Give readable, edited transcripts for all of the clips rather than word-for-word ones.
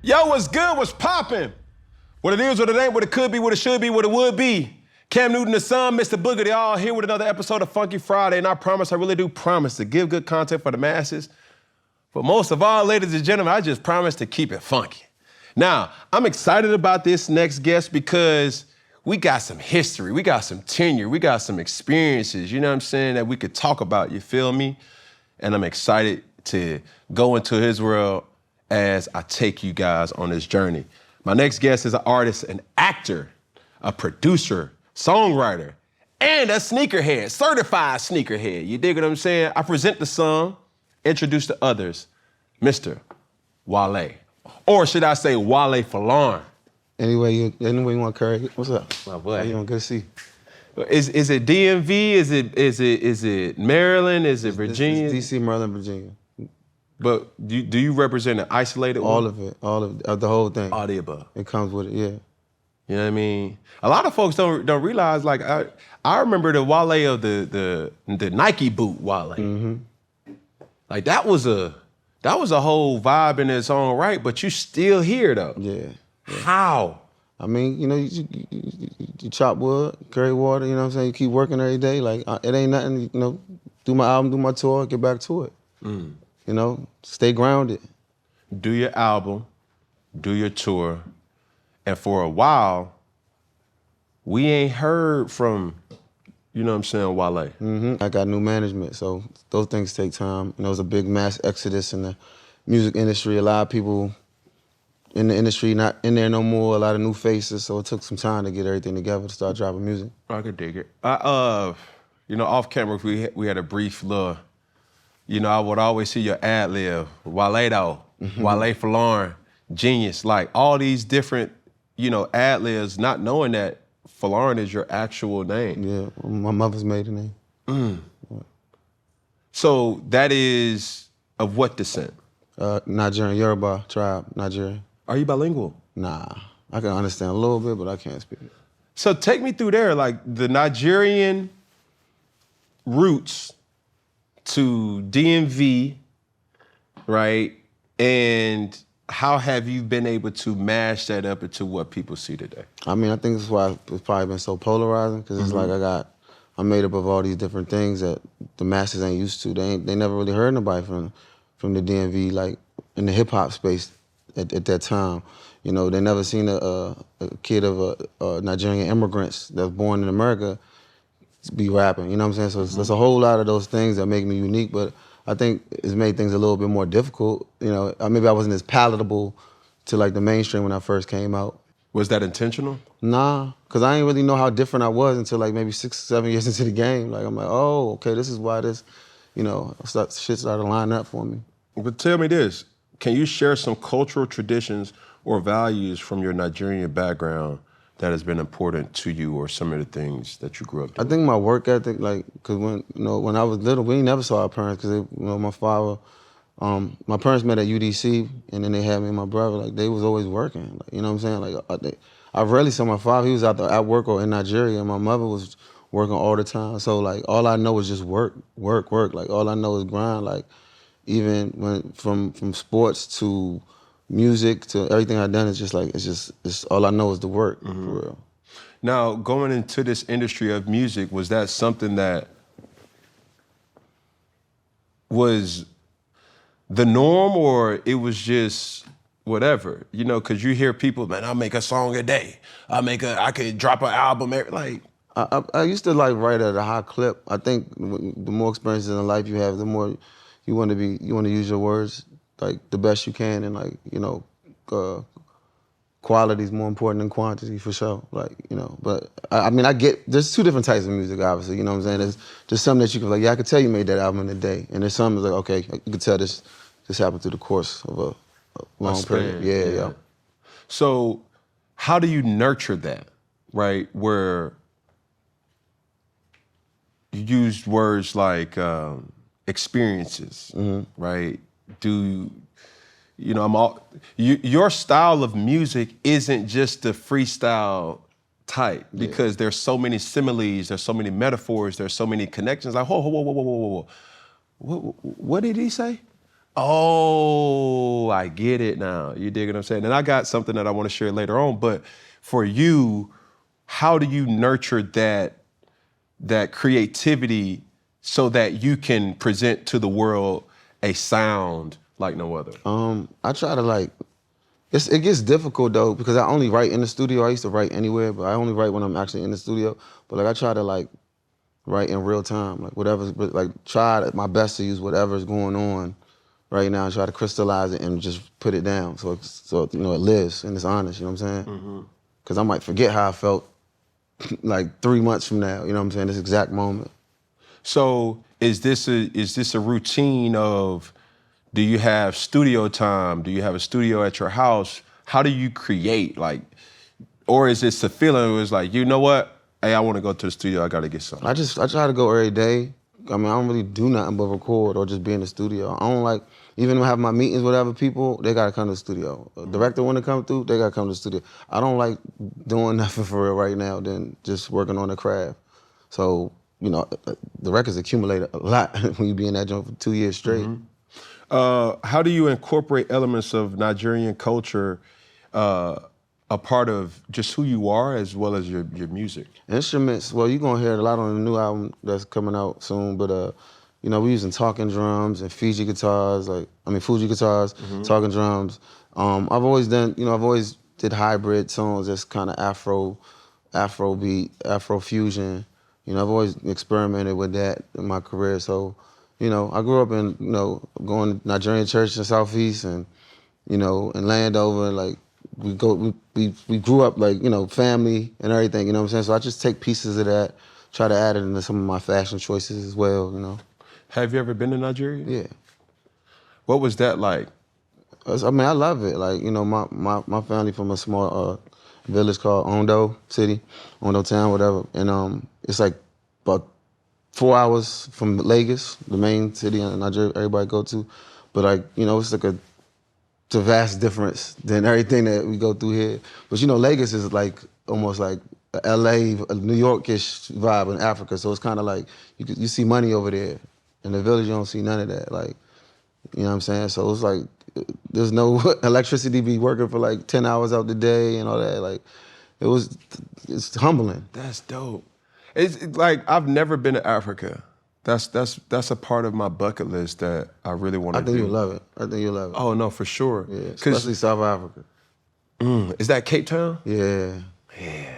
Yo, what's good? What's poppin'? What it is, what it ain't, what it could be, what it should be, what it would be. Cam Newton, the Sun, Mr. Booger, they all here with another episode of Funky Friday, and I promise, I really do promise to give good content for the masses. But most of all, ladies and gentlemen, I just promise to keep it funky. Now, I'm excited about this next guest because we got some history, we got some tenure, we got some experiences, you know what I'm saying, that we could talk about, you feel me? And I'm excited to go into his world as I take you guys on this journey. My next guest is an artist, an actor, a producer, songwriter, and a sneakerhead, certified sneakerhead. You dig what I'm saying? I present the song, introduce the others, Mr. Wale. Or should I say Wale Forlorn? Anyway you want to carry it? What's up? My boy. How you doing? Good to see you. Is it DMV? Is it Maryland? Is it Virginia? It's DC, Maryland, Virginia. But do you represent an isolated one? All of it, the whole thing. All the above. It comes with it, yeah. You know what I mean? A lot of folks don't realize, like, I remember the Wale of the Nike boot Wale. Mm-hmm. Like that was a whole vibe in its own right, but you still here though. Yeah. How? I mean, you know, you chop wood, carry water, you know what I'm saying? You keep working every day. Like, it ain't nothing, you know, do my album, do my tour, get back to it. You know, stay grounded. Do your album, do your tour, and for a while, we ain't heard from, you know what I'm saying, Wale. Mm-hmm. I got new management, so those things take time. You know, there's a big mass exodus in the music industry. A lot of people in the industry not in there no more, a lot of new faces, so it took some time to get everything together to start dropping music. I could dig it. You know, off camera, we had a brief little, you know, I would always see your ad lib, Wale though, Wale Forlorn, genius. Like all these different, you know, ad libs, not knowing that Forlorn is your actual name. Yeah, my mother's maiden name. So that is of what descent? Nigerian, Yoruba tribe, Nigerian. Are you bilingual? Nah, I can understand a little bit, but I can't speak it. So take me through there, like the Nigerian roots to DMV, right? And how have you been able to mash that up into what people see today? I mean, I think that's why it's probably been so polarizing, because it's like I'm made up of all these different things that the masses ain't used to. They never really heard nobody from the DMV, like in the hip hop space at that time. You know, they never seen a kid of Nigerian immigrants that's born in America be rapping, you know what I'm saying? So there's a whole lot of those things that make me unique, but I think it's made things a little bit more difficult. You know, maybe I wasn't as palatable to like the mainstream when I first came out. Was that intentional? Nah, because I didn't really know how different I was until like maybe 6, 7 years into the game. Like I'm like, oh, okay, this is why this, you know, shit started lining up for me. But tell me this, can you share some cultural traditions or values from your Nigerian background that has been important to you, or some of the things that you grew up doing? I think my work ethic, like, cause when I was little, we never saw our parents, cause my father, my parents met at UDC, and then they had me and my brother. Like they was always working. Like, you know what I'm saying? Like I rarely saw my father. He was out there at work or in Nigeria, and my mother was working all the time. So like all I know is just work. Like all I know is grind. Like even from sports to music to everything I've done, it's all I know is the work, for real. Now, going into this industry of music, was that something that was the norm, or it was just whatever? You know, because you hear people, man, I'll make a song a day. I could drop an album every, like. I used to like write at a high clip. I think the more experiences in life you have, the more you want to use your words like the best you can, and like, you know, quality is more important than quantity for sure. Like, you know, but I mean, there's two different types of music, obviously, you know what I'm saying? There's just some that you can like, yeah, I could tell you made that album in a day. And there's some that's like, okay, you could tell this happened through the course of a long period. Yeah. So how do you nurture that, right? Where you used words like experiences, right? Your style of music isn't just the freestyle type, because there's so many similes, there's so many metaphors, there's so many connections. Like, whoa. What did he say? Oh, I get it now. You dig what I'm saying? And I got something that I want to share later on, but for you, how do you nurture that creativity so that you can present to the world a sound like no other? I try to like, it gets difficult though, because I only write in the studio. I used to write anywhere, but I only write when I'm actually in the studio. But like I try to like write in real time, like whatever's, but like try my best to use whatever's going on right now and try to crystallize it and just put it down so you know, it lives and it's honest, you know what I'm saying? Because I might forget how I felt like 3 months from now, you know what I'm saying, this exact moment. So is this a routine of, do you have studio time? Do you have a studio at your house? How do you create? Like, or is this a feeling where it's like, you know what? Hey, I want to go to the studio, I gotta get something. I try to go every day. I mean, I don't really do nothing but record or just be in the studio. I don't like, even when I have my meetings with whatever people, they gotta come to the studio. A director wanna come through, they gotta come to the studio. I don't like doing nothing for real right now than just working on the craft. So, you know, the records accumulate a lot when you be in that joint for 2 years straight. How do you incorporate elements of Nigerian culture a part of just who you are as well as your music? Instruments, well, you're gonna hear it a lot on the new album that's coming out soon, but you know, we're using talking drums and Fuji guitars, talking drums. I've always did hybrid songs that's kind of Afrobeat, Afrofusion. You know, I've always experimented with that in my career. So, you know, I grew up in, you know, going to Nigerian church in Southeast and, you know, in Landover, like, we grew up like, you know, family and everything, you know what I'm saying? So I just take pieces of that, try to add it into some of my fashion choices as well, you know. Have you ever been to Nigeria? Yeah. What was that like? I mean, I love it. Like, you know, my family from a small village called Ondo City, Ondo Town, whatever. And it's like about 4 hours from Lagos, the main city in Nigeria everybody go to. But like, you know, it's like it's a vast difference than everything that we go through here. But you know, Lagos is like almost like a LA, a New York-ish vibe in Africa. So it's kind of like you see money over there. In the village, you don't see none of that. Like, you know what I'm saying? So it's like there's no electricity be working for like 10 hours out the day and all that. Like, it's humbling. That's dope. It's like I've never been to Africa. That's a part of my bucket list that I really want to do. I think you'll love it. I think you'll love it. Oh no, for sure. Yeah, especially South Africa. Is that Cape Town? Yeah. Yeah.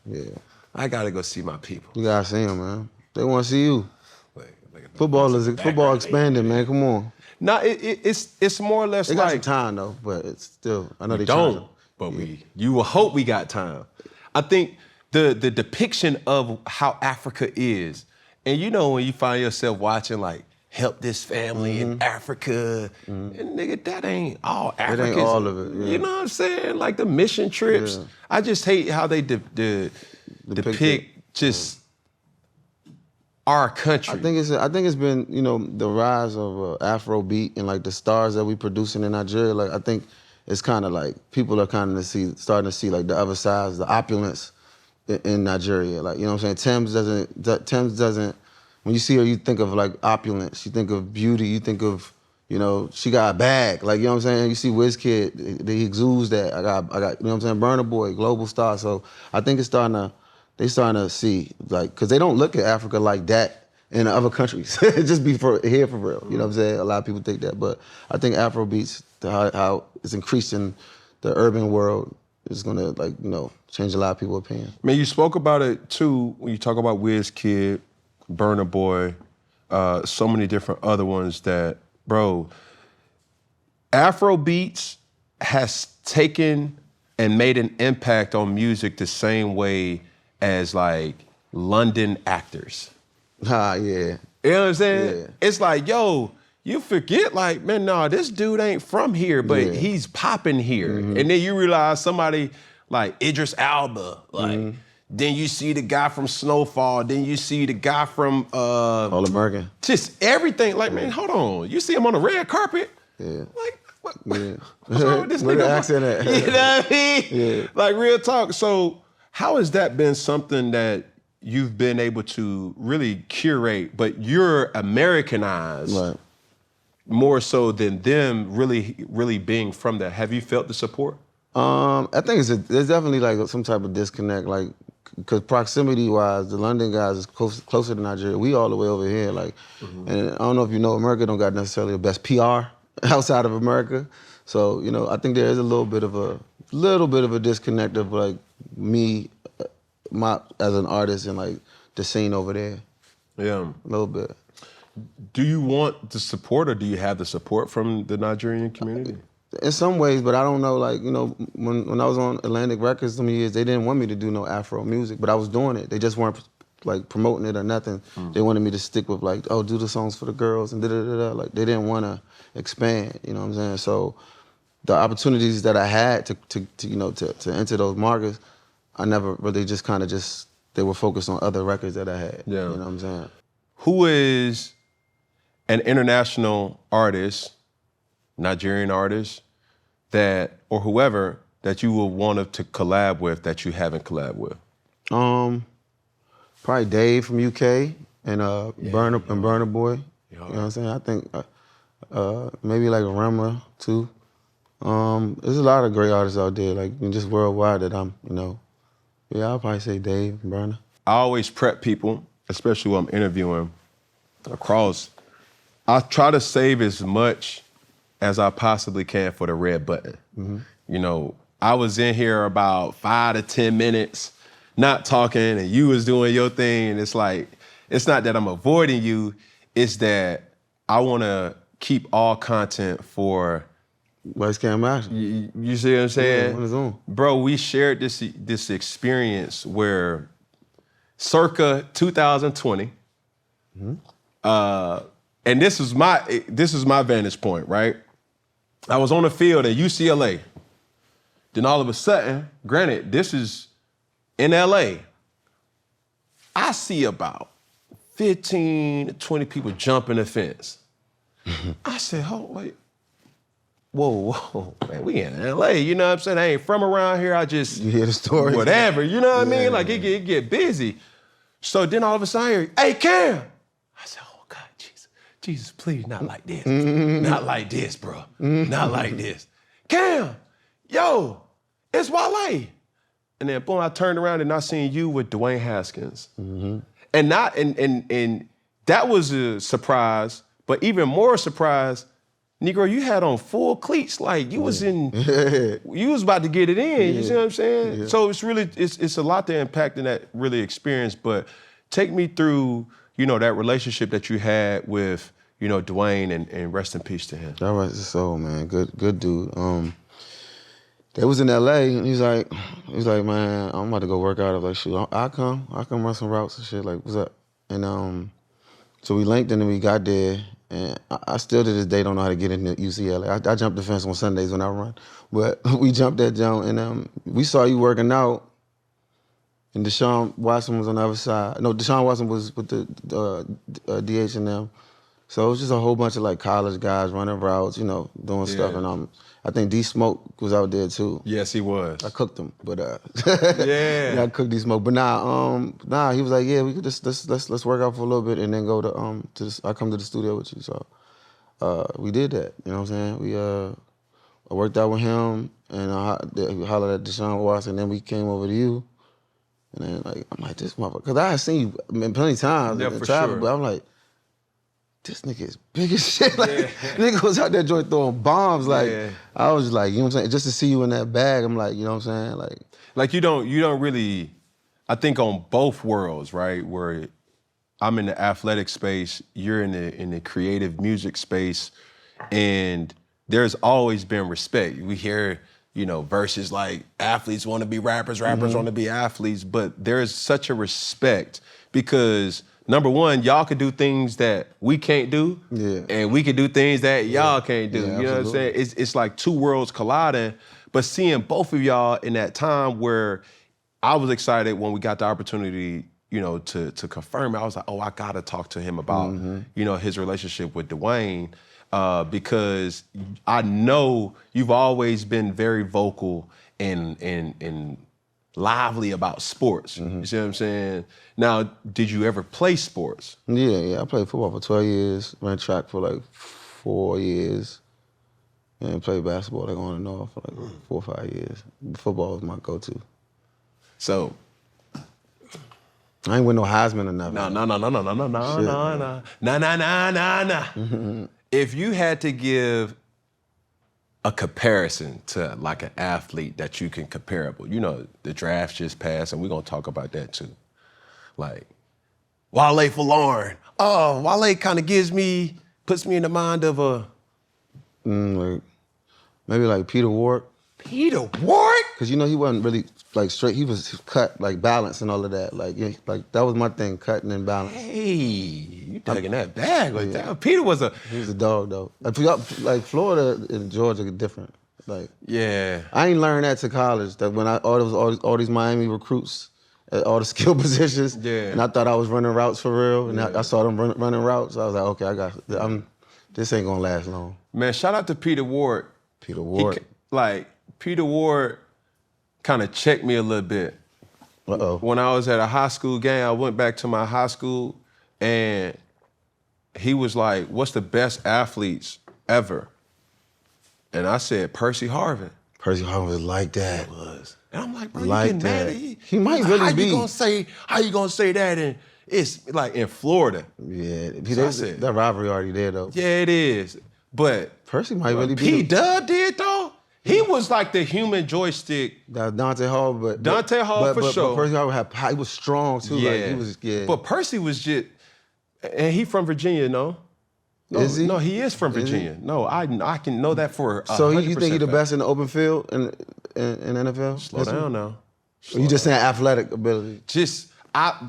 Yeah. I gotta go see my people. You gotta see them, man. They want to see you. Look Football expanding, man. Come on. No, it's more or less They like got some time though, but it's still. I know they don't. trying. But you will hope we got time. I think the depiction of how Africa is, and you know when you find yourself watching like Help This Family in Africa, and nigga, that ain't all Africa. It ain't all of it. Yeah. You know what I'm saying? Like the mission trips. Yeah. I just hate how they depict just our country. I think it's been, you know, the rise of Afrobeat and like the stars that we producing in Nigeria. Like I think it's kind of like people are kind of starting to see like the other sides, the opulence in Nigeria. Like, you know what I'm saying? Thames doesn't. When you see her, you think of like opulence. You think of beauty. You think of, you know, she got a bag. Like, you know what I'm saying? You see WizKid, he exudes that. I got, you know what I'm saying? Burna Boy, global star. So I think they starting to see, like, because they don't look at Africa like that in other countries. Just be here for real. You know what I'm saying? A lot of people think that. But I think Afrobeats, how it's increased in the urban world, is going to, like, you know, change a lot of people's opinion. Man, you spoke about it, too, when you talk about WizKid, Burna Boy, so many different other ones that, bro, Afrobeats has taken and made an impact on music the same way as like London actors. Yeah. You know what I'm saying? Yeah. It's like, yo, you forget like, man, no, this dude ain't from here, but he's popping here. And then you realize somebody like Idris Elba, like, then you see the guy from Snowfall, then you see the guy from All American. Just everything. Like, man, hold on. You see him on the red carpet? Yeah. Like, what? Yeah. What's wrong with this Where nigga? the accent at? You know what I mean? Yeah. Like, real talk. So how has that been something that you've been able to really curate, but you're Americanized? Right. more so than them really being from there. Have you felt the support? I think there's definitely like some type of disconnect, like, because proximity-wise, the London guys is closer to Nigeria. We all the way over here, like, and I don't know if you know, America don't got necessarily the best PR outside of America. So, you know, I think there is a little bit of a disconnect of like me, as an artist and like the scene over there. Yeah. A little bit. Do you want the support, or do you have the support from the Nigerian community? In some ways, but I don't know, like, you know, when I was on Atlantic Records some years, they didn't want me to do no Afro music, but I was doing it. They just weren't like promoting it or nothing. They wanted me to stick with like, oh, do the songs for the girls and da-da-da-da. Like, they didn't want to expand, you know what I'm saying? So the opportunities that I had to enter those markets, I never really just kind of they were focused on other records that I had, you know what I'm saying? Who is an international artist, Nigerian artist, or whoever that you would want to collab with that you haven't collabed with? Probably Dave from UK and Burna Boy. You know what I'm saying? I think maybe like Rema too. There's a lot of great artists out there, like just worldwide that I'm, you know. Yeah, I'll probably say Dave and Burna. I always prep people, especially when I'm interviewing across. I try to save as much as I possibly can for the red button. You know, I was in here about 5 to 10 minutes, not talking, and you was doing your thing, and it's like, it's not that I'm avoiding you, it's that I want to keep all content for... Vice Cam action. You see what I'm saying? Yeah, on his own. Bro, we shared this experience where circa 2020, and this is my vantage point, right? I was on the field at UCLA. Then all of a sudden, granted, this is in LA, I see about 15 to 20 people jumping the fence. I said, oh, wait. Whoa, man, we in LA, you know what I'm saying? I ain't from around here, I just... You hear the story? Whatever, you know what I mean? Like, it get busy. So then all of a sudden I hear, hey, Cam! I said, oh, God, Jesus, please, not like this. Not like this, bro. Not like this. Cam, yo, it's Wale. And then, boom, I turned around and I seen you with Dwayne Haskins. And that was a surprise, but even more surprise, Negro, you had on full cleats, like you was you was about to get it in, you see what I'm saying? Yeah. So it's a lot to unpack in that really experience, but take me through, you know, that relationship that you had with, you know, Dwayne, and rest in peace to him. That was his soul, man. Good dude. They was in LA, and he's like, man, I'm about to go work out. I was like, shoot, I'll come run some routes and shit. Like, what's up? And so we linked, and then we got there. And I still to this day don't know how to get into UCLA. I jump the fence on Sundays when I run. But we jumped that jump, and we saw you working out, and Deshaun Watson was on the other side. No, Deshaun Watson was with the DH&M. So it was just a whole bunch of like college guys running routes, you know, doing stuff. And I think D Smoke was out there too. Yes, he was. I cooked him, but yeah, I cooked D Smoke. But he was like, yeah, we could just let's work out for a little bit and then go I come to the studio with you. So we did that. You know what I'm saying? I worked out with him, and we hollered at Deshaun Watson, and then we came over to you. And then like I'm like, this motherfucker, because I had seen you plenty of times in travel, but I'm like, this nigga is big as shit. Like, nigga was out there joint throwing bombs. Like, I was like, you know what I'm saying? Just to see you in that bag, I'm like, you know what I'm saying? Like you don't really, I think on both worlds, right? Where I'm in the athletic space, you're in the creative music space, and there's always been respect. We hear, you know, verses like athletes want to be rappers, rappers want to be athletes, but there's such a respect because number one, y'all could do things that we can't do, and we could do things that y'all can't do. You know what I'm saying? It's like two worlds colliding, but seeing both of y'all in that time where I was excited when we got the opportunity, you know, to confirm it. I was like, oh, I gotta talk to him about, you know, his relationship with Dwayne, because I know you've always been very vocal and lively about sports. You see what I'm saying? Now, did you ever play sports? Yeah, I played football for 12 years, ran track for like 4 years. And played basketball like on and off for like 4 or 5 years. Football was my go-to. So I ain't win no Heisman or nothing. No. If you had to give a comparison to like an athlete that you can comparable, you know, the draft just passed, and we're gonna talk about that too. Like Wale for Lauren. Oh, Wale kind of puts me in the mind of a Like maybe like Peter Ward. Peter Ward? Cause you know he wasn't really like straight. He was cut like balance and all of that. Like yeah, like that was my thing, cutting and balance. Hey, you dug in that bag like that. Peter was He was a dog though. Like Florida and Georgia are different. Like yeah. I ain't learned that to college. That when all these Miami recruits at all the skill positions. Yeah. And I thought I was running routes for real. And I saw them running routes. I was like, okay, this ain't gonna last long. Man, shout out to Peter Ward. Peter Ward. Peter Ward kind of checked me a little bit. Uh-oh. When I was at a high school game, I went back to my high school, and he was like, what's the best athletes ever? And I said, Percy Harvin. Percy Harvin was like that. It was. And I'm like, bro, like you getting mad at He might really how be. How you gonna say that? And it's like in Florida. Yeah, said, that rivalry already there though. Yeah, it is. But Percy might really be. P-Dub did though. He was like the human joystick. Dante Hall, but Dante Hall for sure. But Percy Harvin he was strong too. Yeah. Like he was. Yeah. But Percy was just, and he from Virginia, no? Is he? No, he is from Virginia. No, I can know that for 100%. So you think he the best in the open field in NFL? Slow down now. You just saying athletic ability? Just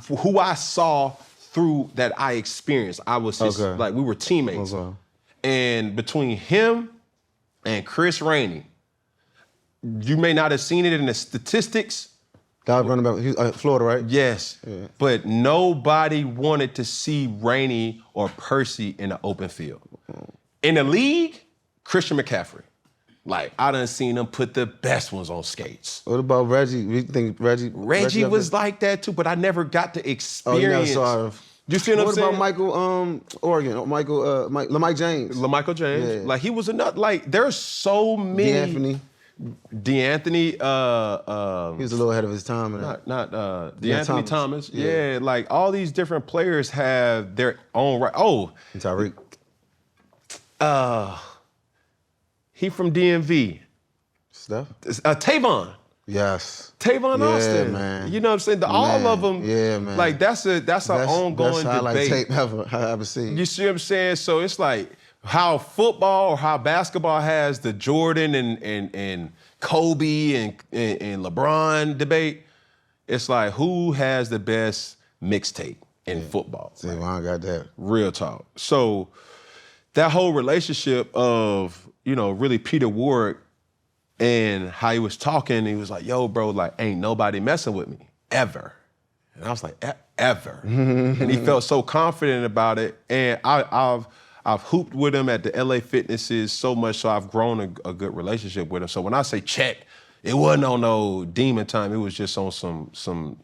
who I saw through that I experienced. I was just like we were teammates. Okay. And between him and Chris Rainey, you may not have seen it in the statistics. Guy running back, he's Florida, right? Yes. Yeah. But nobody wanted to see Rainey or Percy in the open field. In the league, Christian McCaffrey. Like, I done seen them put the best ones on skates. What about Reggie? You think Reggie was like that too, but I never got to experience. Oh, you never saw him. You see what I'm saying? What about Michael, Oregon? Mike James. LaMichael James. Yeah. Like, he was another, like, there's so many. D'Anthony. He was a little ahead of his time. Not D'Anthony Thomas. Yeah, like all these different players have their own right. Oh, and Tyreek. He from DMV. Steph. Tavon. Yes. Tavon Austin. Man. You know what I'm saying? All of them. Yeah, man. Like that's an ongoing best highlight debate. Tape I ever seen. You see what I'm saying? So it's like how football or how basketball has the Jordan and Kobe and LeBron debate. It's like who has the best mixtape in football? Tavon got that. Real talk. So that whole relationship of, really Peter Ward and how he was talking, he was like, yo, bro, like, ain't nobody messing with me, ever. And I was like, ever. And he felt so confident about it. And I've hooped with him at the LA Fitnesses so much, so I've grown a good relationship with him. So when I say check, it wasn't on no demon time. It was just on some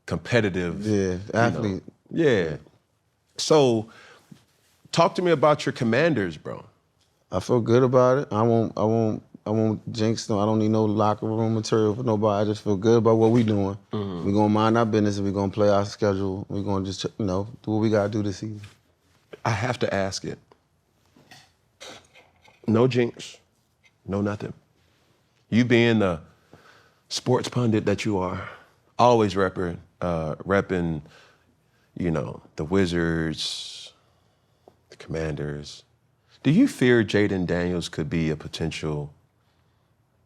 competitive. Athlete. Yeah. So talk to me about your Commanders, bro. I feel good about it. I won't jinx them. I don't need no locker room material for nobody. I just feel good about what we doing. Mm-hmm. We're gonna mind our business and we're gonna play our schedule. We're gonna just, do what we gotta do this season. I have to ask it. No jinx, no nothing. You being the sports pundit that you are, always repping, the Wizards, the Commanders. Do you fear Jaden Daniels could be a potential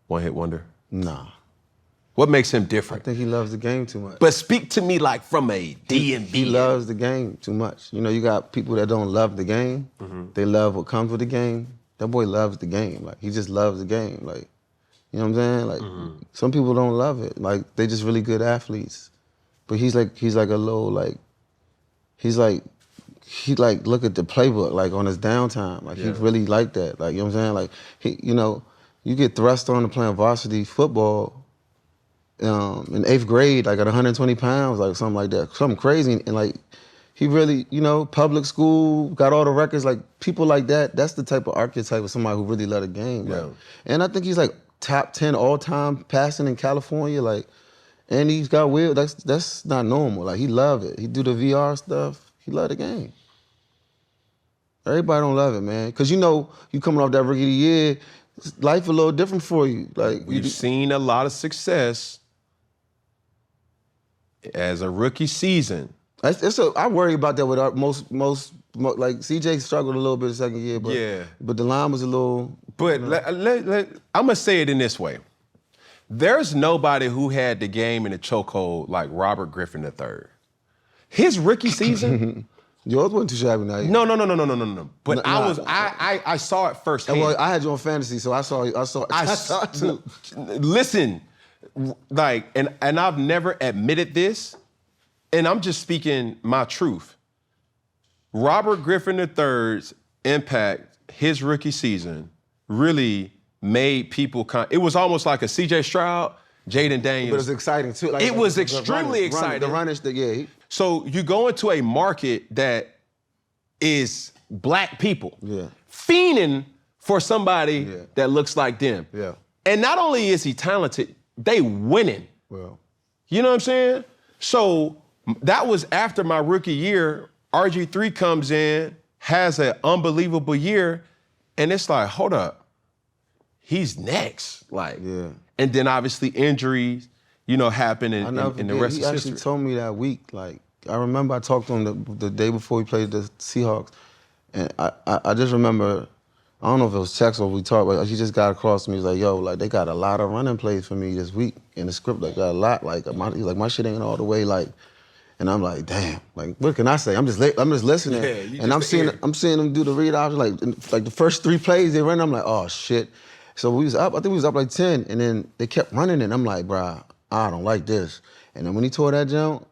one-hit wonder? Nah. What makes him different? I think he loves the game too much. But speak to me like from a DMV. He loves the game too much. You got people that don't love the game. Mm-hmm. They love what comes with the game. That boy loves the game. Like, he just loves the game. Like, you know what I'm saying? Like, some people don't love it. Like, they just really good athletes. But he's like a little, like, he look at the playbook, like, on his downtime. Like, he really like that. Like, you know what I'm saying? Like, you get thrust on to playing varsity football in 8th grade, like at 120 pounds, like something like that, something crazy. And like, he really, you know, public school, got all the records. Like, people like that, that's the type of archetype of somebody who really love the game. Yeah. Like, and I think he's like top 10 all-time passing in California. Like, and he's got will. That's not normal. Like, he love it. He do the VR stuff. He love the game. Everybody don't love it, man. Cause you know, you coming off that rookie of the year, life a little different for you. Like, we've seen a lot of success as a rookie season. I worry about that with most like CJ struggled a little bit the second year, but Yeah. But the line was a little. But I'm gonna say it in this way: there's nobody who had the game in the chokehold like Robert Griffin III. His rookie season. Yours wasn't too shabby now. No. But I saw it firsthand. Well, I had you on fantasy, so I saw it too. Listen, like, and I've never admitted this, and I'm just speaking my truth. Robert Griffin III's impact, his rookie season, really made people it was almost like a CJ Stroud, Jaden Daniels. But it was exciting too. Like, it was extremely exciting. The runners, yeah. So you go into a market that is black people fiending for somebody that looks like them. Yeah. And not only is he talented, they winning. Well. You know what I'm saying? So that was after my rookie year. RG3 comes in, has an unbelievable year, and it's like, hold up, he's next. Like, and then obviously injuries, you know, happen in the rest of history. He actually told me that week, like, I remember I talked to him the day before we played the Seahawks, and I just remember, I don't know if it was text or we talked, but he just got across to me. He's like, yo, like, they got a lot of running plays for me this week in the script. Like, got a lot. Like, he's like, my shit ain't all the way, like, and I'm like, damn, like, what can I say? I'm just listening, and I'm seeing them do the read option, like the first 3 plays they run, I'm like, oh shit. So we was up, I think we was up like 10, and then they kept running, and I'm like, bruh, I don't like this. And then when he tore that jump,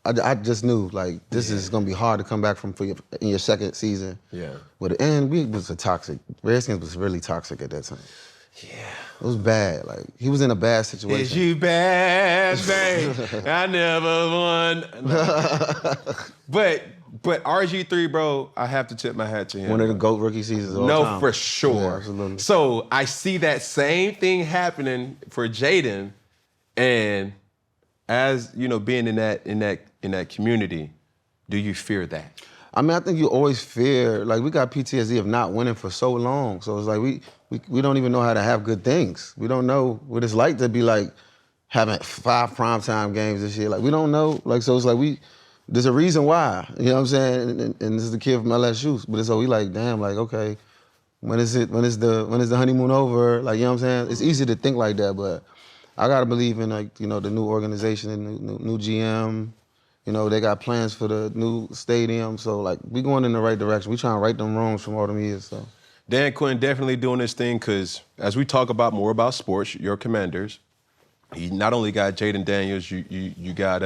I just knew, like, this is gonna be hard to come back from in your second season. Yeah. And we was Redskins was really toxic at that time. Yeah. It was bad. Like, he was in a bad situation. Is you bad, babe? I never won. No. But RG3, bro, I have to tip my hat to him. One of the GOAT rookie seasons of all time. No, for sure. Yeah, absolutely. So I see that same thing happening for Jaden, and as you know, being in that community, do you fear that? I mean, I think you always fear, like, we got PTSD of not winning for so long. So it's like we don't even know how to have good things. We don't know what it's like to be like having 5 primetime games this year. Like, we don't know. Like, so it's like there's a reason why. You know what I'm saying? And this is the kid from LSU. But so we like, damn, like, okay, when is the honeymoon over? Like, you know what I'm saying? It's easy to think like that, but I gotta believe in, like, you know, the new organization and new GM. You know, they got plans for the new stadium. So, like, we going in the right direction. We trying to right them wrongs from all them years, so. Dan Quinn definitely doing this thing because as we talk about more about sports, your Commanders, you not only got Jaden Daniels, you got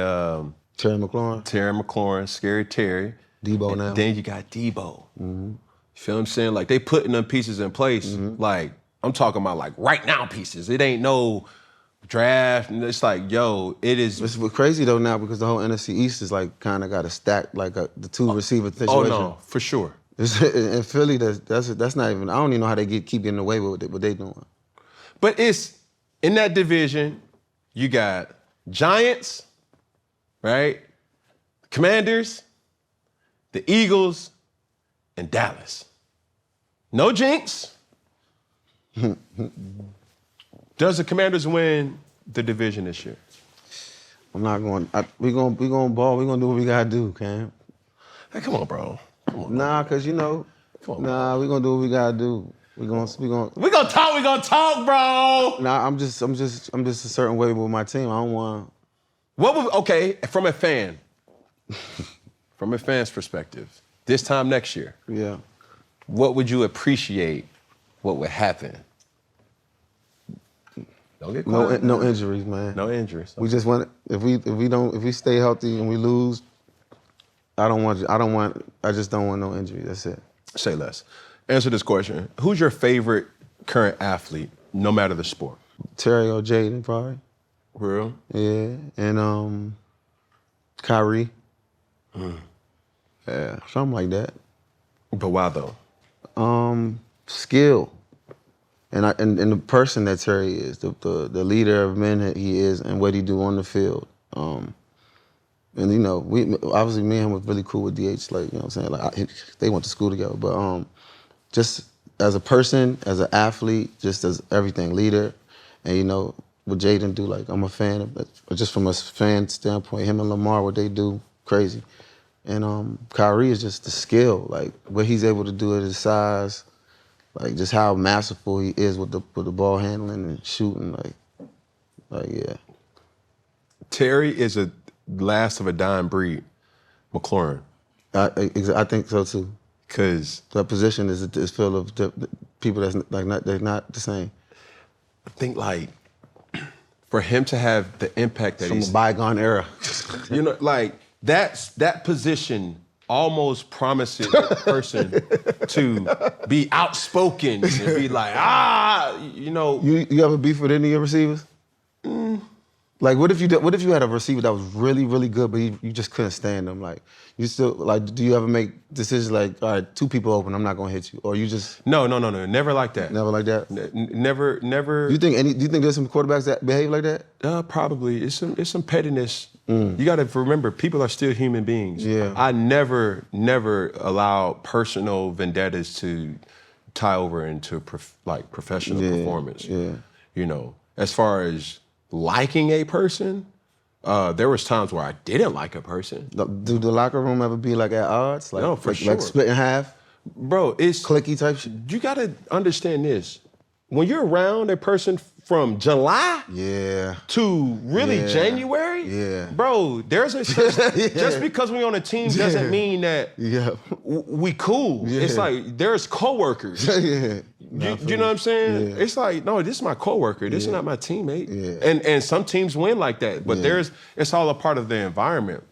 Terry McLaurin, Scary Terry. Debo now. Then you got Debo. Mm-hmm. You feel what I'm saying? Like, they putting them pieces in place. Mm-hmm. Like, I'm talking about, like, right now pieces. It ain't no draft, and it's like, yo, it is. It's crazy though now because the whole NFC East is like kind of got a stack, like the 2 receiver situation. Oh no, for sure. In Philly, that's not even. I don't even know how they keep getting away with what they doing. But it's in that division. You got Giants, right? Commanders, the Eagles, and Dallas. No jinx. Does the Commanders win the division this year? I'm not going. We gonna ball. We gonna do what we gotta do, Cam. Hey, come on, bro. Nah, cause you know. Come on, nah, we gonna do what we gotta do. We gonna talk. We gonna talk, bro. Nah, I'm just a certain way with my team. I don't want. Okay, from a fan's perspective, this time next year. Yeah. What would you appreciate? What would happen? Don't get quiet. No injuries, man. No injuries. Okay. We just want if we stay healthy and we lose, I just don't want no injury. That's it. Say less. Answer this question. Who's your favorite current athlete, no matter the sport? Terry or Jaden, probably. Real? Yeah. And Kyrie. Yeah, something like that. But why though? Skill. And the person that Terry is, the leader of men that he is, and what he do on the field. And you know, we obviously me and him was really cool with DH. Like, you know what I'm saying? Like they went to school together. But just as a person, as an athlete, just as everything, leader, and you know what Jaden do. Like I'm a fan of it. Just from a fan standpoint, him and Lamar, what they do, crazy. And Kyrie is just the skill, like what he's able to do at his size. Like just how masterful he is with the ball handling and shooting, like yeah. Terry is a last of a dying breed, McLaurin. I think so too. Cause that position is full of people that's like they're not the same. I think like for him to have the impact that from he's a bygone era, you know, like that position almost promises a person to be outspoken and be like, you know. You ever beef with any of your receivers? Like, what if you had a receiver that was really, really good, but you just couldn't stand them? Like, you still, like, do you ever make decisions like, all right, 2 people open, I'm not gonna hit you, or you just? No, never like that. Never like that. Never. Do you think there's some quarterbacks that behave like that? Probably. It's some pettiness. You got to remember, people are still human beings. Yeah. I never allow personal vendettas to tie over into professional performance. Yeah. You know, as far as liking a person, there was times where I didn't like a person. Do the locker room ever be like at odds? Like, no, for sure. Like split in half? Bro, it's clicky type shit. You got to understand this. When you're around a person from July to really January, bro, there's a just because we on a team doesn't mean that we cool. It's like there's coworkers. You know what I'm saying? It's like, no, this is my coworker. This is not my teammate. And some teams win like that, but it's all a part of the environment.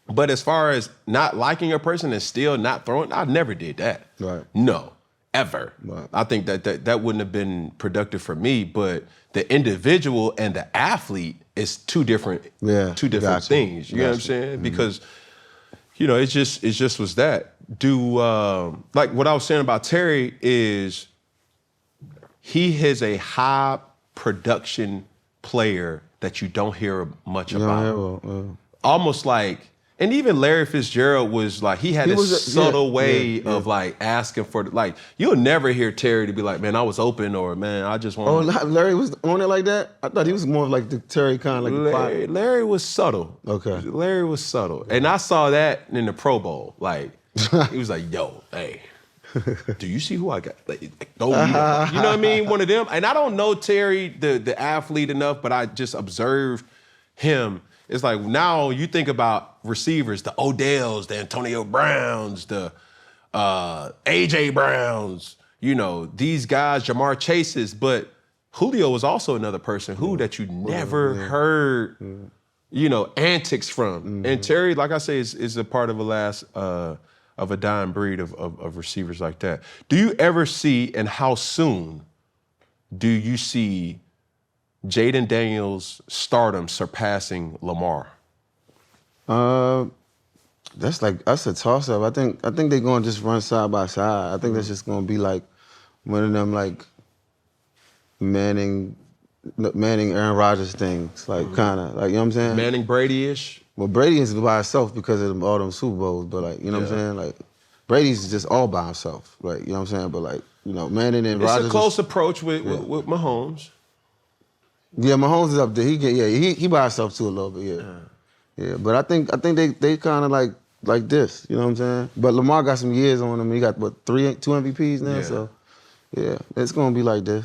But as far as not liking a person and still not throwing, I never did that. Right. No. Ever. Right. I think that wouldn't have been productive for me, but the individual and the athlete is two different things. You know what I'm saying? Because, you know, it just was that. Like what I was saying about Terry is he is a high production player that you don't hear much about. Almost like, and even Larry Fitzgerald was like, he had this subtle way of like asking for, like, you'll never hear Terry to be like, man, I was open, or man, I just want. Oh, Larry was on it like that? I thought he was more like the Terry kind of like Larry was subtle. Okay. Larry was subtle. And I saw that in the Pro Bowl. Like, he was like, yo, hey, do you see who I got? Like, go, you know what I mean? One of them. And I don't know Terry, the athlete, enough, but I just observed him. It's like now you think about receivers, the Odells, the Antonio Browns, the A.J. Browns, you know, these guys, Jamar Chases, but Julio was also another person that you never heard, you know, antics from. And Terry, like I say, is a part of a dying breed of receivers like that. Do you ever see, and how soon do you see Jaden Daniels' stardom surpassing Lamar? That's a toss-up. I think they're going to just run side by side. I think that's just going to be like one of them like Manning, Aaron Rodgers things, like kind of like, you know what I'm saying? Manning Brady-ish. Well, Brady is by himself because of all them Super Bowls, but like, you know what I'm saying? Like Brady's just all by himself, like, you know what I'm saying? But like, you know, Manning and Rodgers. It's a close approach with Mahomes. Yeah, Mahomes is up there. He by himself too a little bit. Yeah. But I think they kind of like this. You know what I'm saying? But Lamar got some years on him. He got what, 2 MVPs now. So yeah, it's gonna be like this.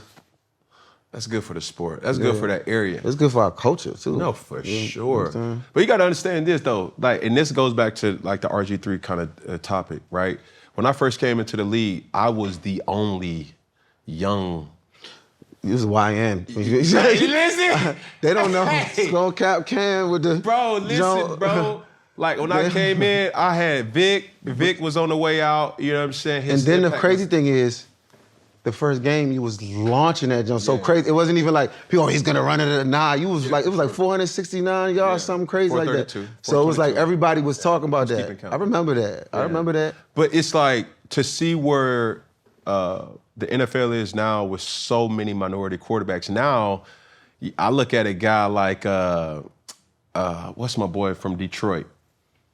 That's good for the sport. That's good for that area. It's good for our culture too. No, for sure. You know but you got to understand this though. Like, and this goes back to like the RG3 kind of topic, right? When I first came into the league, I was the only young. You was YN. Listen. They don't know. Skull Cap Cam with the. Bro, listen, bro. Like when I came in, I had Vic. Vic was on the way out. You know what I'm saying? And then the crazy thing is, the first game, you was launching that jump so crazy. It wasn't even like, people, he's gonna run it. Nah, you was like, it was like 469 yards, something crazy like that. So it was like everybody was talking about that. I remember that. I remember that. But it's like, to see where the NFL is now with so many minority quarterbacks. Now, I look at a guy like, what's my boy from Detroit?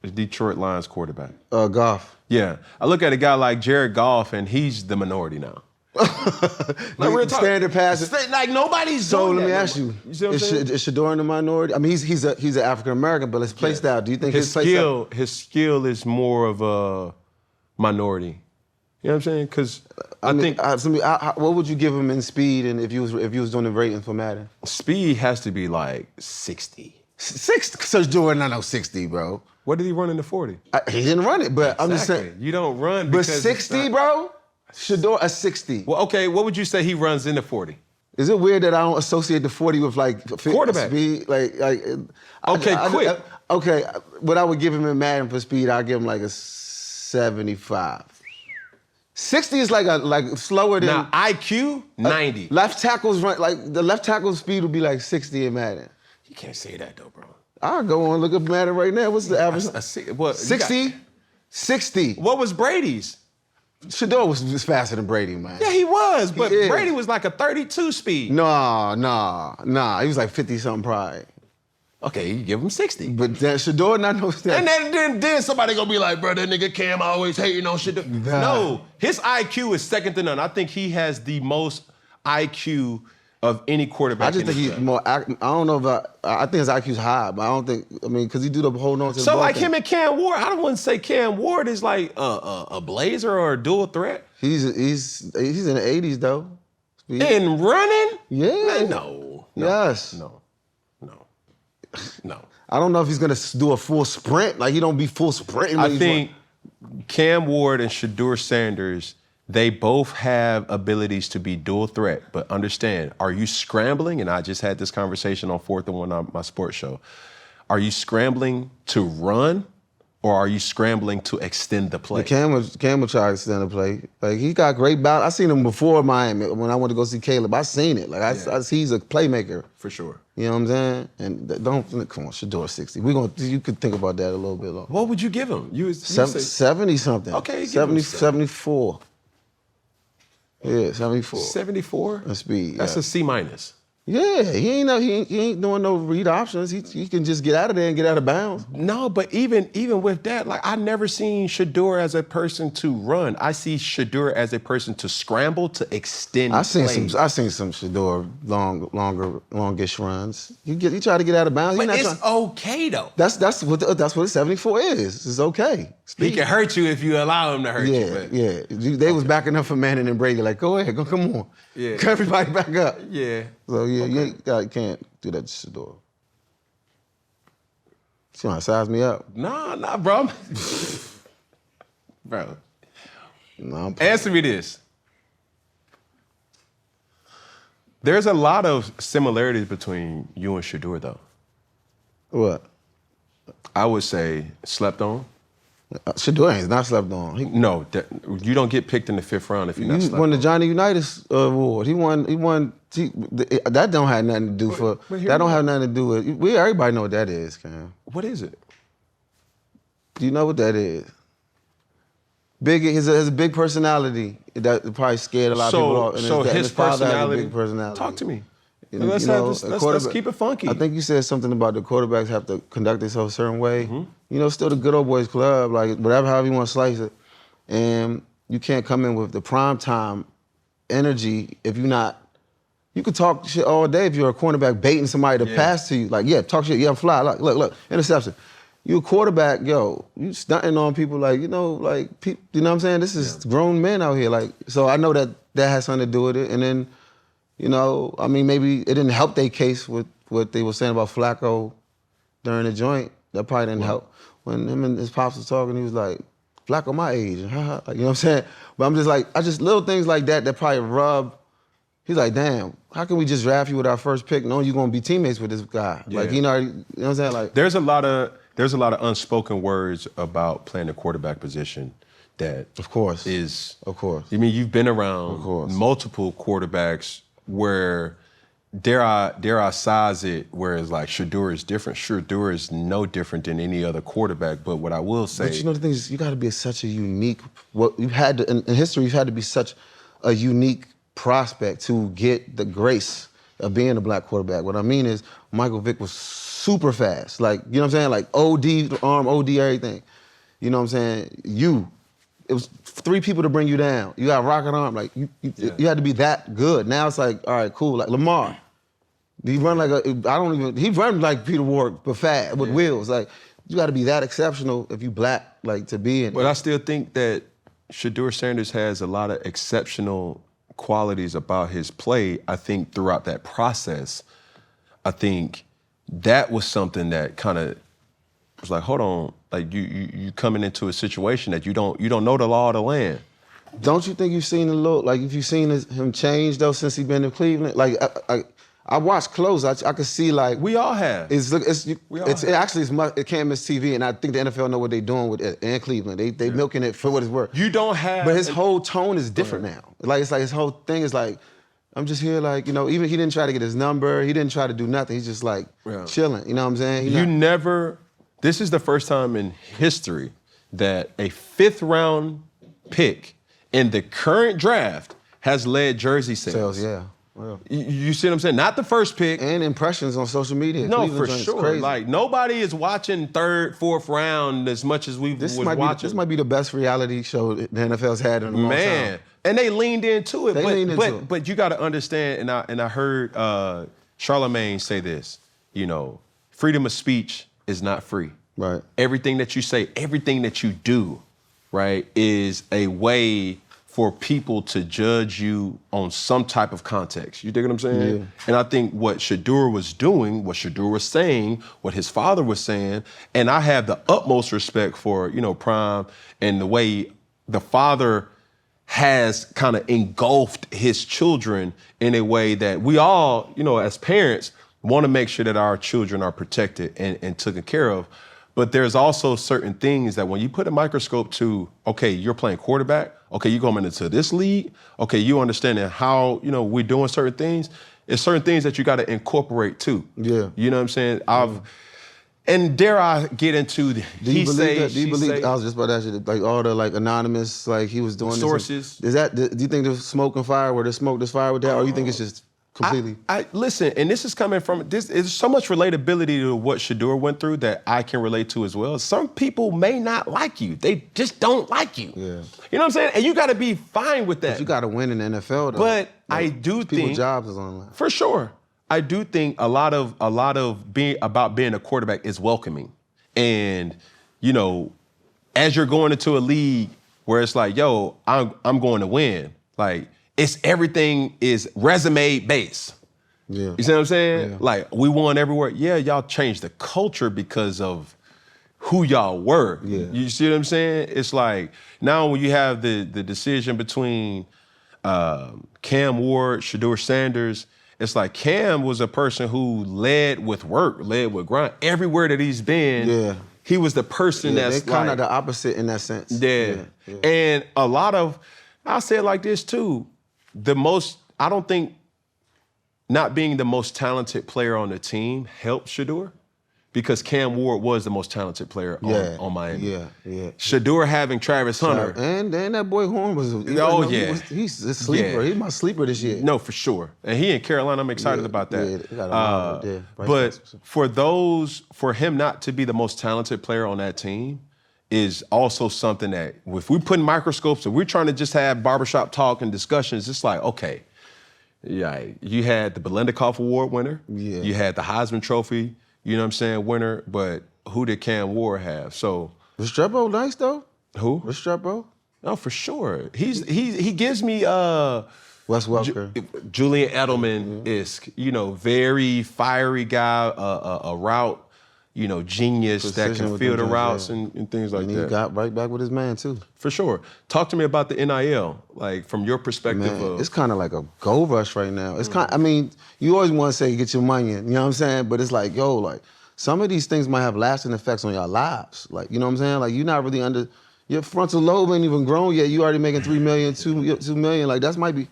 The Detroit Lions quarterback. Goff. Yeah. I look at a guy like Jared Goff, and he's the minority now. Like standard passes. Like nobody's so doing let me that ask you, see what I'm saying? Is Shadur in the minority? I mean, he's an African American, but his play style. Do you think his play style? His skill is more of a minority. You know what I'm saying? Because I think what would you give him in speed, and if you was doing the rating for Madden? Speed has to be like 60. 60. So Jordan, I know 60, bro. What did he run in the 40? He didn't run it, but I'm just saying. You don't run But because 60, bro? Shadur, a 60. Well, okay, what would you say he runs in the 40? Is it weird that I don't associate the 40 with like quarterback speed? Quick. Okay, what I would give him in Madden for speed, I'd give him like a 75. 60 is like slower than. Now IQ 90. Left tackles run the left tackle speed would be like 60 in Madden. You can't say that though, bro. I'll go on and look up Madden right now. What's the average? 60? 60. What was Brady's? Shadur was faster than Brady, man. Yeah, he was, but Brady was like a 32 speed. Nah. He was like 50-something probably. Okay, you give him 60. But Shadur not no And then somebody gonna be like, bro, that nigga Cam always hating on Shadur. Nah. No, his IQ is second to none. I think he has the most IQ of any quarterback. I just think he's more. I don't know if I think his IQ's high, but I don't think. I mean, because he do the whole nose. So like him and Cam Ward, I don't want to say Cam Ward is like a blazer or a dual threat. He's in the 80s though. And running? Yeah. Man, no. Yes. No. I don't know if he's gonna do a full sprint. Like he don't be full sprinting. I think Cam Ward and Shadur Sanders, they both have abilities to be dual threat, but understand, are you scrambling? And I just had this conversation on 4th and 1 on my sports show. Are you scrambling to run, or are you scrambling to extend the play? Cam will try to extend the play. Like he got great balance. I seen him before Miami when I went to go see Caleb. I seen it. Like I see he's a playmaker. For sure. You know what I'm saying? And come on, Shadur 60. You could think about that a little bit longer. What would you give him? You 70 something. Okay, 74. Yeah, 74. 74? And speed. That's a C minus. Yeah, he ain't doing no read options. He can just get out of there and get out of bounds. No, but even with that, like I never seen Shadur as a person to run. I see Shadur as a person to scramble to extend. I seen some Shadur longish runs. He try to get out of bounds. But it's okay though. That's what the 74 is. It's okay. He can hurt you if you allow him to hurt you. But. Yeah. They was backing up for Manning and Brady. Like, go ahead, come on. Yeah. Everybody back up. Yeah. So you can't do that to Shadur. You trying to size me up? Nah, bro. Bro. No, answer me this. There's a lot of similarities between you and Shadur, though. What? I would say slept on. Shadur ain't not slept on. No, you don't get picked in the 5th round if you're not slept on. He won the Johnny Unitas award. That don't have nothing to do that don't have nothing to do with. Everybody know what that is, Cam. What is it? Do you know what that is? Has a big personality that probably scared a lot of people off. So his personality, has a big personality. Talk to me. Let's keep it funky. I think you said something about the quarterbacks have to conduct themselves a certain way. Mm-hmm. You know, still the good old boys club, like however you want to slice it. And you can't come in with the prime time energy if you're not. You could talk shit all day if you're a cornerback baiting somebody to pass to you. Like, talk shit, I'm fly. Like, look, interception. You a quarterback, you stunting on people like, you know what I'm saying? This is grown men out here. Like, so I know that has something to do with it. And then, I mean, maybe it didn't help their case with what they were saying about Flacco during the joint. That probably didn't help. When him and his pops was talking, he was like, Flacco my age. You know what I'm saying? But I'm just like, little things like that probably rub. He's like, damn, how can we just draft you with our first pick knowing you're going to be teammates with this guy? Yeah. Like, you know what I'm saying? Like, there's a lot of unspoken words about playing the quarterback position. that Of course. is. Of course. I mean, you've been around Of course. multiple quarterbacks where, dare I size it, whereas like Shadur is different. Shadur is no different than any other quarterback. But what I will say, But you know the thing is, you got to be such a unique. What you've had to, in history, you've had to be such a unique prospect to get the grace of being a black quarterback. What I mean is, Michael Vick was super fast. Like, you know what I'm saying? Like OD arm, OD everything. You know what I'm saying? It was 3 people to bring you down. You got rocket arm. Like you had to be that good. Now it's like, all right, cool. Like Lamar, he run like he run like Peter Ward, but fast with wheels. Like you got to be that exceptional if you black, like to be in. But I still think that Shadur Sanders has a lot of exceptional qualities about his play. I think throughout that process, I think that was something that kind of was like, hold on, like you coming into a situation that you don't know the law of the land. Don't you think you've seen a little, like if you've seen him change though since he's been in Cleveland? Like I watched close. I could see like we all have. It can't miss TV, and I think the NFL know what they're doing with it in Cleveland. They milking it for what it's worth. You don't have. But his whole tone is different now. Like it's like his whole thing is like, I'm just here like, you know, even he didn't try to get his number. He didn't try to do nothing. He's just like chilling. You know what I'm saying? This is the first time in history that a 5th round pick in the current draft has led jersey sales. Yeah. Well, you see what I'm saying? Not the first pick. And impressions on social media. No, Cleveland for sure. crazy. Like nobody is watching 3rd, 4th round as much as we was watching. This might be the best reality show the NFL's had in a long time. And they leaned into it. But But you got to understand, and I heard Charlemagne say this. You know, freedom of speech is not free. Right. Everything that you say, everything that you do, right, is a way for people to judge you on some type of context. You dig what I'm saying? Yeah. And I think what Shadur was doing, what Shadur was saying, what his father was saying, and I have the utmost respect for, you know, Prime and the way the father has kind of engulfed his children in a way that we all, you know, as parents, want to make sure that our children are protected and taken care of. But there's also certain things that when you put a microscope to, okay, you're playing quarterback, okay, you're going into this league, okay, you understanding how, you know, we're doing certain things. It's certain things that you got to incorporate too. Yeah. You know what I'm saying? And dare I get into Do you believe I was just about to ask you, like all the like anonymous, like he was doing sources. Do you think there's smoke and fire where there's smoke, there's fire with that, or you think it's just completely? I listen, and this is coming from this. There's so much relatability to what Shadur went through that I can relate to as well. Some people may not like you; they just don't like you. Yeah, you know what I'm saying, and you got to be fine with that. But you got to win in the NFL, though. But like, I do think people's jobs is on the line. For sure. I do think a lot of being a quarterback is welcoming, and you know, as you're going into a league where it's like, yo, I'm going to win, like. It's everything is resume based. Yeah. You see what I'm saying? Yeah. Like, we won everywhere. Yeah, y'all changed the culture because of who y'all were. Yeah. You see what I'm saying? It's like, now when you have the decision between Cam Ward, Shadur Sanders, it's like Cam was a person who led with work, led with grind. Everywhere that he's been, yeah. He was the person that's they're kind of the opposite in that sense. Yeah. And a lot of, I'll say it like this too, I don't think not being the most talented player on the team helped Shadur, because Cam Ward was the most talented player on Miami. Yeah. Shadur having Travis Hunter. And that boy Horn was he's a sleeper. Yeah. He's my sleeper this year. No, for sure. And he in Carolina, I'm excited about that. Yeah, but for him not to be the most talented player on that team is also something that if we put in microscopes and we're trying to just have barbershop talk and discussions, it's like, okay, yeah, you had the Belendikoff Award winner. Yeah. You had the Heisman Trophy, you know what I'm saying, winner, but who did Cam Ward have? So Restrepo nice though? Who? Restrepo? No, for sure. He gives me Wes Welker. Julian Edelman-esque, you know, very fiery guy, a route, you know, genius Precision that can feel the routes and things like that. He got right back with his man too. For sure. Talk to me about the NIL, like from your perspective. Man, it's kind of like a gold rush right now. It's I mean, you always want to say get your money in, you know what I'm saying? But it's like, yo, like some of these things might have lasting effects on your lives. Like, you know what I'm saying? Like you're not really Your frontal lobe ain't even grown yet. You already making 3 million, 2 million. Like that might be,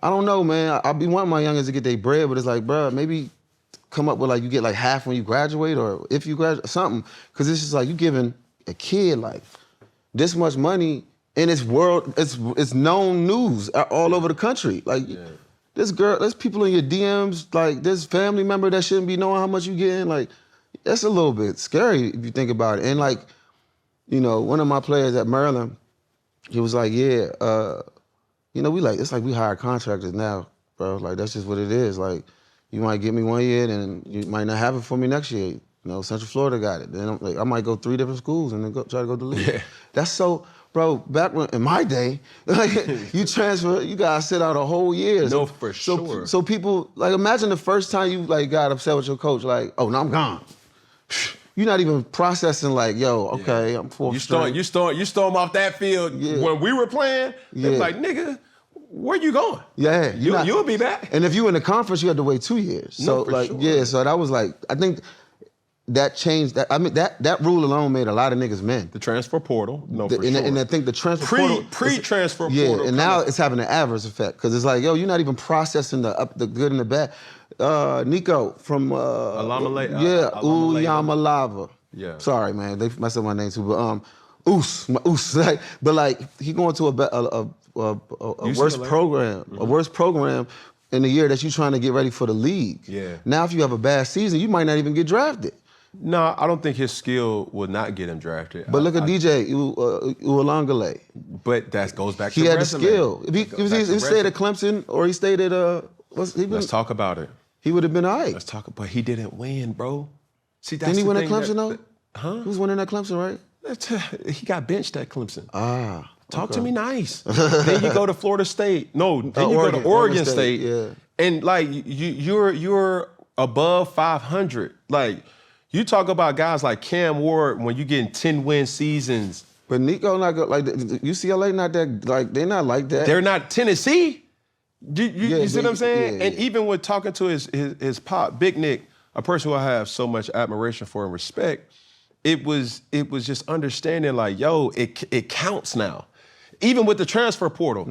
I don't know, man. I be wanting my youngins to get their bread, but it's like, bro, maybe come up with like you get like half when you graduate, or if you graduate, something. Cause it's just like you giving a kid like this much money in this world. It's known news all over the country. Like this girl, there's people in your DMs. Like this family member that shouldn't be knowing how much you getting. Like that's a little bit scary if you think about it. And like, you know, one of my players at Maryland, he was like, yeah, you know, it's like we hire contractors now, bro. Like, that's just what it is. Like, you might get me 1 year, and you might not have it for me next year. You know, Central Florida got it. Then I might go 3 different schools and then try to go to the league. Yeah. That's so, bro, back when, in my day, like, you transfer, you gotta sit out a whole year. No, for sure. So people, like, imagine the first time you, like, got upset with your coach, like, oh, no, I'm gone. You're not even processing like, yo, okay, I'm fourth string. You storm off that field when we were playing. They was like, nigga, where you going? Yeah, you'll be back. And if you in the conference, you had to wait 2 years. So like, sure. So that was like, I think that changed. That I mean, that rule alone made a lot of niggas men. The transfer portal, for sure. And I think the transfer portal, pre-transfer portal. Yeah, and now it's having an adverse effect because it's like, yo, you're not even processing the good and the bad. Nico from Uyamalava. Yeah. Sorry, man, they messed up my name too. But Oos, like, but like he going to a worse program, a worse program in the year that you trying to get ready for the league. Yeah. Now, if you have a bad season, you might not even get drafted. No, I don't think his skill would not get him drafted. But look at DJ Ualangale. But that goes back to he the had resume. The skill. If he stayed at Clemson or he stayed at let's talk about it. He would have been all right. Let's talk about. But he didn't win, bro. See, that's didn't he win at thing Clemson though? Huh? He was winning at Clemson, right? He got benched at Clemson. Talk to me nice. Then you go to Florida State. No, then you go to Oregon State. Yeah. And like you're above 500. Like you talk about guys like Cam Ward when you getting 10-win seasons. But Nico not good. Like UCLA not that. Like they're not like that. They're not Tennessee. You see what I'm saying? Yeah. And even with talking to his pop, Big Nick, a person who I have so much admiration for and respect, it was just understanding like, yo, it counts now. Even with the transfer portal,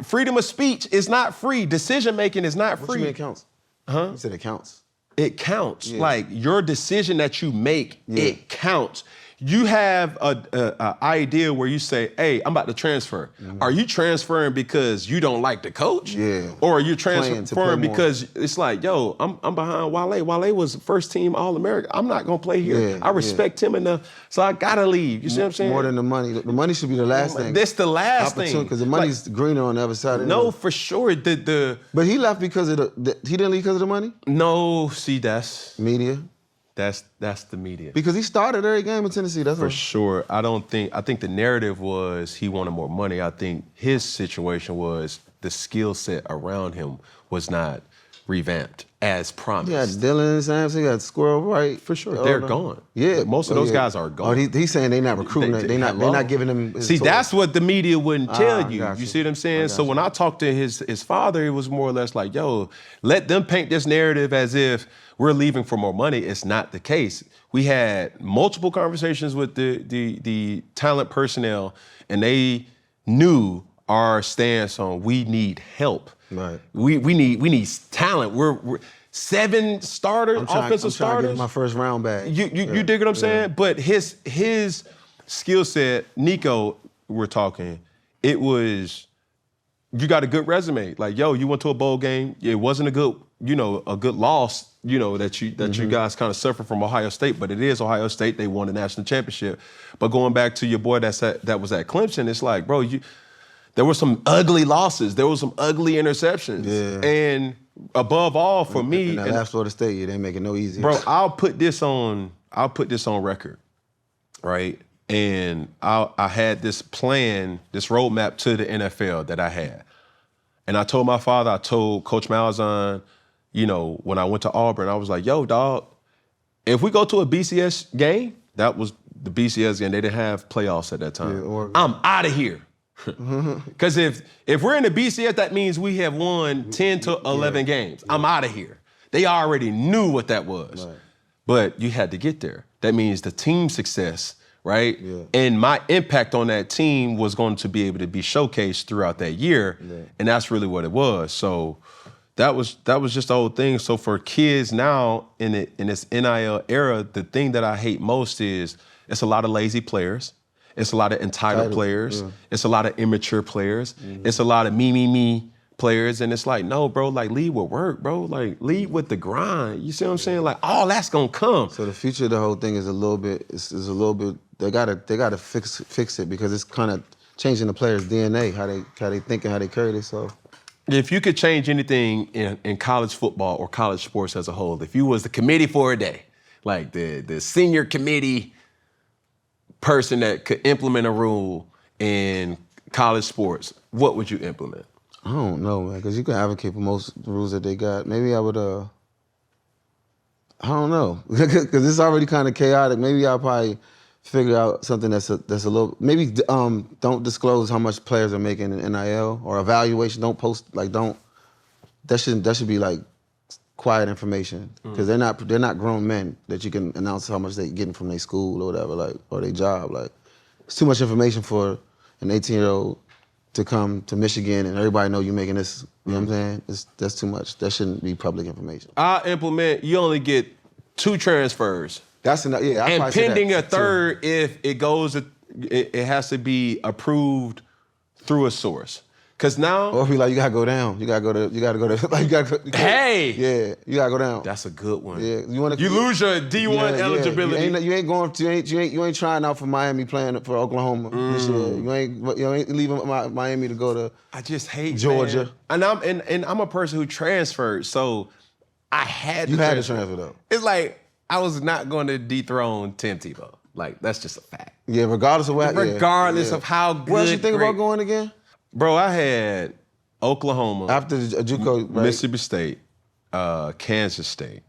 freedom of speech is not free. Decision making is not free. What you mean it counts? Huh? You said it counts. It counts. Yeah. Like your decision that you make, it counts. You have a idea where you say, hey, I'm about to transfer. Are you transferring because you don't like the coach? Yeah. Or are you transferring because it's like, yo, I'm behind Wale. Wale was first team All-American. I'm not going to play here. Yeah, I respect him enough, so I got to leave. You see what I'm saying? More than the money. The money should be the last thing. That's the last thing. Because the money's greener on the other side. No, for sure. But he left because of he didn't leave because of the money? No, see, that's... Media. That's the media. Because he started every game in Tennessee. That's for sure. I think the narrative was he wanted more money. I think his situation was the skill set around him was not revamped as promised. Yeah, Dylan Sampson, he got Squirrel Wright. For sure. They're gone. Yeah. Most of those guys are gone. Oh, he's saying they're not recruiting. They're not giving him See, that's what the media wouldn't tell you. Gotcha. You see what I'm saying? So when I talked to his father, it was more or less like, yo, let them paint this narrative as if we're leaving for more money. It's not the case. We had multiple conversations with the talent personnel, and they knew our stance on we need help. Right. We need talent. We're 7 starters, offensive starters. I'm trying to get my first round back. You dig what I'm saying? But his skill set, Nico, we're talking, it was, you got a good resume. Like, yo, you went to a bowl game. It wasn't a good loss, that you guys kind of suffer from Ohio State, but it is Ohio State. They won the national championship. But going back to your boy that was at Clemson, it's like, bro, there were some ugly losses. There were some ugly interceptions. Yeah. And above all, for me, in that last Florida State, they ain't make it no easier. Bro, I'll put this on record, right? And I had this plan, this roadmap to the NFL that I had. And I told my father, I told Coach Malzahn, when I went to Auburn, I was like, yo, dog, if we go to a BCS game, that was the BCS game, they didn't have playoffs at that time. Yeah, I'm out of here. Because if we're in the BCS, that means we have won 10 to 11 games. I'm out of here. They already knew what that was. Right. But you had to get there. That means the team success right? Yeah. And my impact on that team was going to be able to be showcased throughout that year, and that's really what it was. So that was just the whole thing. So for kids now in this NIL era, the thing that I hate most is it's a lot of lazy players. It's a lot of entitled players. Yeah. It's a lot of immature players. Mm-hmm. It's a lot of me players. And it's like, no, bro, like lead with work, bro. Like lead with the grind. You see what I'm saying? Like all that's gonna come. So the future of the whole thing is a little bit, they gotta fix it because it's kind of changing the players' DNA, how they think and how they carry themselves. If you could change anything in college football or college sports as a whole, if you was the committee for a day, like the senior committee person that could implement a rule in college sports, what would you implement? I don't know, man, because you can advocate for most rules that they got. Maybe I would, I don't know, because it's already kind of chaotic. Maybe I'll probably figure out something that's a little, maybe don't disclose how much players are making in NIL or evaluation. Don't post, that should be like quiet information because they're not grown men that you can announce how much they getting from their school or whatever, or their job. Like, it's too much information for an 18-year-old to come to Michigan and everybody know you making this. You know what I'm saying? That's too much. That shouldn't be public information. I'll implement. You only get 2 transfers. That's enough. Yeah, and pending a third, if it goes, it has to be approved through a source. Cause now, or if you gotta go down. You gotta go to. Hey. Yeah, you gotta go down. That's a good one. Yeah, you lose your D1 eligibility. You ain't going to. You ain't trying out for Miami playing for Oklahoma this year. You ain't leaving Miami to go to. I just hate Georgia. Man. And I'm a person who transferred, so I had. You had to transfer though. It's like I was not going to dethrone Tim Tebow. Like that's just a fact. Yeah, regardless of what. Regardless of how good. What else you think about going again? Bro, I had Oklahoma, after the JUCO, right? Mississippi State, Kansas State,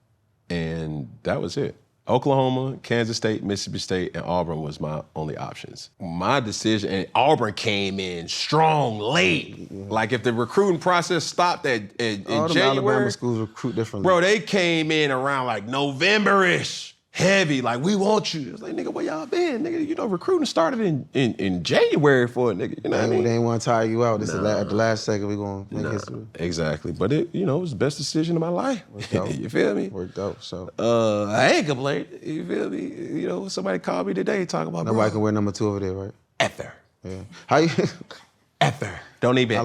and that was it. Oklahoma, Kansas State, Mississippi State, and Auburn was my only options. My decision, and Auburn came in strong late. Like if the recruiting process stopped in January. Alabama schools recruit differently. Bro, they came in around like November-ish. Heavy, like we want you. It's like, nigga, where y'all been? Nigga, recruiting started in January for a nigga. You know what I mean? They ain't want to tire you out. This is at the last second we gonna make history. Exactly, but it was the best decision of my life. You feel me? Worked out. So I ain't complaining. You feel me? You know, somebody called me today talking about nobody can wear number 2 over there, right? Ether. Yeah. How you? Ether. Don't even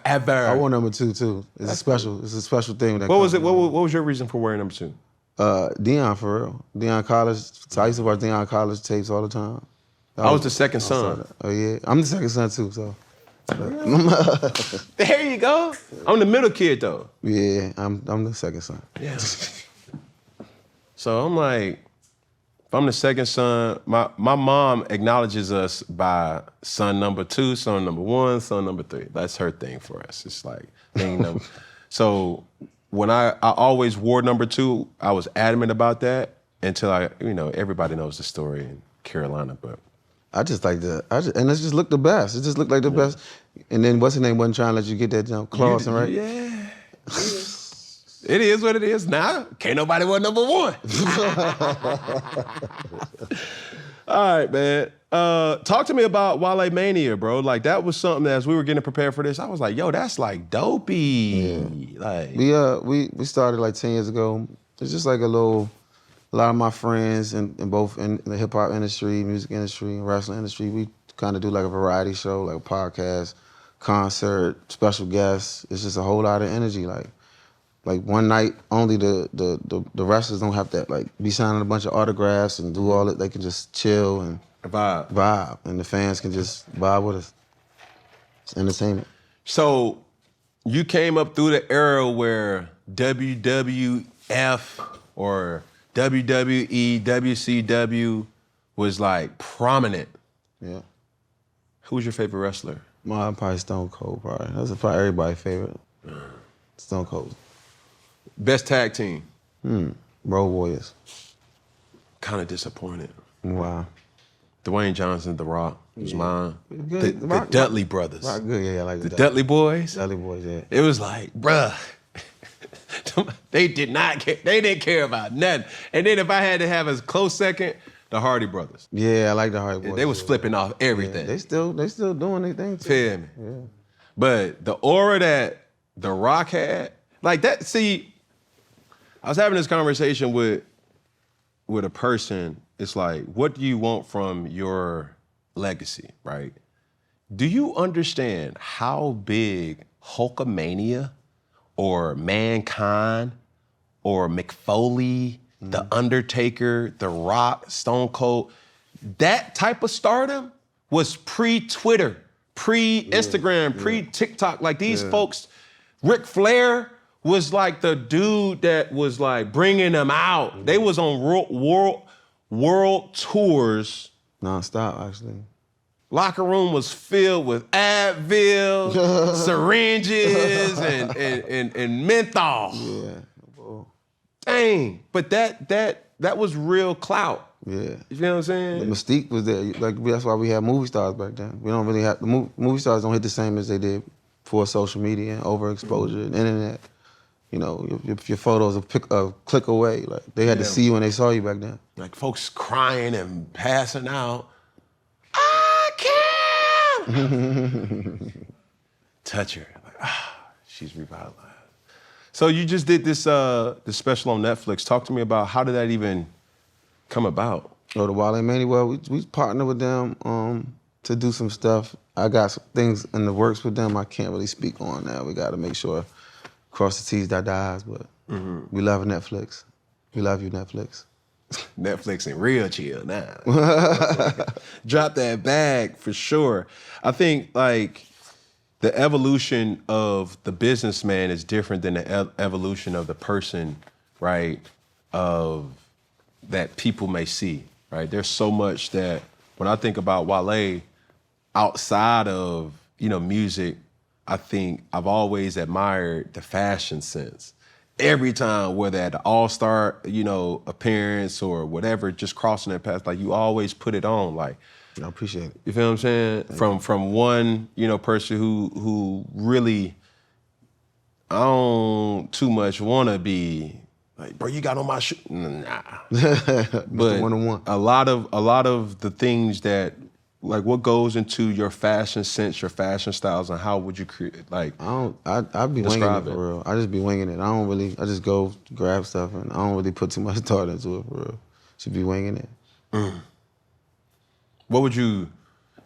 ever. I wore number 2 too. It's a special thing. What was it? What was your reason for wearing number 2? Deion, for real. Deion College. So I used to watch Deion College tapes all the time. I was the second son. Oh yeah, I'm the second son too. So there you go. I'm the middle kid though. Yeah, I'm the second son. Yeah. So I'm like, if I'm the second son, my mom acknowledges us by son number 2, son number 1, son number 3. That's her thing for us. It's like thing number. So when I always wore number 2, I was adamant about that until everybody knows the story in Carolina, but. And it just looked the best. It just looked like the best. And then what's her name wasn't trying to let you get that jump, Clausen, right? Yeah. It is what it is now. Can't nobody wear number 1. All right, man. Talk to me about Wale Mania, bro. Like that was something that as we were getting prepared for this, I was like, yo, that's like dopey. Yeah. Like we started like 10 years ago. It's just like a lot of my friends in both in the hip hop industry, music industry, and wrestling industry, we kind of do like a variety show, like a podcast, concert, special guests. It's just a whole lot of energy. Like one night only the wrestlers don't have to like be signing a bunch of autographs and do all it. They can just chill and vibe, and the fans can just vibe with us. It's entertainment. So you came up through the era where WWF or WWE, WCW was like prominent. Yeah. Who was your favorite wrestler? Mine probably Stone Cold, probably. That's probably everybody's favorite. Stone Cold. Best tag team? Road Warriors. Kind of disappointed. Wow. Dwayne Johnson, The Rock was mine. Good. The Dudley brothers. Rock good, yeah, I like the Dudley boys. Dudley boys, yeah. It was like, bruh, they didn't care about nothing. And then if I had to have a close second, The Hardy Brothers. Yeah, I like the Hardy Boys. They was flipping off everything. They still doing their thing too. Feel me? Yeah. But the aura that The Rock had, like that, see, I was having this conversation with a person. It's like, what do you want from your legacy, right? Do you understand how big Hulkamania or Mankind or McFoley, The Undertaker, The Rock, Stone Cold, that type of stardom was pre-Twitter, pre-Instagram, pre-TikTok. Like these folks, Ric Flair was like the dude that was like bringing them out. They was on world tours. Non-stop, actually. Locker room was filled with Advil, syringes, and menthol. Yeah. Whoa. Dang, but that was real clout. Yeah. You feel what I'm saying? The mystique was there. Like that's why we had movie stars back then. We don't really have the movie stars don't hit the same as they did before social media and overexposure and internet. You know, your photos a click away. Like they had to see you when they saw you back then. Like folks crying and passing out. I can't touch her. Like, she's revitalized. So you just did this special on Netflix. Talk to me about how did that even come about? Oh, the Wale and Mania. Well, we partnered with them to do some stuff. I got some things in the works with them I can't really speak on now. We got to make sure, cross the T's, dot the I's, but we love Netflix. We love you, Netflix. Netflix and real chill now. Drop that bag for sure. I think like the evolution of the businessman is different than the evolution of the person, right? Of that people may see, right? There's so much that when I think about Wale, outside of, music, I think I've always admired the fashion sense. Every time, whether at the all-star, appearance or whatever, just crossing that path, like you always put it on, like. I appreciate it. You feel what I'm saying? From one, person who really, I don't too much want to be like, bro, you got on my shoe. Nah. But one-on-one. a lot of the things that, like, what goes into your fashion sense, your fashion styles, and how would you create, like, I'd be winging it for real. I just be winging it. I just go grab stuff and I don't really put too much thought into it for real. Just be winging it.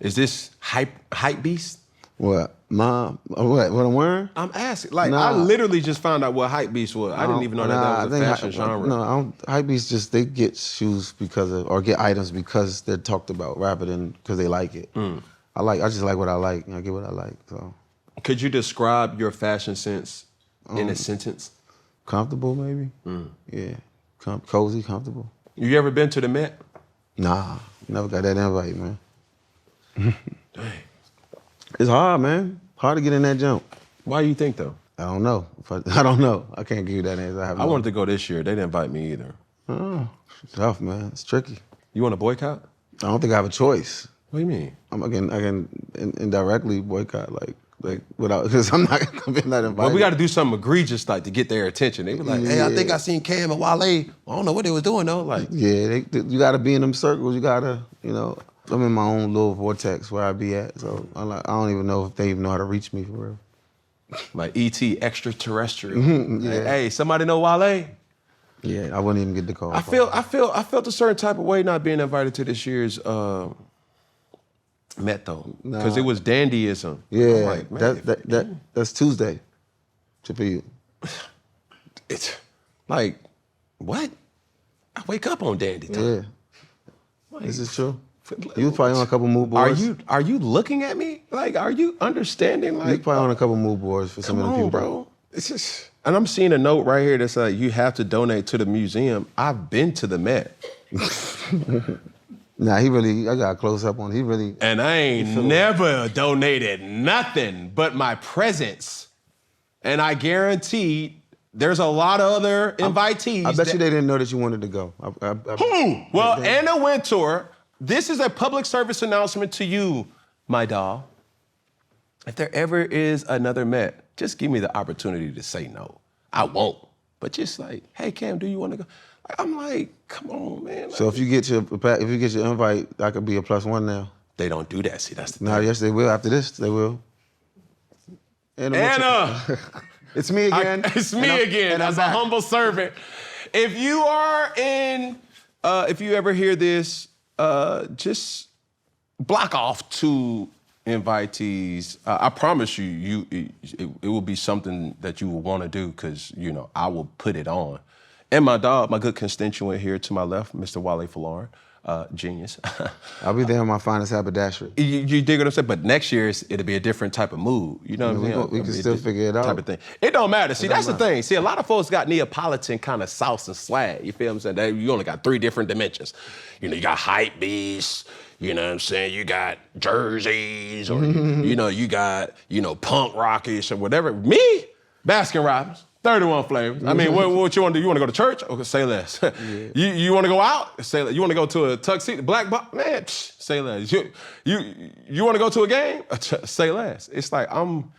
Is this hype beast? What? What I'm wearing? I'm asking. Like, I literally just found out what hype beast was. I didn't even know that was a fashion genre. No, hype beasts just, they get shoes or get items because they're talked about rather than because they like it. I just like what I like. I get what I like, so. Could you describe your fashion sense in a sentence? Comfortable, maybe? Yeah. Cozy, comfortable. You ever been to the Met? Nah, never got that invite, man. Dang. It's hard, man. Hard to get in that jump. Why do you think, though? I don't know. I don't know. I can't give you that answer. I wanted to go this year. They didn't invite me either. Oh, it's tough, man. It's tricky. You want to boycott? I don't think I have a choice. What do you mean? I can indirectly boycott, like without, because I'm not invited. Well, we got to do something egregious, like, to get their attention. They be like, hey, I think I seen Cam and Wale. I don't know what they was doing, though. Like, yeah, you got to be in them circles. You got to, I'm in my own little vortex where I be at. So I don't even know if they even know how to reach me for real. Like E.T. extraterrestrial. Yeah. Like, hey, somebody know Wale? Yeah, I wouldn't even get the call. I felt a certain type of way not being invited to this year's Met, though, because it was dandyism. Yeah, like, that's Tuesday. For you. It's like, what? I wake up on dandy time. Yeah, like, this is true. You was probably on a couple mood boards. Are you looking at me? Like, are you understanding? Like, you probably on a couple mood boards for some of the people, bro. It's just, and I'm seeing a note right here that's like, you have to donate to the museum. I've been to the Met. Nah, I got close up on it. He really. And I ain't never donated nothing but my presence. And I guarantee there's a lot of other invitees. I bet you they didn't know that you wanted to go. Well, Anna Wintour, this is a public service announcement to you, my doll. If there ever is another Met, just give me the opportunity to say no. I won't. But just like, hey, Cam, do you want to go? I'm like, come on, man. So if you get your invite, that could be a +1 now. They don't do that. See, that's the No, thing. yes, they will. After this, they will. Anna! It's me again. It's me again, as a humble servant. If you are in, if you ever hear this, just block off 2 invitees. I promise you, it will be something that you will want to do because, you know, I will put it on. And my dog, my good constituent here to my left, Mr. Wale Falarin, genius. I'll be there in my finest haberdashery. You dig what I'm saying? But next year, it'll be a different type of mood. You know what I'm saying? We can still figure it out. Type of thing. It don't matter. See, that's the thing. See, a lot of folks got Neapolitan kind of sauce and swag. You feel what I'm saying? You only got 3 different dimensions. You know, you got hype beasts. You know what I'm saying? You got jerseys, or you know, you got, you know, punk rockish or whatever. Me, Baskin Robbins. 31 flavors. I mean, what you want to do? You want to go to church? Okay, say less. Yeah. You want to go out? Say less. You want to go to a tuxedo, black box? Man, say less. You want to go to a game? Say less. It's like I'm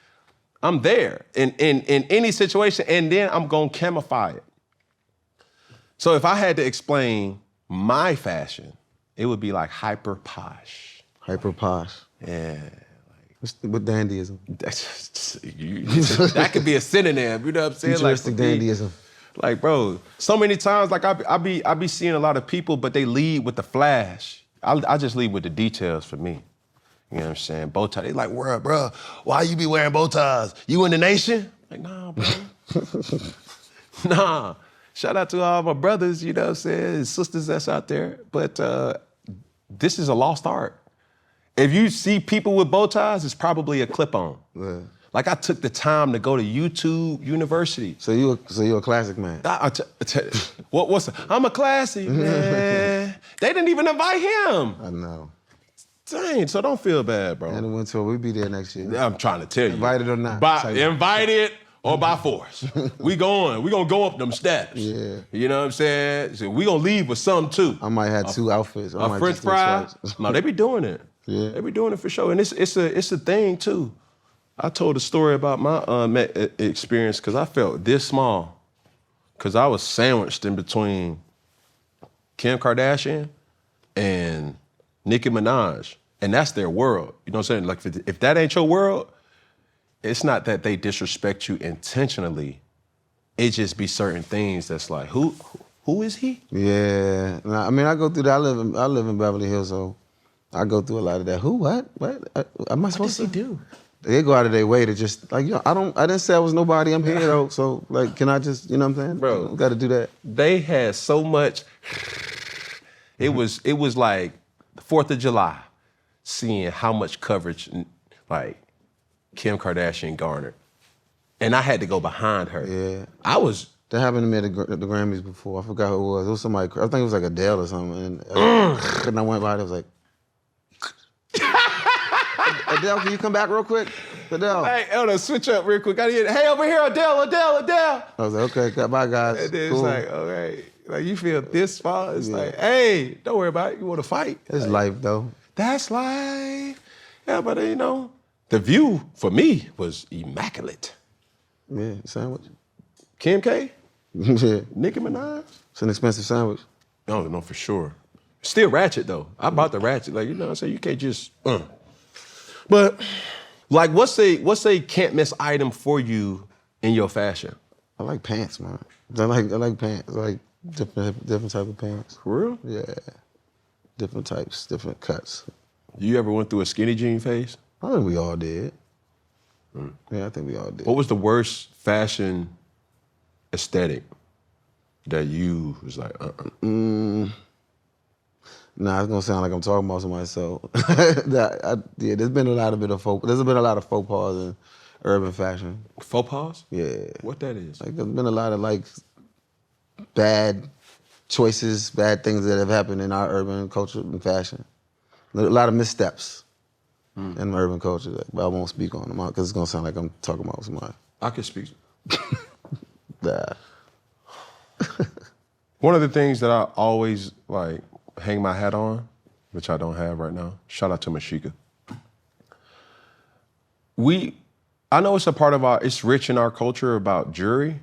there in any situation, and then I'm gonna camouflage it. So if I had to explain my fashion, it would be like hyper posh. Hyper posh. Yeah. With dandyism. That could be a synonym, you know what I'm saying? Futuristic dandyism. Like, bro, so many times, like I be seeing a lot of people, but they lead with the flash. I just lead with the details for me. You know what I'm saying? Bow tie. They like, bro, why you be wearing bow ties? You in the nation? Like, nah, bro. Nah. Shout out to all my brothers, you know what I'm saying, and sisters that's out there. But this is a lost art. If you see people with bow ties, it's probably a clip-on. Yeah. Like I took the time to go to YouTube University. So you a classic man. I'm a classic man. They didn't even invite him. I know. Dang, so don't feel bad, bro. And the winter, we'll be there next year. I'm trying to tell you. Invited or not. Invited or by force. We gonna go up them steps. Yeah. You know what I'm saying? So we gonna leave with something too. I might have 2 outfits. A French fry. No, they be doing it. Yeah. They be doing it for sure. And it's a thing too. I told a story about my Met experience because I felt this small. Because I was sandwiched in between Kim Kardashian and Nicki Minaj. And that's their world. You know what I'm saying? Like if that ain't your world, it's not that they disrespect you intentionally. It just be certain things that's like, who is he? Yeah. I mean, I go through that. I live in Beverly Hills, so I go through a lot of that. Who? What? Am I supposed to? What does he do? They go out of their way to just like, I didn't say I was nobody. I'm here though. So like, can I just, you know what I'm saying? Bro, got to do that. They had so much. It was like the 4th of July, seeing how much coverage like Kim Kardashian garnered, and I had to go behind her. Yeah. That happened to me at the Grammys before. I forgot who it was. It was somebody. I think it was like Adele or something. And I went by. It was like. Adele, can you come back real quick? Adele. Hey, Elder, switch up real quick. Hey, over here, Adele. I was like, okay, bye, guys. And then cool. It's like, okay, like you feel this far. It's like, hey, don't worry about it. You want to fight? It's like, life, though. That's life. Yeah, but you know, the view for me was immaculate. Yeah, sandwich. Kim K? Yeah. Nicki Minaj? It's an expensive sandwich. No, for sure. Still ratchet though. I bought the ratchet. Like, you know what I'm saying? You can't just But like what's a can't miss item for you in your fashion? I like pants, man. I like pants. I like different type of pants. For real? Yeah. Different types, different cuts. You ever went through a skinny jean phase? I think we all did. Yeah, I think we all did. What was the worst fashion aesthetic that you was like, Nah, it's gonna sound like I'm talking about somebody. So, there's been a lot of faux pas in urban fashion. Faux pas? Yeah. What that is? Like there's been a lot of like bad choices, bad things that have happened in our urban culture and fashion. A lot of missteps in urban culture, but I won't speak on them because it's gonna sound like I'm talking about somebody. I can speak. Nah. One of the things that I always like hang my hat on, which I don't have right now. Shout out to Mashika. I know it's a part of it's rich in our culture about jewelry,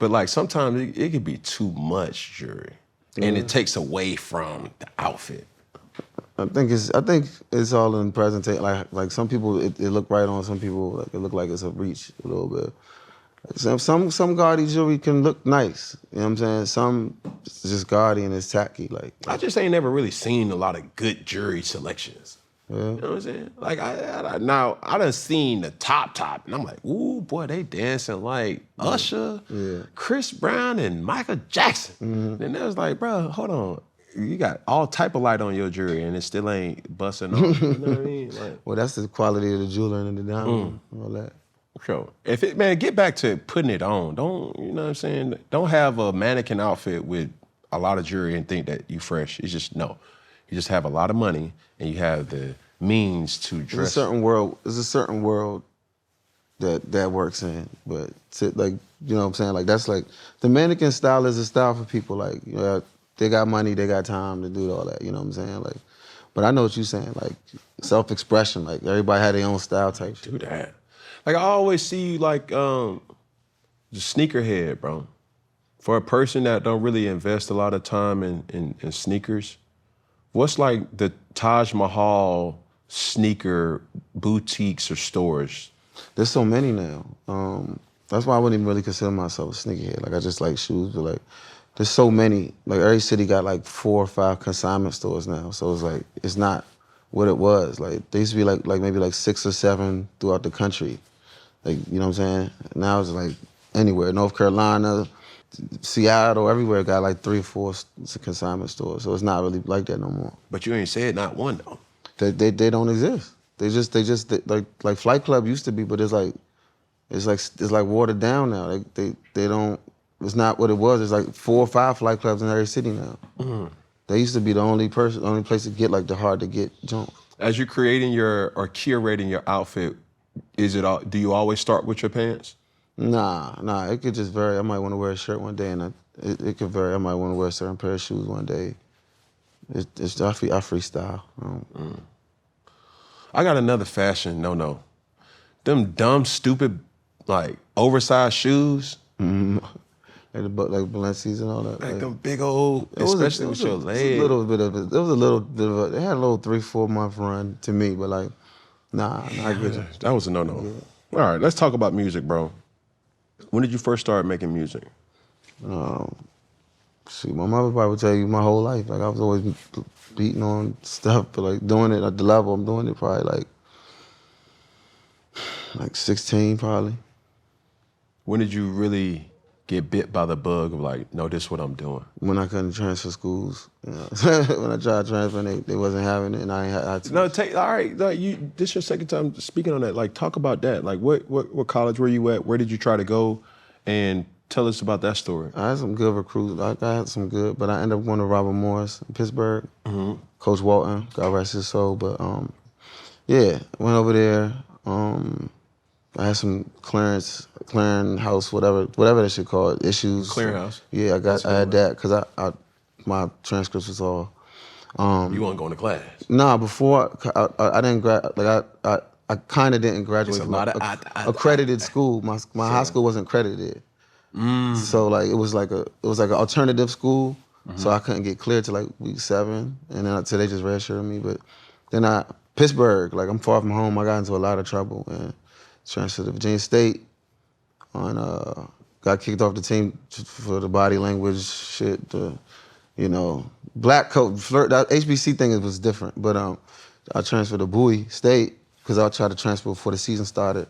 But like sometimes it could be too much jewelry, and it takes away from the outfit. I think it's all in presentation. Like some people it look right on, some people like it look like it's a reach a little bit. Some gaudy jewelry can look nice. You know what I'm saying? Some it's just gaudy and it's tacky. Like I just ain't never really seen a lot of good jewelry selections. yeah. You know what I'm saying? Like now I done seen the top, and I'm like, ooh boy, they dancing like Usher, Chris Brown, and Michael Jackson. And it was like, bro, hold on. You got all type of light on your jewelry and it still ain't busting off. You know what I mean? Like, Well, that's the quality of the jeweler and the diamond and all that. sure. Man, get back to putting it on. Don't, you know what I'm saying? Don't have a mannequin outfit with a lot of jewelry and think that you fresh. It's just, no. You just have a lot of money and you have the means to dress. There's a certain world that works in, but like, you know what I'm saying? Like that's like, the mannequin style is a style for people like, you know, they got money, they got time to do all that, you know what I'm saying? Like, but I know what you're saying, like self-expression, like everybody had their own style type shit. Do that. Like I always see you like the sneakerhead, bro. For a person that don't really invest a lot of time in sneakers, what's like the Taj Mahal sneaker boutiques or stores? There's so many now. That's why I wouldn't even really consider myself a sneakerhead. Like I just like shoes, but like there's so many. Like every city got like 4 or 5 consignment stores now. So it's like it's not what it was. Like there used to be like maybe like 6 or 7 throughout the country. Like, you know what I'm saying? Now it's like anywhere. North Carolina, Seattle, everywhere got like 3 or 4 consignment stores. So it's not really like that no more. But you ain't said not one though. They don't exist. They just like Flight Club used to be, but it's like watered down now. They don't. It's not what it was. It's like 4 or 5 Flight Clubs in every city now. Mm-hmm. They used to be the only place to get like the hard to get junk. As you're creating or curating your outfit, do you always start with your pants? Nah. It could just vary. I might want to wear a shirt one day, and it could vary. I might want to wear a certain pair of shoes one day. I freestyle. I got another fashion no. Them dumb, stupid, like oversized shoes. Mm-hmm. Like Balenci's and all that. Like them big old, especially with your legs. It was a little bit of a, it had a little 3-4 month run to me, but like, nah, I get you. That was a no. Yeah. All right, let's talk about music, bro. When did you first start making music? Shoot, my mother probably would tell you my whole life. Like I was always beating on stuff, but like doing it at the level I'm doing it probably like 16 probably. When did you really get bit by the bug of like, no, this is what I'm doing? When I couldn't transfer schools. You know? When I tried transferring, they wasn't having it, and I had to. No, all right. Like this is your second time speaking on that. Like, talk about that. Like, what college were you at? Where did you try to go? And tell us about that story. I had some good recruits. I had some good, but I ended up going to Robert Morris in Pittsburgh. Mm-hmm. Coach Walton, God rest his soul. But yeah, went over there. I had some clearinghouse, whatever that shit called, issues. Clearinghouse? Yeah, I had that because my transcripts was all. You weren't going to class? Nah, before I didn't I kind of didn't graduate from accredited school. My high school wasn't accredited. So like it was like an alternative school. Mm-hmm. So I couldn't get cleared till like week 7, and then so they just redshirted me. But then Pittsburgh, like I'm far from home. I got into a lot of trouble and transferred to Virginia State. Got kicked off the team for the body language shit. Black coach flirt. That HBC thing was different. But I transferred to Bowie State because I tried to transfer before the season started.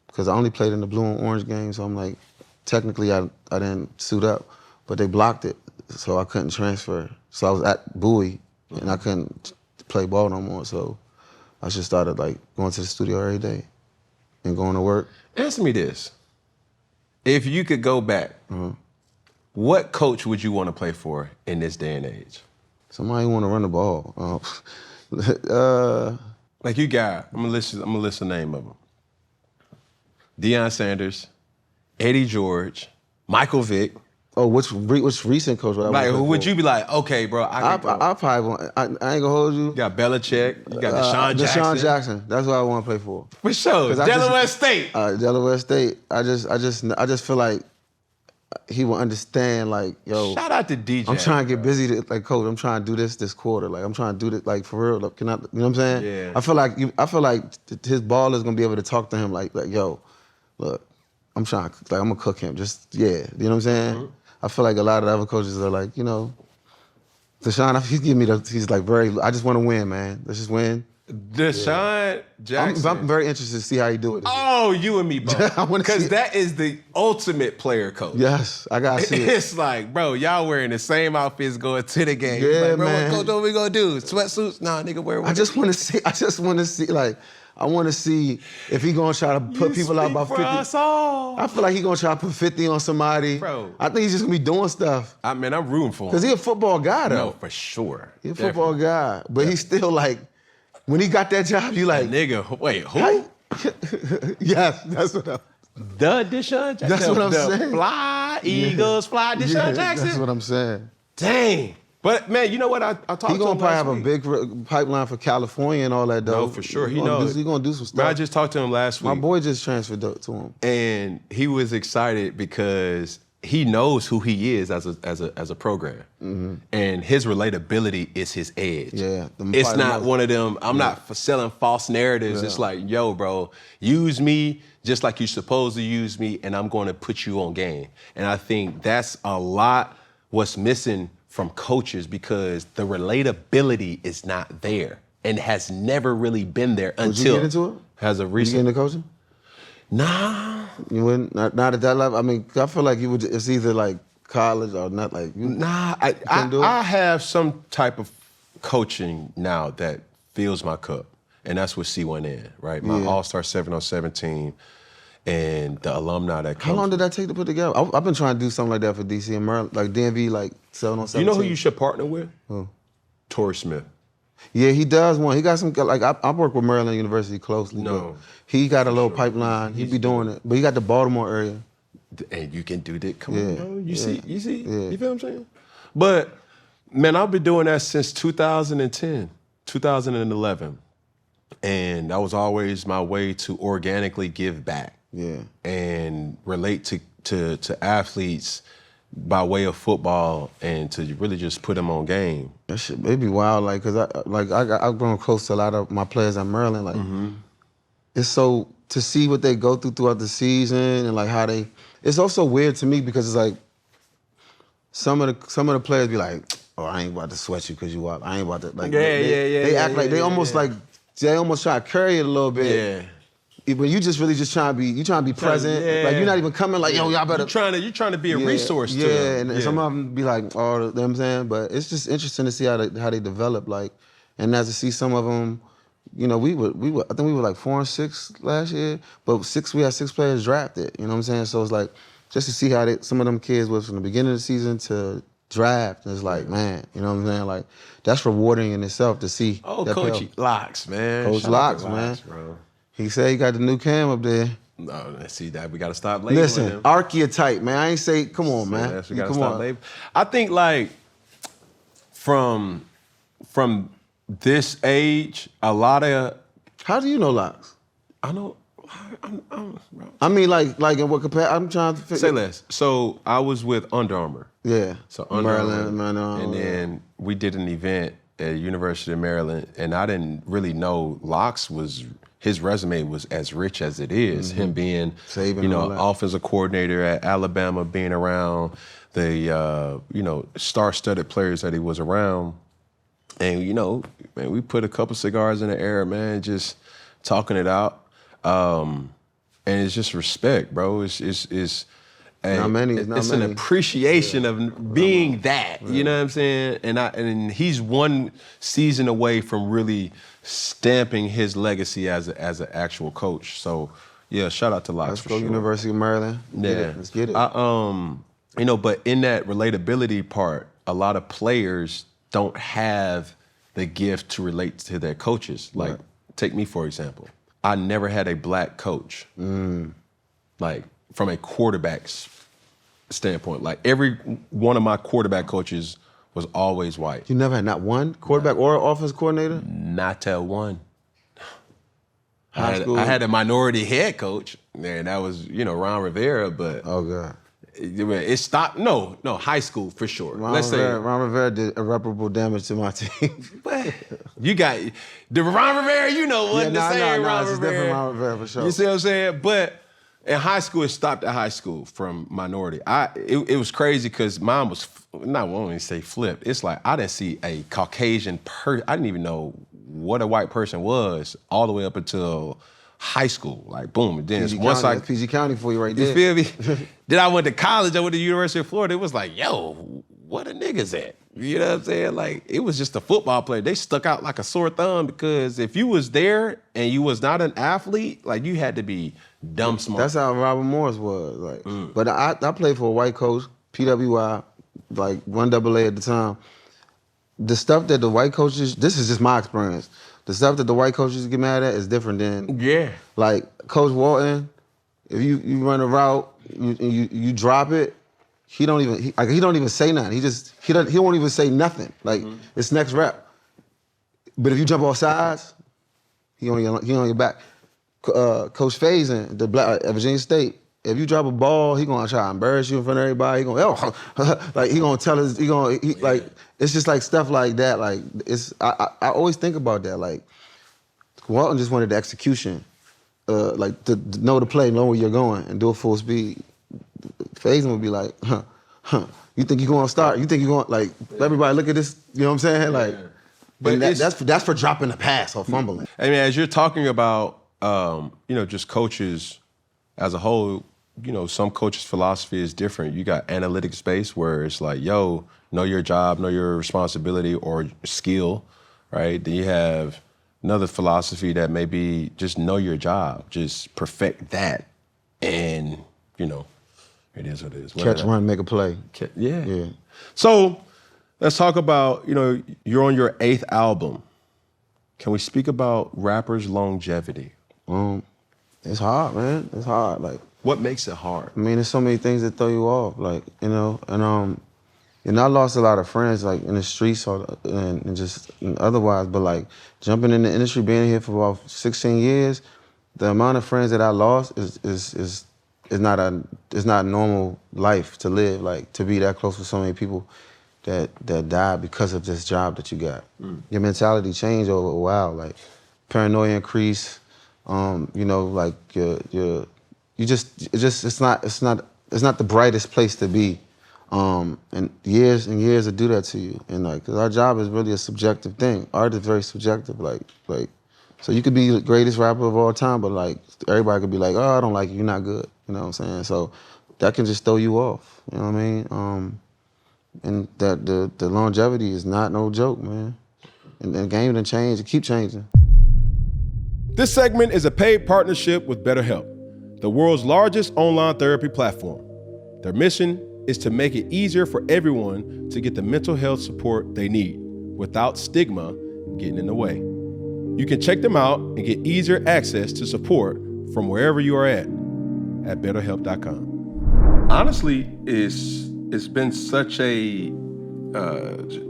Because I only played in the blue and orange game, so I'm like, technically I didn't suit up, but they blocked it, so I couldn't transfer. So I was at Bowie, and I couldn't play ball no more. So I just started like going to the studio every day and going to work. Answer me this: if you could go back, what coach would you want to play for in this day and age? Somebody who want to run the ball. Like you got, I'm gonna list the name of them: Deion Sanders, Eddie George, Michael Vick. Oh, which recent coach would I like? Who would you be like? Okay, bro, I probably want. I ain't gonna hold you. You got Belichick. You got Deshaun Jackson. Deshaun Jackson. That's what I want to play for. For sure. Delaware State. Delaware State. I just feel like he will understand, like, yo. Shout out to DJ. I'm trying to get busy, like, coach, I'm trying to do this quarter. Like, I'm trying to do this, like, for real. Like, you know what I'm saying? Yeah. I feel like his ball is going to be able to talk to him like, yo, look, I'm trying, like, I'm going to cook him. Just, yeah. You know what I'm saying? Mm-hmm. I feel like a lot of the other coaches are like, you know, Deshaun, he's like I just want to win, man. Let's just win. Deshaun Jackson. I'm very interested to see how he do it. Oh, you and me both. Because that is the ultimate player coach. Yes, I got to see it. It's like, bro, y'all wearing the same outfits going to the game. Yeah, like, bro, man. what we gonna do? Sweatsuits? Nah, nigga, wear one. I just want to see, like, I want to see if he gonna try to put people out about 50. Us all. I feel like he gonna try to put 50 on somebody. Bro. I think he's just gonna be doing stuff. I mean, I'm rooting for him. Because he a football guy, though. No, for sure. He a football guy. But he's still like, when he got that job, you like... Nigga, wait, who? Yes, that's what I'm... The Deshaun Jackson? That's what I'm saying. Fly, Eagles, fly Deshaun Jackson? That's what I'm saying. Dang. But, man, you know what? I talked to him He gonna probably have week. a big pipeline for California and all that, though. No, for sure. He knows. He's gonna do some stuff. Man, I just talked to him last week. My boy just transferred to him. And he was excited because he knows who he is as a program. Mm-hmm. And his relatability is his edge. Yeah. It's not one of them, I'm not selling false narratives. Yeah. It's like, yo, bro, use me just like you're supposed to use me, and I'm going to put you on game. And I think that's a lot what's missing from coaches, because the relatability is not there and has never really been there until... Would you get into it? Has a recent... You get into coaching? Nah. You wouldn't? Not at that level? I mean, I feel like you would. It's either like college or not like... Nah, I have some type of coaching now that fills my cup, and that's with C1N, right? My All-Star 707 team and the alumni that comes. How long did that take to put together? I've been trying to do something like that for DC and Maryland, like DMV, like 707. You know who you should partner with? Who? Torrey Smith. Yeah, he does one. He got some, like, I work with Maryland University closely. No. He got a little pipeline. He be doing it. But he got the Baltimore area. And you can do that. Come on, bro. You see? Yeah. You feel what I'm saying? But, man, I've been doing that since 2010, 2011. And that was always my way to organically give back. Yeah. And relate to athletes by way of football, and to really just put them on game. That shit, it be wild, like, cause I've grown close to a lot of my players at Maryland. Like, it's so, to see what they go throughout the season, and like how they, it's also weird to me because it's like, some of the players be like, oh, I ain't about to sweat you because you up. I ain't about to, like, they act like they almost like, they almost try to carry it a little bit. Yeah. But you just really just trying to be present. Yeah. Like, you're not even coming like, yo, y'all better. You're trying to be a resource to them. And some of them be like, oh, you know what I'm saying? But it's just interesting to see how they develop. Like, and as to see some of them, you know, I think we were like 4 and 6 last year, but we had 6 players drafted. You know what I'm saying? So it's like, just to see how some of them kids was from the beginning of the season to draft. It's like, man, you know what I'm saying? Like, that's rewarding in itself to see. Oh, Coach Locks, man. Coach Locks, man. Bro. He said he got the new cam up there. No, see that we gotta stop labeling Listen, him. archetype, man. I ain't say, come on, man. Yes, we gotta stop labeling. I think, like, from this age, a lot of. How do you know Locks? I know. I mean, like in what capacity? I'm trying to figure. Say less. So I was with Under Armour. Yeah. So Under Armour, and then we did an event at University of Maryland, and I didn't really know Locks was. His resume was as rich as it is. Him being, offensive coordinator at Alabama, being around the, star-studded players that he was around. And, man, we put a couple cigars in the air, man, just talking it out. And it's just respect, bro. It's an appreciation of being that. You know what I'm saying? And he's one season away from really stamping his legacy as an actual coach. So yeah, shout out to Locks. Let's go University of Maryland. Yeah, let's get it. But in that relatability part, a lot of players don't have the gift to relate to their coaches. Like, take me for example. I never had a black coach. Like, from a quarterback's standpoint, like every one of my quarterback coaches was always white. You never had not one quarterback or offense coordinator? Not till one. I had a minority head coach, and that was, Ron Rivera, but oh God. It stopped. No, high school for sure. Let's say Ron Rivera did irreparable damage to my team. What? You got the Ron Rivera, you know what to say, Ron it's Rivera. different Ron Rivera for sure. You see what I'm saying? But in high school, it stopped at high school from minority. It was crazy because mine was, not want to say flipped. It's like I didn't see a Caucasian person. I didn't even know what a white person was all the way up until high school. Like, boom. And then once that's PG County for you right there. You feel me? Then I went to college. I went to the University of Florida. It was like, yo, what a niggas at? You know what I'm saying? Like, it was just a football player. They stuck out like a sore thumb because if you was there and you was not an athlete, like, you had to be dumb smart. That's how Robert Morris was. Like, But I played for a white coach, PWI, like 1AA at the time. The stuff that the white coaches, this is just my experience. The stuff that the white coaches get mad at is different than like Coach Walton. If you run a route, you drop it, he don't even say nothing. He won't even say nothing. Like it's next rep. But if you jump off sides, he on your back. Coach Faison, the black at Virginia State, if you drop a ball, he gonna try to embarrass you in front of everybody. He gonna like he gonna tell us like it's just like stuff like that. Like it's I always think about that. Like Walton just wanted the execution, like to know the play, know where you're going, and do it full speed. Faison would be like, you think you're gonna start? You think you're gonna like everybody look at this? You know what I'm saying? Like, but that's for dropping a pass or fumbling. I mean, as you're talking about, just coaches as a whole, some coaches' philosophy is different. You got analytics based where it's like, yo, know your job, know your responsibility or skill, right? Then you have another philosophy that may be just know your job, just perfect that, and it is what it is. Catch, run, make a play. Yeah. So let's talk about, you're on your 8th album. Can we speak about rappers' longevity? It's hard, man. It's hard. Like, what makes it hard? I mean, there's so many things that throw you off. Like, and I lost a lot of friends, like in the streets and just otherwise. But like jumping in the industry, being here for about 16 years, the amount of friends that I lost is not a normal life to live. Like to be that close with so many people that died because of this job that you got. Your mentality changed over a while. Like paranoia increase. Like it's not the brightest place to be. And years to do that to you. And like, cause our job is really a subjective thing. Art is very subjective. Like, so you could be the greatest rapper of all time, but like, everybody could be like, oh, I don't like you, you're not good. You know what I'm saying? So that can just throw you off. You know what I mean? And that the longevity is not no joke, man. And the game done changed, it keep changing. This segment is a paid partnership with BetterHelp, the world's largest online therapy platform. Their mission is to make it easier for everyone to get the mental health support they need without stigma getting in the way. You can check them out and get easier access to support from wherever you are at BetterHelp.com. Honestly, it's been such a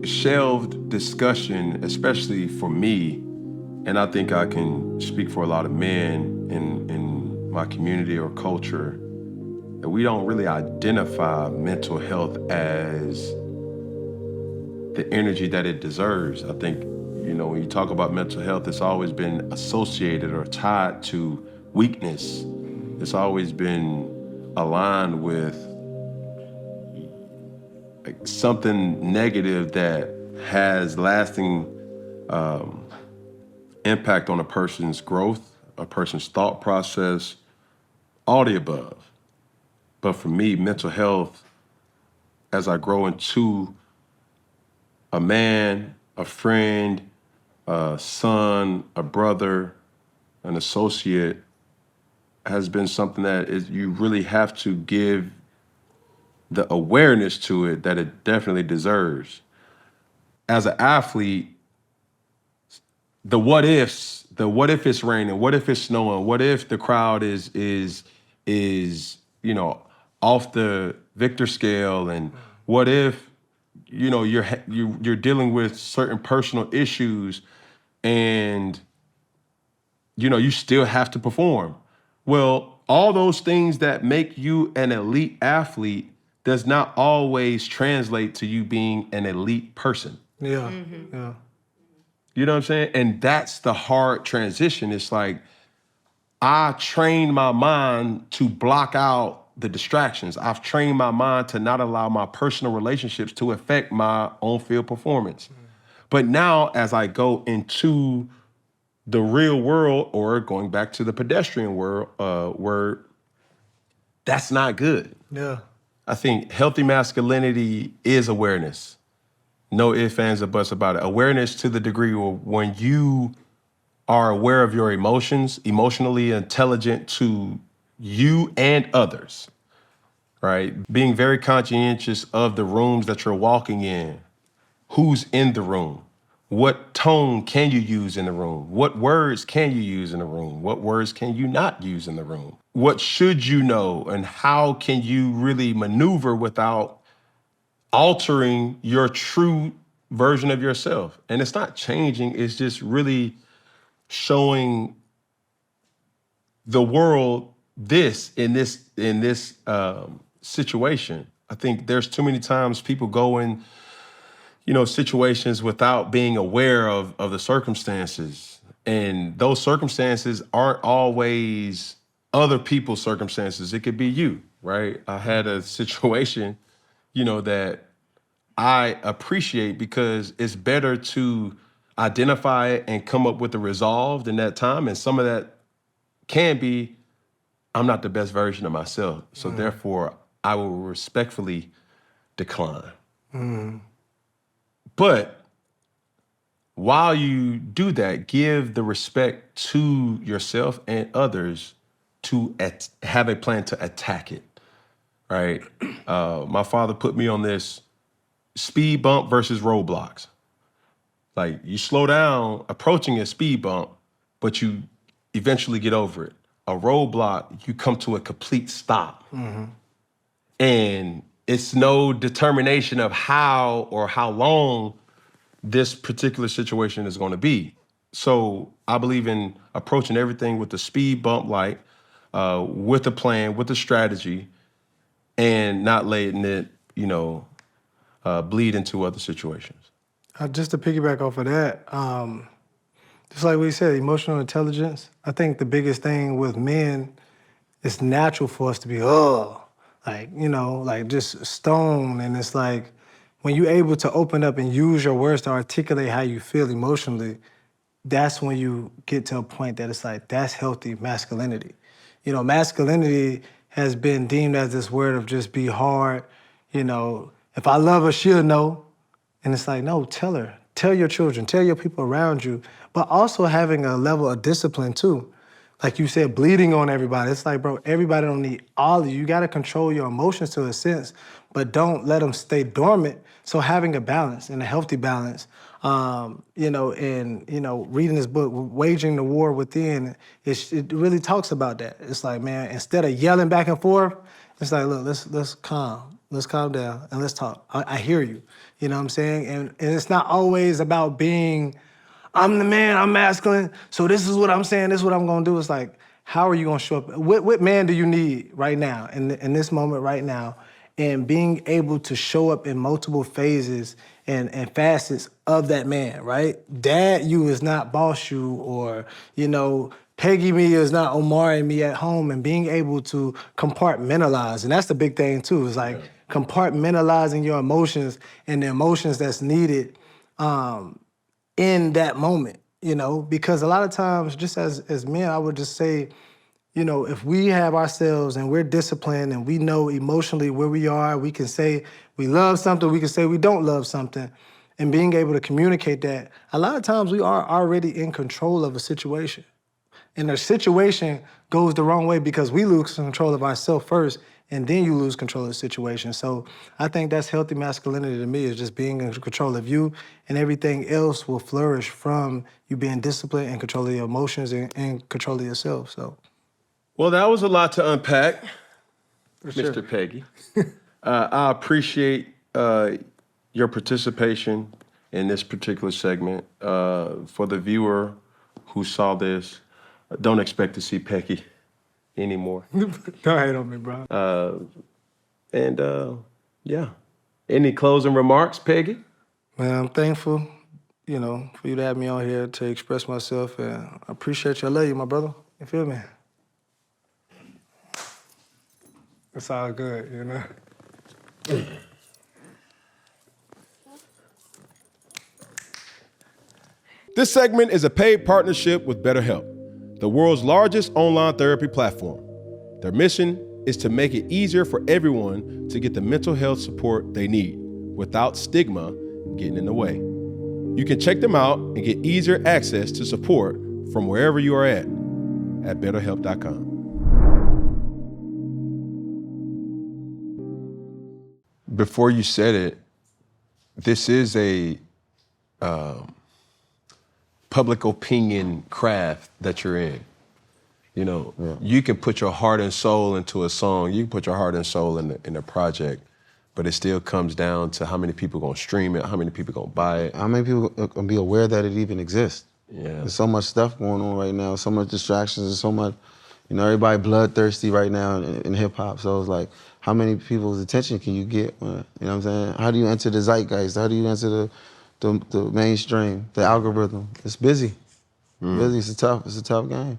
shelved discussion, especially for me, and I think I can speak for a lot of men in my community or culture, that we don't really identify mental health as the energy that it deserves. I think, when you talk about mental health, it's always been associated or tied to weakness. It's always been aligned with like something negative that has lasting impact on a person's growth, a person's thought process, all the above. But for me, mental health, as I grow into a man, a friend, a son, a brother, an associate, has been something that you really have to give the awareness to it that it definitely deserves. As an athlete, the what ifs, what if it's raining, what if it's snowing, what if the crowd is off the Richter scale, and what if you're dealing with certain personal issues and you still have to perform. Well, all those things that make you an elite athlete does not always translate to you being an elite person. Yeah, yeah. You know what I'm saying? And that's the hard transition. It's like, I trained my mind to block out the distractions. I've trained my mind to not allow my personal relationships to affect my on-field performance. But now, as I go into the real world, or going back to the pedestrian world, where that's not good. Yeah. I think healthy masculinity is awareness. No ifs, ands, or buts about it. Awareness to the degree where when you are aware of your emotions, emotionally intelligent to you and others, right? Being very conscientious of the rooms that you're walking in, who's in the room, what tone can you use in the room, what words can you use in the room, what words can you not use in the room, what should you know, and how can you really maneuver without altering your true version of yourself. And it's not changing, it's just really showing the world this in this situation. I think there's too many times people go in, situations without being aware of the circumstances. And those circumstances aren't always other people's circumstances. It could be you, right? I had a situation, that I appreciate because it's better to identify it and come up with a resolve in that time. And some of that can be, I'm not the best version of myself. So therefore, I will respectfully decline. But while you do that, give the respect to yourself and others to have a plan to attack it, right? My father put me on this speed bump versus roadblocks. Like, you slow down approaching a speed bump, but you eventually get over it. A roadblock, you come to a complete stop. And it's no determination of how or how long this particular situation is going to be. So I believe in approaching everything with the speed bump light, with a plan, with a strategy, and not letting it, bleed into other situations. Just to piggyback off of that, just like we said, emotional intelligence. I think the biggest thing with men, it's natural for us to be, like just stone. And it's like, when you're able to open up and use your words to articulate how you feel emotionally, that's when you get to a point that it's like, that's healthy masculinity. Masculinity has been deemed as this word of just be hard. If I love her, she'll know. And it's like, no, tell her. Tell your children, tell your people around you, but also having a level of discipline too. Like you said, bleeding on everybody. It's like, bro, everybody don't need all of you. You gotta control your emotions to a sense, but don't let them stay dormant. So having a balance and a healthy balance, reading this book, Waging the War Within, it really talks about that. It's like, man, instead of yelling back and forth, it's like, look, let's calm. Let's calm down and let's talk. I hear you. You know what I'm saying? And it's not always about being, I'm the man, I'm masculine, so this is what I'm saying, this is what I'm gonna do. It's like, how are you gonna show up? What man do you need right now, in this moment right now? And being able to show up in multiple phases and facets of that man, right? Dad you is not boss you, or, Peggy me is not Omari me at home, and being able to compartmentalize. And that's the big thing too, is like compartmentalizing your emotions and the emotions that's needed in that moment, because a lot of times, just as men, I would just say, if we have ourselves and we're disciplined and we know emotionally where we are, we can say we love something, we can say we don't love something, and being able to communicate that, a lot of times we are already in control of a situation. And the situation goes the wrong way because we lose control of ourselves first, and then you lose control of the situation. So I think that's healthy masculinity to me, is just being in control of you, and everything else will flourish from you being disciplined and control of your emotions and control of yourself. So, well, that was a lot to unpack, sure. Mr. Peggy. I appreciate your participation in this particular segment. For the viewer who saw this, don't expect to see Peggy anymore. Don't hate on me, bro. Yeah. Any closing remarks, Peggy? Man, I'm thankful, for you to have me on here to express myself, and I appreciate you. I love you, my brother. You feel me? It's all good, This segment is a paid partnership with BetterHelp, the world's largest online therapy platform. Their mission is to make it easier for everyone to get the mental health support they need without stigma getting in the way. You can check them out and get easier access to support from wherever you are at BetterHelp.com. Before you said it, this is a public opinion craft that you're in. You can put your heart and soul into a song. You can put your heart and soul in a project, but it still comes down to how many people gonna stream it, how many people gonna buy it. How many people can be aware that it even exists? Yeah. There's so much stuff going on right now, so much distractions, and so much, everybody bloodthirsty right now in hip hop. So it's like, how many people's attention can you get? You know what I'm saying? How do you enter the zeitgeist? How do you enter the mainstream, the algorithm? It's busy. Busy. It's a tough game.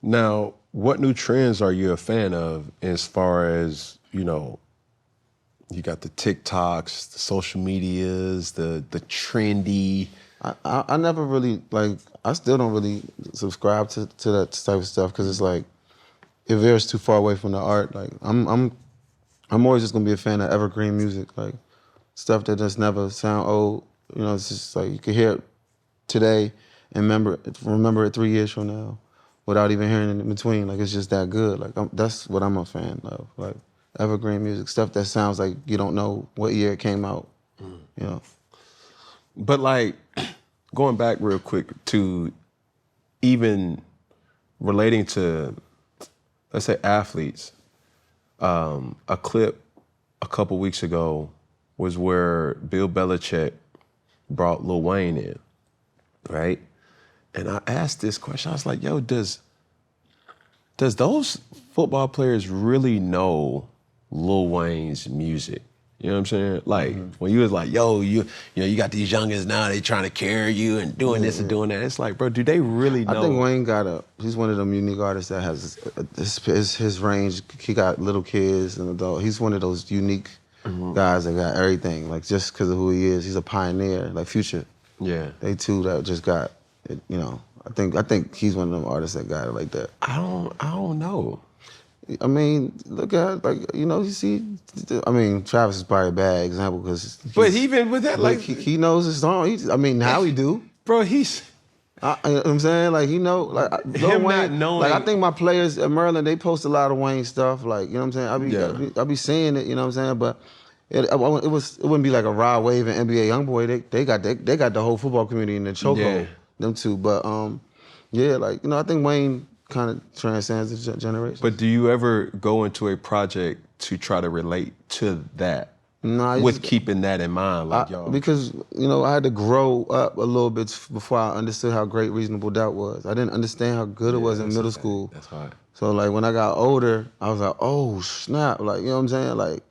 Now, what new trends are you a fan of as far as, you got the TikToks, the social medias, the trendy? I never really, I still don't really subscribe to that type of stuff because it's like, it veers too far away from the art. Like, I'm always just gonna be a fan of evergreen music, like stuff that just never sound old. It's just like you can hear it today and remember it 3 years from now without even hearing it in between. Like, it's just that good. Like, that's what I'm a fan of. Like, evergreen music, stuff that sounds like you don't know what year it came out. But like, going back real quick to even relating to, let's say, athletes, a clip a couple weeks ago was where Bill Belichick brought Lil Wayne in, right? And I asked this question, I was like, yo, does those football players really know Lil Wayne's music? You know what I'm saying? Like, when you was like, yo, you got these youngins now, they trying to carry you and doing this and doing that. It's like, bro, do they really know? I think Wayne he's one of them unique artists that has his range. He got little kids and adults. He's one of those unique guys that got everything. Like, just because of who he is, he's a pioneer, like Future. Yeah. They two that just got it, I think he's one of them artists that got it like that. I don't know. I mean, look at, you see, Travis is probably a bad example because. But even with that, like. He knows his song. Now he do. Bro, you know what I'm saying? Like, him Wayne, not knowing. Like, I think my players at Maryland, they post a lot of Wayne stuff. Like, you know what I'm saying? I be seeing it, you know what I'm saying? But it wouldn't be like a Rod Wave and NBA YoungBoy. They got the whole football community in the chokehold. Yeah. Them two. But, I think Wayne kind of transcends the generation. But do you ever go into a project to try to relate to that? No, with keeping that in mind, because I had to grow up a little bit before I understood how great Reasonable Doubt was. I didn't understand how good it was in middle school. That's hard. So like when I got older, I was like, oh snap! Like, you know what I'm saying?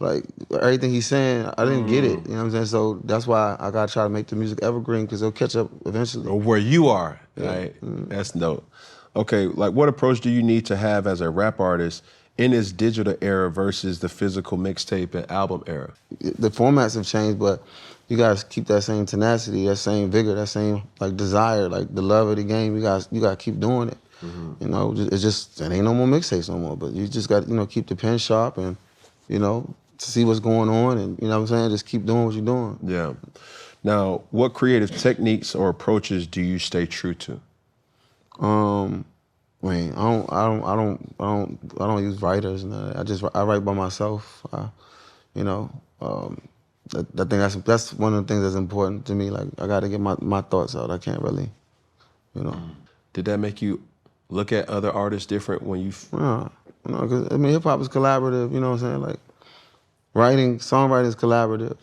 Like everything he's saying, I didn't get it. You know what I'm saying? So that's why I gotta try to make the music evergreen because it'll catch up eventually. Or where you are, right? That's dope. Okay, like what approach do you need to have as a rap artist in this digital era versus the physical mixtape and album era? The formats have changed, but you guys keep that same tenacity, that same vigor, that same desire, the love of the game. You gotta keep doing it. It's just it ain't no more mixtapes no more. But you just got keep the pen sharp and to see what's going on and you know what I'm saying. Just keep doing what you're doing. Yeah. Now, what creative techniques or approaches do you stay true to? I don't use writers and I write by myself. I think that's one of the things that's important to me. Like I got to get my thoughts out. I can't really, Did that make you look at other artists different when you? No, because hip hop is collaborative. You know what I'm saying? Like songwriting is collaborative.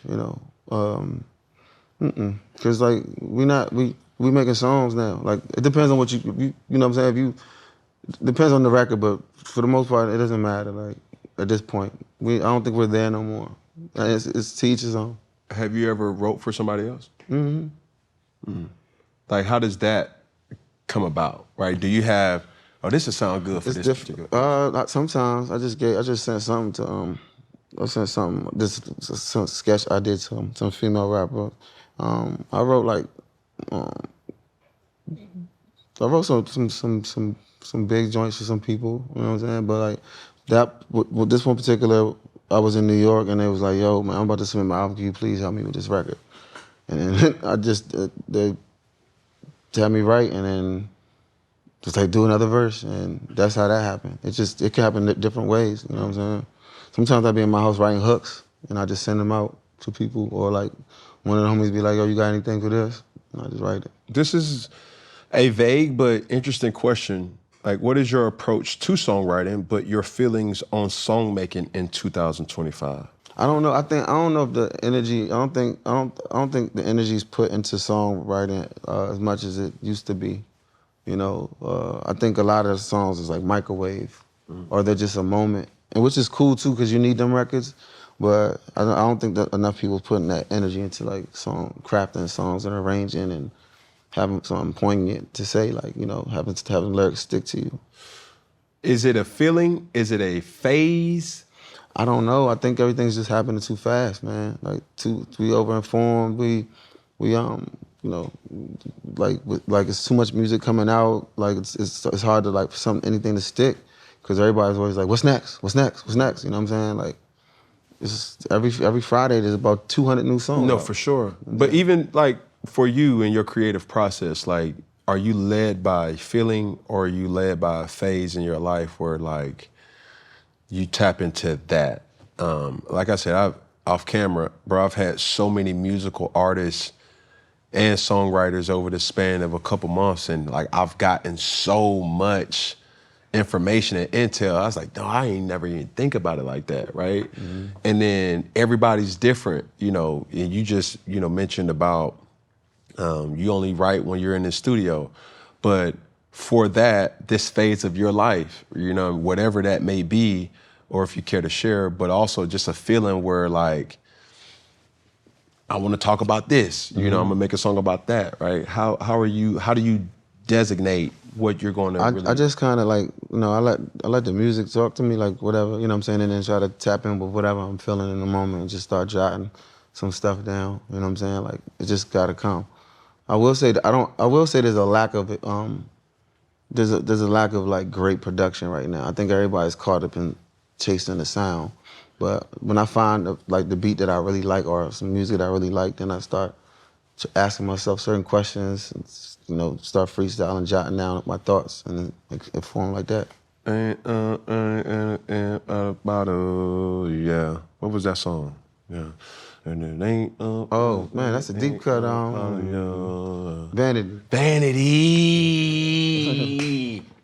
Because we making songs now. Like it depends on what you know what I'm saying. Depends on the record, but for the most part, it doesn't matter. Like at this point, I don't think we're there no more. It's to each his own. Have you ever wrote for somebody else? Like, how does that come about, right? Do you have, oh, this would sound good for this particular? Sometimes I just sent something to some sketch I did to some female rapper. I wrote like I wrote some big joints for some people, you know what I'm saying? But like with this one particular, I was in New York and they was like, yo, man, I'm about to submit my album. Can you please help me with this record? And then I just, they had me write and then just like do another verse. And that's how that happened. It can happen in different ways, you know what I'm saying? Sometimes I be in my house writing hooks and I just send them out to people, or like one of the homies be like, yo, you got anything for this? And I just write it. This is a vague but interesting question. Like, what is your approach to songwriting, but your feelings on songmaking in 2025? I don't know. I don't know if the energy. I don't think the energy is put into songwriting as much as it used to be. You know, I think a lot of the songs is like microwave, or they're just a moment, and which is cool too because you need them records. But I don't think that enough people putting that energy into like crafting songs and arranging and having something poignant to say, like, you know, having lyrics stick to you. Is it a feeling? Is it a phase? I don't know. I think everything's just happening too fast, man. Like we overinformed. We you know, like it's too much music coming out. Like it's hard to like for anything to stick because everybody's always like, what's next? What's next? What's next? You know what I'm saying? Like it's just, every Friday there's about 200 new songs. No, out. for sure. But even like for you in your creative process, like, are you led by feeling or are you led by a phase in your life where like you tap into that? Like I said, off camera, bro, I've had so many musical artists and songwriters over the span of a couple months, and like I've gotten so much information and intel. I was like, no, I ain't never even think about it like that, right? Mm-hmm. And then everybody's different, you know, and you just, you know, mentioned about you only write when you're in the studio. But for that, this phase of your life, you know, whatever that may be, or if you care to share, but also just a feeling where like, I want to talk about this, you know, I'm gonna make a song about that, right? How do you designate what you're going to really... I just kind of like, you know, I let the music talk to me, like whatever, you know what I'm saying, and then try to tap in with whatever I'm feeling in the moment and just start jotting some stuff down, you know what I'm saying? Like, it just gotta come. I will say there's a lack of it, there's a lack of like great production right now. I think everybody's caught up in chasing the sound. But when I find like the beat that I really like or some music that I really like, then I start asking myself certain questions, and, you know, start freestyling, jotting down my thoughts, and it form like that. Yeah. What was that song? Yeah. And it ain't. Oh man, that's a deep cut. Vanity. Vanity.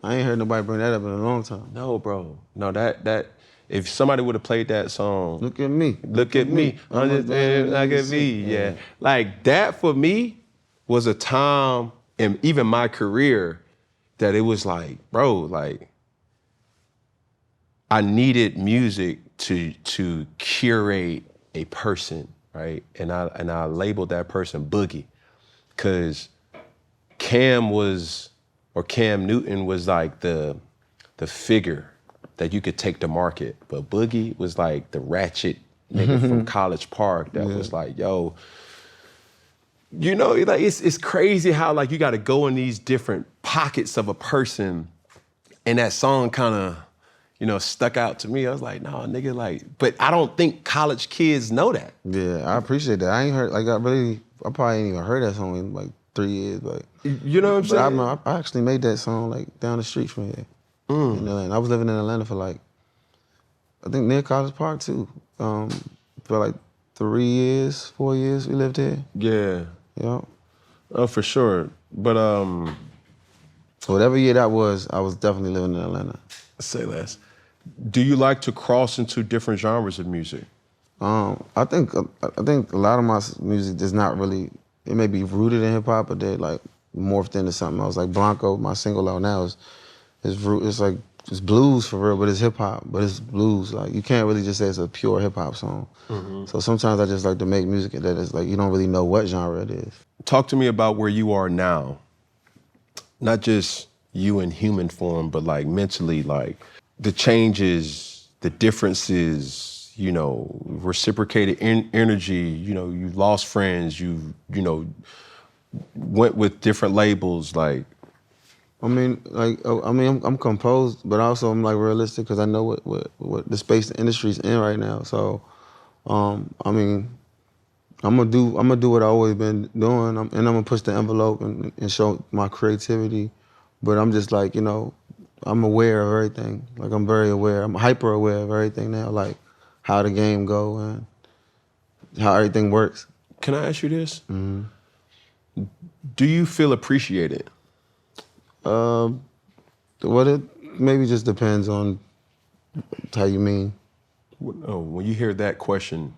I ain't heard nobody bring that up in a long time. No, bro. No, that. If somebody would have played that song, look at me, understand, look at me, yeah. Like that for me was a time in even my career that it was like, bro, like I needed music to curate a person, right? And I labeled that person Boogie, because Cam Newton was like the figure that you could take to market. But Boogie was like the ratchet nigga from College Park that was like, yo, you know, like it's crazy how like you gotta go in these different pockets of a person, and that song kind of, you know, stuck out to me. I was like, no, nigga, like, but I don't think college kids know that. Yeah, I appreciate that. I ain't heard, like, I probably ain't even heard that song in like 3 years, like. You know what I'm saying? I actually made that song like down the street from here. In Atlanta. I was living in Atlanta for like, I think near College Park too. For like 4 years we lived here. Yeah. Yeah. Oh, for sure. But whatever year that was, I was definitely living in Atlanta. Say less. Do you like to cross into different genres of music? I think a lot of my music is not really, it may be rooted in hip hop, but they like morphed into something else. Like Blanco, my single out now, it's like it's blues for real, but it's hip hop, but it's blues. Like you can't really just say it's a pure hip hop song. So sometimes I just like to make music that is like you don't really know what genre it is. Talk to me about where you are now. Not just you in human form, but like mentally, like the changes, the differences, you know, reciprocated energy, you know, you lost friends, you know, went with different labels, like. I mean, I'm composed, but also I'm like realistic because I know what the space the industry's in right now. So, I mean, I'm gonna do what I always been doing, and I'm gonna push the envelope and show my creativity. But I'm just like, you know, I'm aware of everything. Like I'm very aware. I'm hyper aware of everything now, like how the game go and how everything works. Can I ask you this? Do you feel appreciated? What it maybe just depends on how you mean. Oh, when you hear that question.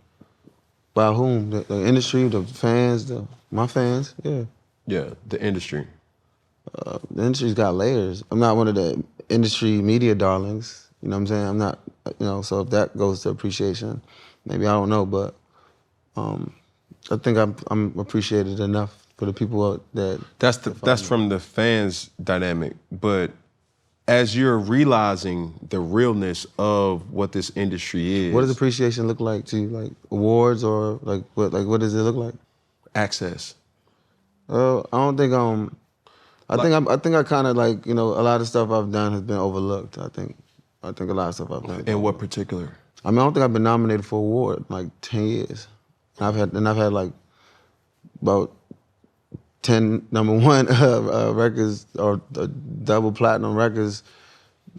By whom? The industry, the fans, my fans, yeah. Yeah, the industry. The industry's got layers. I'm not one of the industry media darlings. You know what I'm saying? I'm not, you know, so if that goes to appreciation, maybe I don't know, but I think I'm appreciated enough for the people that. That's from the fans dynamic, but as you're realizing the realness of what this industry is. What does appreciation look like to you? Like awards or what does it look like? Access. I don't think I think I kind of like, you know, a lot of stuff I've done has been overlooked. I think a lot of stuff I've done. In what particular? I mean, I don't think I've been nominated for an award in like 10 years. I've had like about 10 number one records or double platinum records,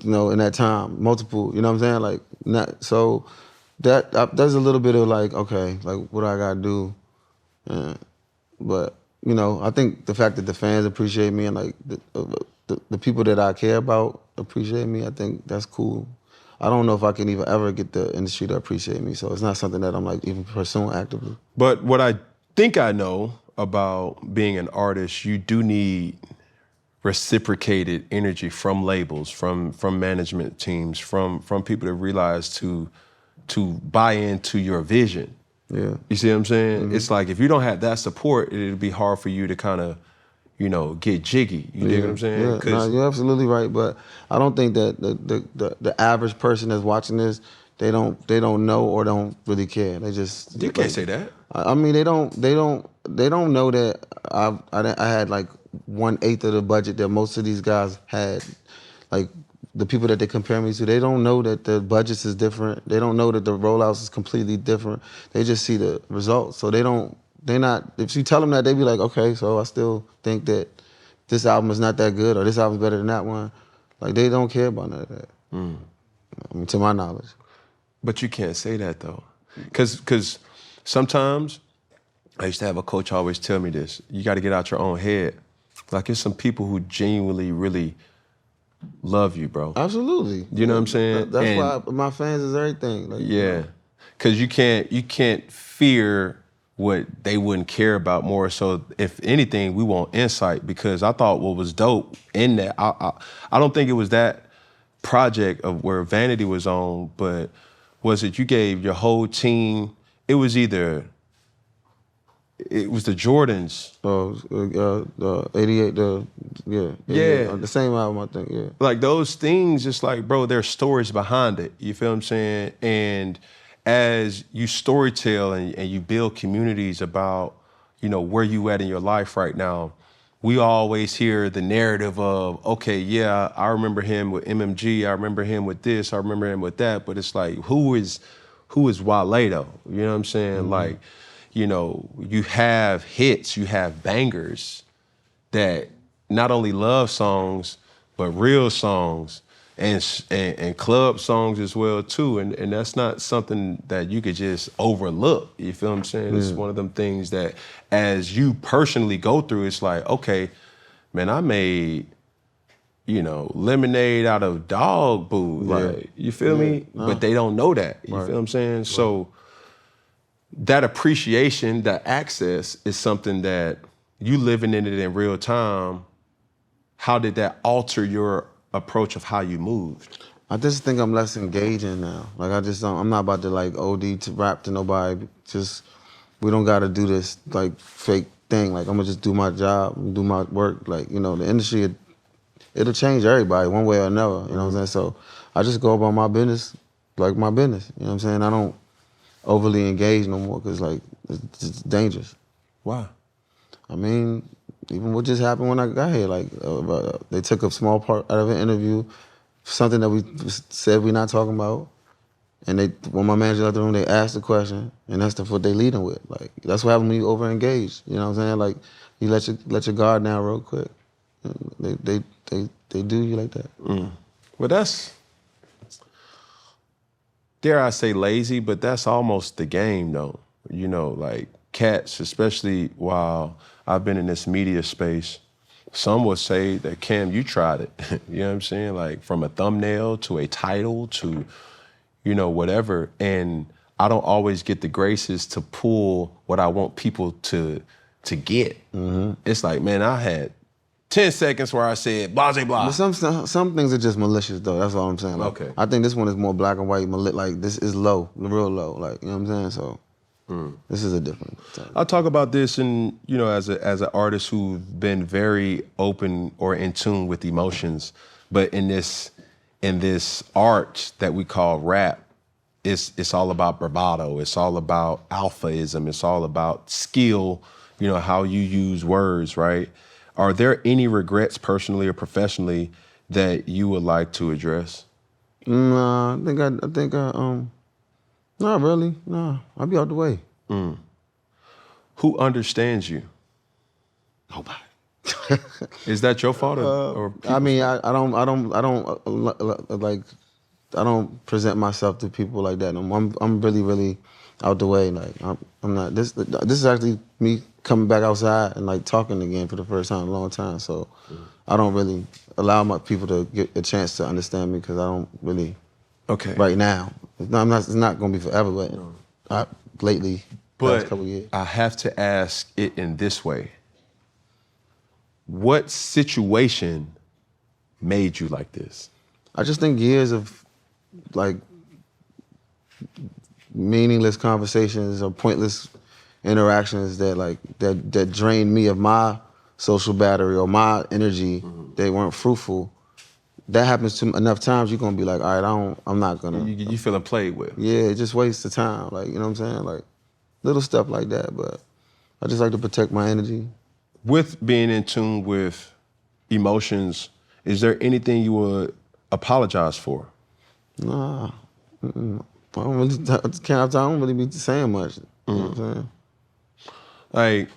you know, in that time, multiple, you know what I'm saying? Like, so there's a little bit of like, okay, like what do I gotta do? But, you know, I think the fact that the fans appreciate me and like the people that I care about appreciate me, I think that's cool. I don't know if I can even ever get the industry to appreciate me, so it's not something that I'm like even pursuing actively. But what I think I know about being an artist, you do need reciprocated energy from labels, from management teams, from people that realize to buy into your vision. Yeah. You see what I'm saying? It's like if you don't have that support, it'll be hard for you to kind of, you know, get jiggy. You dig what I'm saying? Yeah, no, you're absolutely right. But I don't think that the average person that's watching this, they don't know or don't really care. They just You can't say that. I mean, they don't know that I had like 1/8 of the budget that most of these guys had. Like the people that they compare me to, they don't know that the budgets is different. They don't know that the rollouts is completely different. They just see the results. So if you tell them that, they be like, okay, so I still think that this album is not that good or this album's better than that one. Like they don't care about none of that. I mean, to my knowledge. But you can't say that though. Because sometimes, I used to have a coach always tell me this, you got to get out your own head. Like there's some people who genuinely really love you, bro. Absolutely. You know what I'm saying? That's why my fans is everything. Like, yeah. Because you can't fear what they wouldn't care about more. So if anything, we want insight, because I thought what was dope in that, I don't think it was that project of where Vanity was on, but was it you gave your whole team, it was the Jordans. The 88, the same album, I think, yeah. Like those things, it's like, bro, there's stories behind it. You feel what I'm saying? And as you storytell and you build communities about, you know, where you at in your life right now, we always hear the narrative of, okay, yeah, I remember him with MMG, I remember him with this, I remember him with that, but it's like, who is Wale though? You know what I'm saying? Like, you know, you have hits, you have bangers that not only love songs, but real songs and club songs as well too. And that's not something that you could just overlook. You feel what I'm saying? It's one of them things that as you personally go through, it's like, okay, man, I made, you know, lemonade out of dog food. Like, you feel me? But they don't know that. You feel what I'm saying? Right. So that appreciation, that access is something that you living in it in real time. How did that alter your approach of how you moved? I just think I'm less engaging now. Like I just don't, I'm not about to like OD to rap to nobody. Just, we don't gotta do this like fake thing. Like I'm gonna just do my job and do my work. Like, you know, the industry, it'll change everybody one way or another, you know what I'm saying? So I just go about my business like my business, you know what I'm saying? I don't overly engage no more because like, it's dangerous. Why? I mean, even what just happened when I got here, like they took a small part out of an interview, something that we said we're not talking about, and when my manager left the room, they asked the question, and that's what they leading with. Like that's what happens when you over engage. You know what I'm saying? Like you let your guard down real quick. They do you like that. Well, that's, dare I say, lazy, but that's almost the game, though. You know, like cats, especially while I've been in this media space, some would say that, Cam, you tried it. You know what I'm saying? Like from a thumbnail to a title to, you know, whatever. And I don't always get the graces to pull what I want people to get. It's like, man, I had 10 seconds where I said blah, blah, blah. But some things are just malicious though. That's all I'm saying. Like, Okay. I think this one is more black and white. Like this is low, real low. Like you know what I'm saying. So this is a different type. I talk about this, and you know, as an artist who's been very open or in tune with emotions, but in this art that we call rap, it's all about bravado. It's all about alphaism. It's all about skill. You know, how you use words, right? Are there any regrets personally or professionally that you would like to address? Nah, I think not really. Nah, I'll be out the way. Who understands you? Nobody. Is that your fault or I mean, I don't present myself to people like that. I'm really out the way. Like I'm not. This is actually me coming back outside and like talking again for the first time in a long time. So I don't really allow my people to get a chance to understand me because I don't really. Okay. Right now, it's not going to be forever, but lately, past couple years. I have to ask it in this way. What situation made you like this? I just think years of like meaningless conversations or pointless interactions that drained me of my social battery or my energy. They weren't fruitful. That happens to enough times, you're gonna be like, all right, I'm not gonna. You feeling played with? Yeah, it just wastes the time. Like, you know what I'm saying? Like little stuff like that. But I just like to protect my energy. With being in tune with emotions, is there anything you would apologize for? Nah, I don't really be saying much. You know what I'm saying? Like,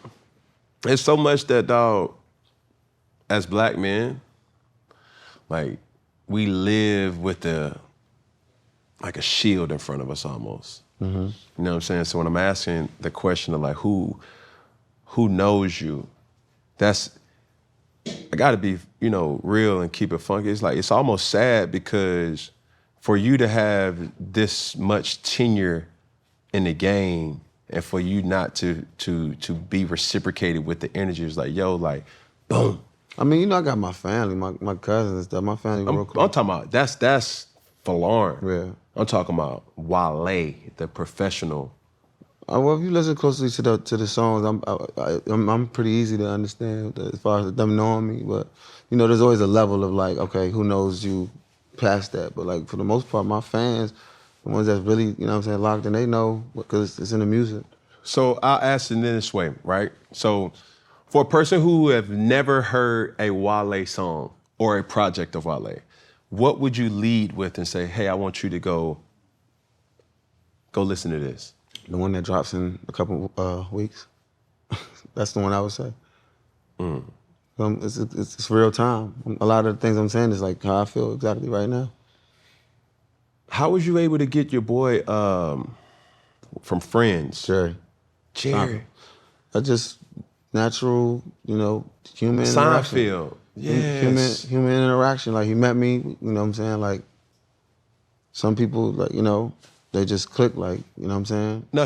it's so much that, dog, as black men, like, we live with a shield in front of us almost. You know what I'm saying? So when I'm asking the question of like, who knows you, I gotta be, you know, real and keep it funky. It's like, it's almost sad because for you to have this much tenure in the game and for you not to be reciprocated with the energy, is like, yo, like, boom. I mean, you know, I got my family, my cousins and stuff. My family real close. I'm talking about, that's for Lauren. Yeah. I'm talking about Wale, the professional. Well, if you listen closely to the songs, I'm pretty easy to understand as far as them knowing me. But you know, there's always a level of like, okay, who knows you past that? But like for the most part, my fans, the ones that's really, you know what I'm saying, locked in, they know because it's in the music. So I'll ask it in this way, right? So for a person who have never heard a Wale song or a project of Wale, what would you lead with and say, hey, I want you to go listen to this? The one that drops in a couple weeks. That's the one I would say. It's real time. A lot of the things I'm saying is like how I feel exactly right now. How was you able to get your boy from Friends? Jerry. That's just natural, you know, human interaction. Seinfeld. Yes. Human interaction. Like he met me, you know what I'm saying? Like some people, like, you know, they just click, like, you know what I'm saying? No,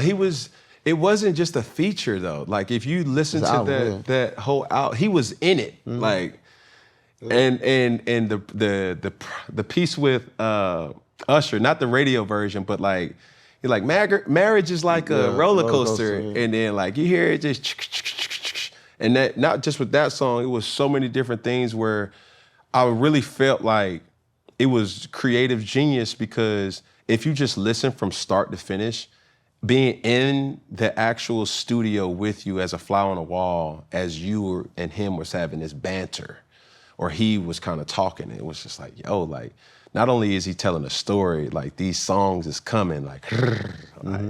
it wasn't just a feature though. Like if you listen to album, that whole album, he was in it. Like And the piece with Usher, not the radio version, but like you're like marriage is like a roller coaster, and then like you hear it just, and that not just with that song, it was so many different things where I really felt like it was creative genius, because if you just listen from start to finish, being in the actual studio with you as a fly on the wall, as you and him was having this banter, or he was kind of talking, it was just like, yo, like, not only is he telling a story, like these songs is coming, like, like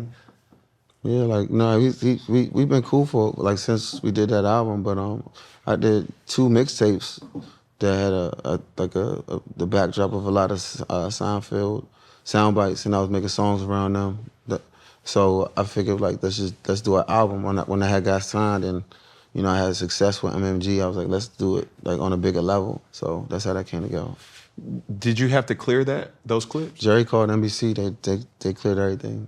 yeah, like no, we've been cool for like since we did that album, but I did 2 mixtapes that had the backdrop of a lot of Seinfeld sound bites, and I was making songs around them. So I figured like let's do an album. When I had got signed and you know I had success with MMG, I was like, let's do it like on a bigger level. So that's how that came together. Did you have to clear those clips? Jerry called NBC. They cleared everything.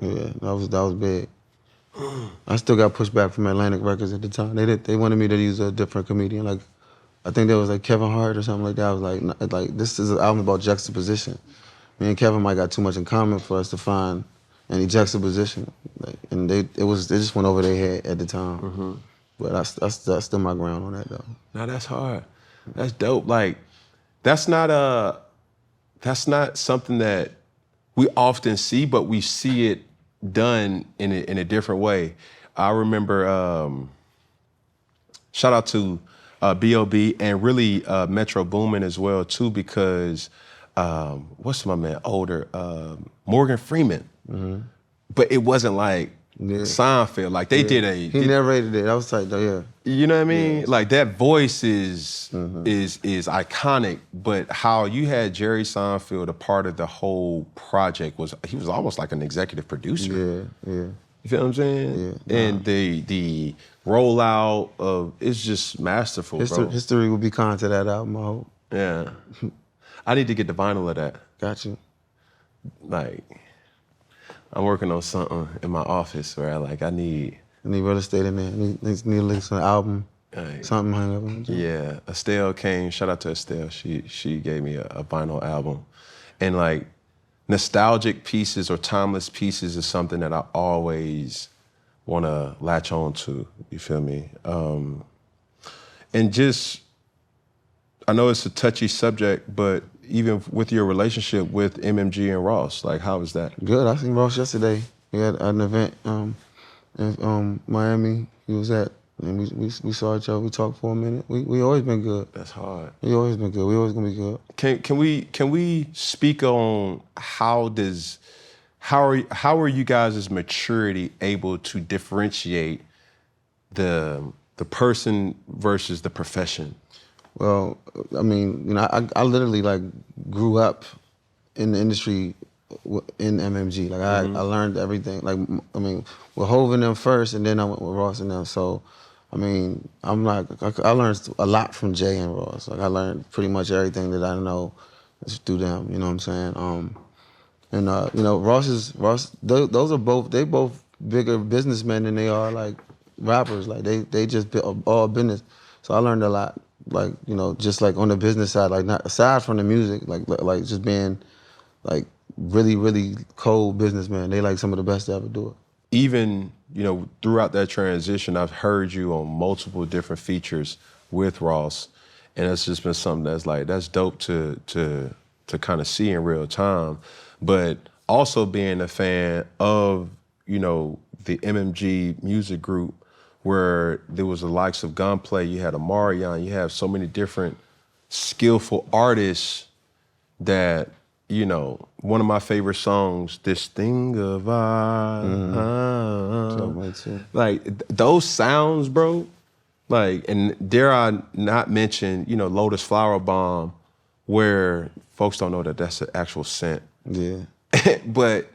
Yeah, that was big. I still got pushed back from Atlantic Records at the time. They wanted me to use a different comedian. Like I think there was like Kevin Hart or something like that. I was like this is an album about juxtaposition. Me and Kevin might got too much in common for us to find any juxtaposition. Like, and they just went over their head at the time. But that's still my ground on that though. No, that's hard. That's dope. Like that's not something that we often see, but we see it done in a different way. I remember, shout out to B.O.B. and really Metro Boomin as well too, because what's my man older? Morgan Freeman. But it wasn't like Seinfeld. Like they did He narrated it. I was like, yeah. You know what I mean? Yeah. Like that voice is iconic, but how you had Jerry Seinfeld a part of the whole project he was almost like an executive producer. Yeah. You feel what I'm saying? Yeah. And the rollout of it's just masterful, bro. History will be kind to that album, I hope. Yeah. I need to get the vinyl of that. Got you. Like, I'm working on something in my office where I need real estate in there. Need to link to an album, something hang up on. Yeah, Estelle came. Shout out to Estelle. She gave me a vinyl album, and like nostalgic pieces or timeless pieces is something that I always want to latch on to. You feel me? And just I know it's a touchy subject, but even with your relationship with MMG and Ross, like how is that? Good. I seen Ross yesterday. We had an event in Miami. He was at, and we saw each other. We talked for a minute. We always been good. That's hard. We always been good. We always gonna be good. Can we speak on how are you guys' maturity able to differentiate the person versus the profession? Well, I mean, you know, I literally like grew up in the industry in MMG. Like I learned everything. Like I mean, with Hov and them first, and then I went with Ross and them. So, I mean, I learned a lot from Jay and Ross. Like I learned pretty much everything that I know through them. You know what I'm saying? And you know, Ross. Those are both bigger businessmen than they are like rappers. Like they just all business. So I learned a lot. Like, you know, just like on the business side, like not aside from the music, like just being like really, really cold businessman. They like some of the best to ever do it. Even, you know, throughout that transition, I've heard you on multiple different features with Ross, and it's just been something that's dope to kind of see in real time. But also being a fan of, you know, the MMG music group, where there was the likes of Gunplay, you had Omarion, you have so many different skillful artists that, you know, one of my favorite songs, This Thing of I, like those sounds, bro, like, and dare I not mention, you know, Lotus Flower Bomb, where folks don't know that that's an actual scent. Yeah. But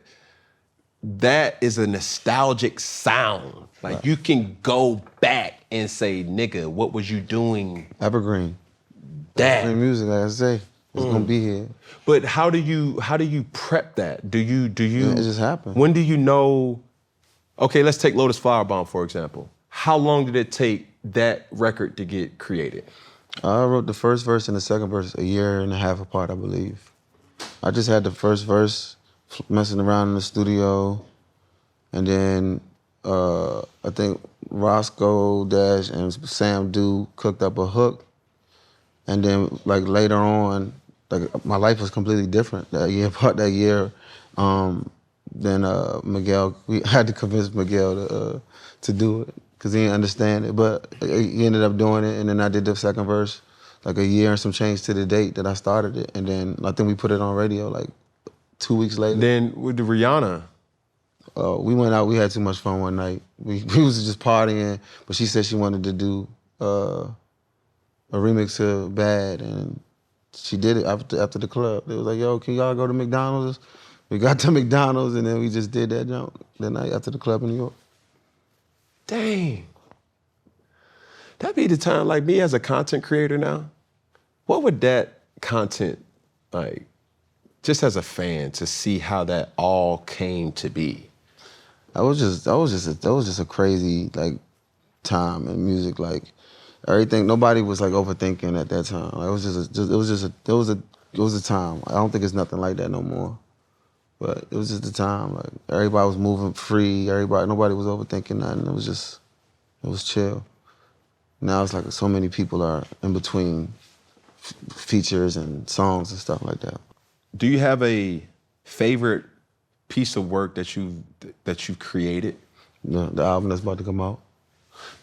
that is a nostalgic sound. Like you can go back and say, nigga, what was you doing? Evergreen. That Evergreen music, like I say, it's gonna be here. But how do you prep that? Do you Yeah, it just happened. When do you know? Okay, let's take Lotus Flower Bomb for example. How long did it take that record to get created? I wrote the first verse and the second verse a year and a half apart, I believe. I just had the first verse messing around in the studio, and then I think Roscoe Dash and Sam Du cooked up a hook, and then like later on, like my life was completely different that year. Part that year, then Miguel, we had to convince Miguel to do it because he didn't understand it, but he ended up doing it, and then I did the second verse like a year and some change to the date that I started it, and then I think we put it on radio like 2 weeks later. Then with the Rihanna, We went out. We had too much fun one night. We was just partying, but she said she wanted to do a remix of Bad, and she did it after the club. They was like, "Yo, can y'all go to McDonald's?" We got to McDonald's, and then we just did that jump that night after the club in New York. dang. That'd be the time, like me as a content creator now, what would that content, like, just as a fan, to see how that all came to be? That was just a crazy like time in music. Like everything, nobody was like overthinking at that time. Like, it was a time. I don't think it's nothing like that no more. But it was just a time. Like everybody was moving free. Nobody was overthinking nothing. It was chill. Now it's like so many people are in between features and songs and stuff like that. Do you have a favorite piece of work that you've created? The album that's about to come out.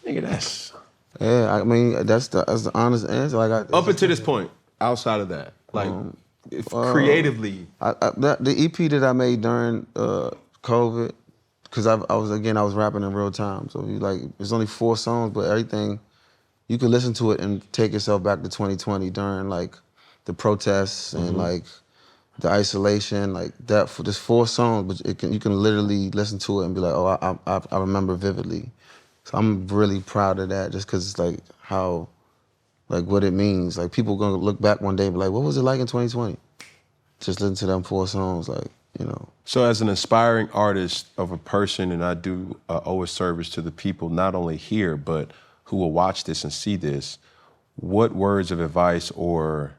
Nigga, that's Yeah, I mean that's the honest answer. Like up until this point. Outside of that, like creatively, the EP that I made during COVID, because I was rapping in real time. So there's only 4 songs, but everything you could listen to it and take yourself back to 2020 during like the protests and like the isolation, like that. For just 4 songs, but you can literally listen to it and be like, oh, I remember vividly. So I'm really proud of that, just because it's like how, like what it means. Like people gonna look back one day and be like, what was it like in 2020? Just listen to them 4 songs, like, you know. So as an inspiring artist of a person, and I do owe a service to the people, not only here, but who will watch this and see this, what words of advice or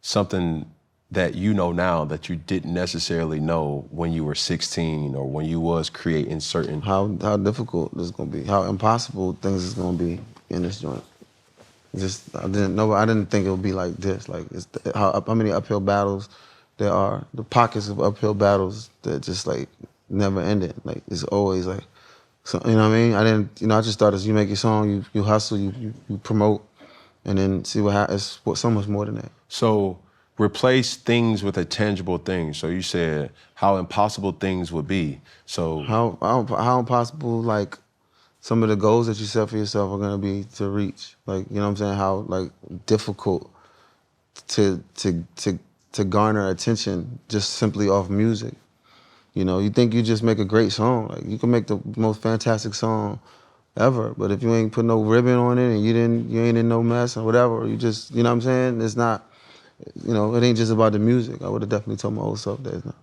something that you know now that you didn't necessarily know when you were 16 or when you was creating certain... How difficult this is gonna be, how impossible things is gonna be in this joint. I didn't think it would be like this. Like how many uphill battles there are, the pockets of uphill battles that just like never ended. Like it's always like, so, you know what I mean? I just thought as you make your song, you hustle, you promote, and then see what happens. It's so much more than that. So replace things with a tangible thing. So you said how impossible things would be. So how impossible like some of the goals that you set for yourself are gonna be to reach. Like, you know what I'm saying? How like difficult to garner attention just simply off music. You know, you think you just make a great song. Like you can make the most fantastic song ever, but if you ain't put no ribbon on it and you ain't in no mess or whatever, you just, you know what I'm saying? It's not, it ain't just about the music. I would have definitely told my old self that it's not.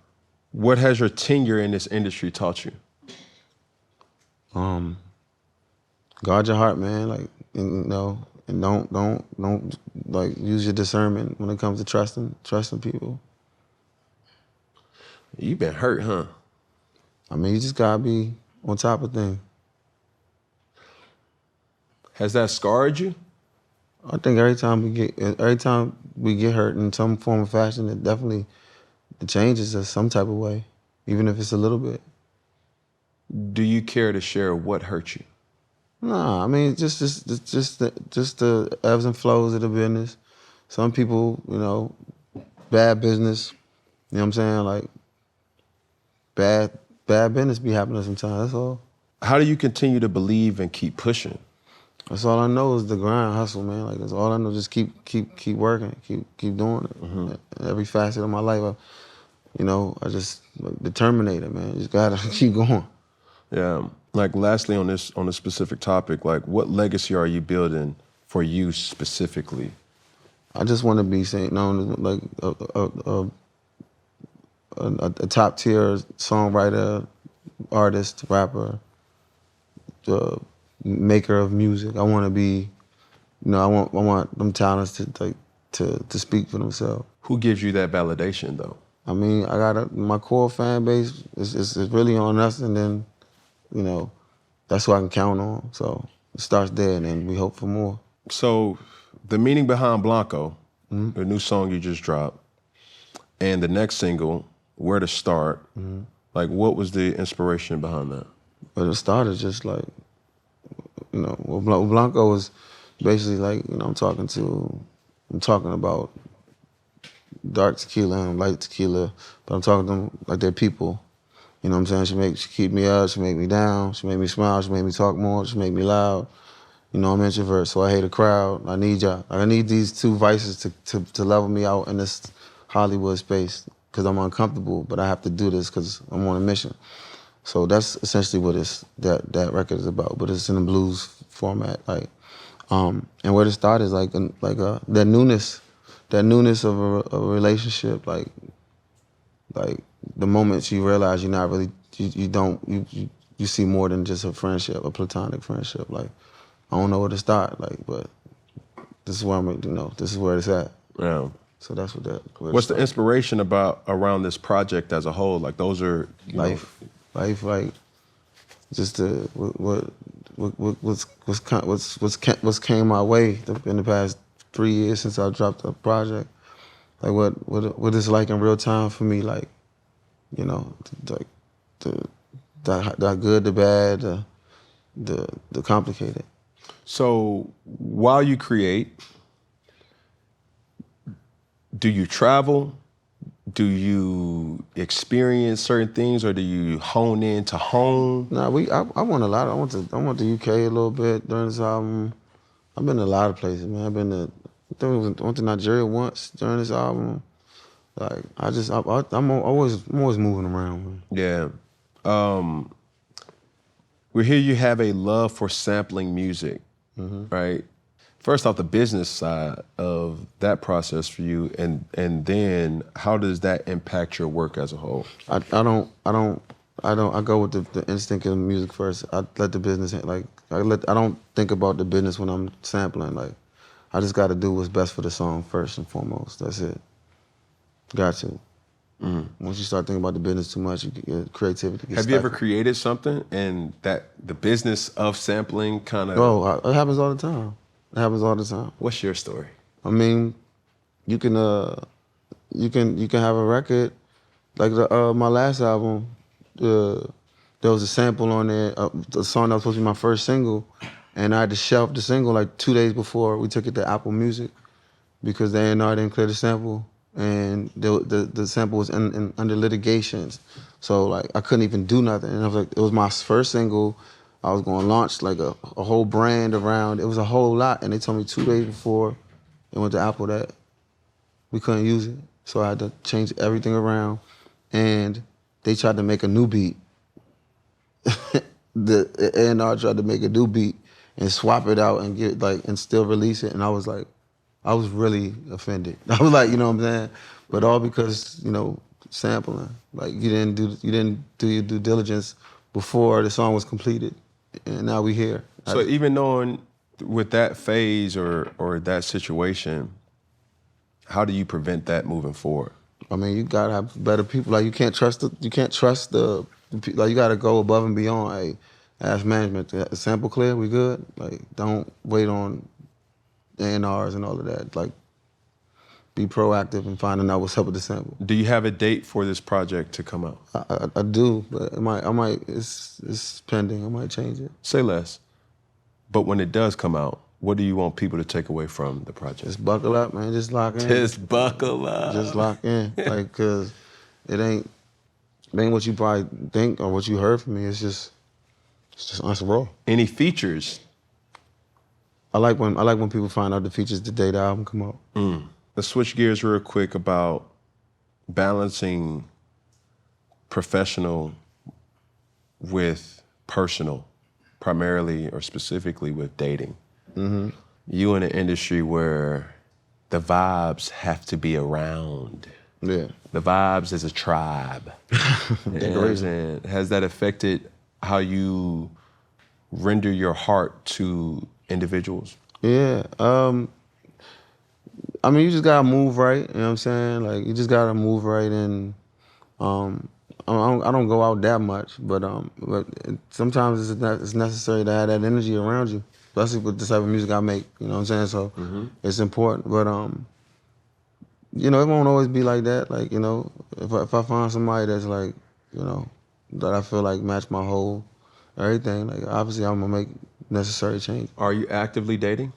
What has your tenure in this industry taught you? Guard your heart, man. Like, and don't like use your discernment when it comes to trusting people. You been hurt, huh? I mean, you just gotta be on top of things. Has that scarred you? I think every time we get hurt in some form or fashion, it changes us some type of way, even if it's a little bit. Do you care to share what hurt you? Nah, I mean just the ebbs and flows of the business. Some people, bad business. You know what I'm saying? Like bad business be happening sometimes. That's all. How do you continue to believe and keep pushing? That's all I know is the grind, hustle, man. Like that's all I know. Just keep working, keep doing it. Mm-hmm. Every facet of my life, I just determinate it, man. You just gotta keep going. Yeah. Like lastly on this specific topic, like what legacy are you building for you specifically? I just want to be known as like a top tier songwriter, artist, rapper, maker of music. I want to be I want them talents to speak for themselves. Who gives you that validation, though? I mean, I got my core fan base is really on us, and then, that's who I can count on. So it starts there, and then we hope for more. So the meaning behind Blanco, the new song you just dropped, and the next single, Where to Start, like, what was the inspiration behind that? But it started just like, Blanco was basically like, I'm talking about dark tequila and light tequila, but I'm talking to them like they're people. You know what I'm saying? She keep me up, she make me down, she make me smile, she make me talk more, she make me loud. I'm an introvert, so I hate a crowd. I need y'all. I need these two vices to level me out in this Hollywood space, because I'm uncomfortable, but I have to do this because I'm on a mission. So that's essentially what that record is about, but it's in a blues format, like, and where to start is like that newness of a relationship, like the moments you realize you're not really, you see more than just a friendship, a platonic friendship. Like, I don't know where to start, like, but this is where this is where it's at. Yeah. So that's What's the inspiration around this project as a whole? Like, those are life, like, just what's came my way in the past 3 years since I dropped the project. Like, what it's like in real time for me, like, like the good, the bad, the complicated. So while you create, do you travel? Do you experience certain things, or do you hone in to hone? Nah, I went a lot. I went to UK a little bit during this album. I've been to a lot of places, man. I went to Nigeria once during this album. Like, I'm always moving around, man. Yeah. We hear you have a love for sampling music, right? First off, the business side of that process for you, and then how does that impact your work as a whole? I go with the instinct of the music first. I let the business, like, I don't think about the business when I'm sampling. Like, I just got to do what's best for the song first and foremost. That's it. Got to. Once you start thinking about the business too much, your creativity gets Have you ever stifled. created something and that the business of sampling kind of... Oh, it happens all the time. It happens all the time. What's your story? I mean, you can have a record like my last album. There was a sample on there, the song that was supposed to be my first single, and I had to shelf the single like 2 days before we took it to Apple Music because the A&R didn't clear the sample, and the sample was under litigations. So, like, I couldn't even do nothing. And I was like, it was my first single. I was going to launch like a whole brand around. It was a whole lot, and they told me 2 days before it went to Apple that we couldn't use it. So I had to change everything around, and they tried to make a new beat. The A&R tried to make a new beat and swap it out and and still release it, and I was really offended. I was like, you know what I'm saying? But all because, sampling. Like, you didn't do your due diligence before the song was completed, and now we here. So even knowing with that phase or that situation, how do you prevent that moving forward? I mean, you gotta have better people. Like, you can't trust the like, you gotta go above and beyond. Hey, ask management, the sample clear, we good? Like, don't wait on A&Rs and all of that. Like, be proactive in finding out what's up with the sample. Do you have a date for this project to come out? I do, but it's pending. I might change it. Say less. But when it does come out, what do you want people to take away from the project? Just buckle up, man. Just lock in. Just buckle up. Just lock in. Like, cause it ain't what you probably think or what you heard from me. It's just us raw. Any features? I like when people find out the features the day the album come out. Let's switch gears real quick about balancing professional with personal, primarily or specifically with dating. You in an industry where the vibes have to be around. Yeah. The vibes as a tribe. And has that affected how you render your heart to individuals? Yeah. I mean, you just gotta move right. You know what I'm saying? Like, you just gotta move right, and I don't go out that much, but sometimes it's necessary to have that energy around you, especially with the type of music I make. You know what I'm saying? So it's important. But you know, it won't always be like that. Like, you know, if I find somebody that's like, you know, that I feel like match my whole everything, like obviously I'm gonna make necessary change. Are you actively dating?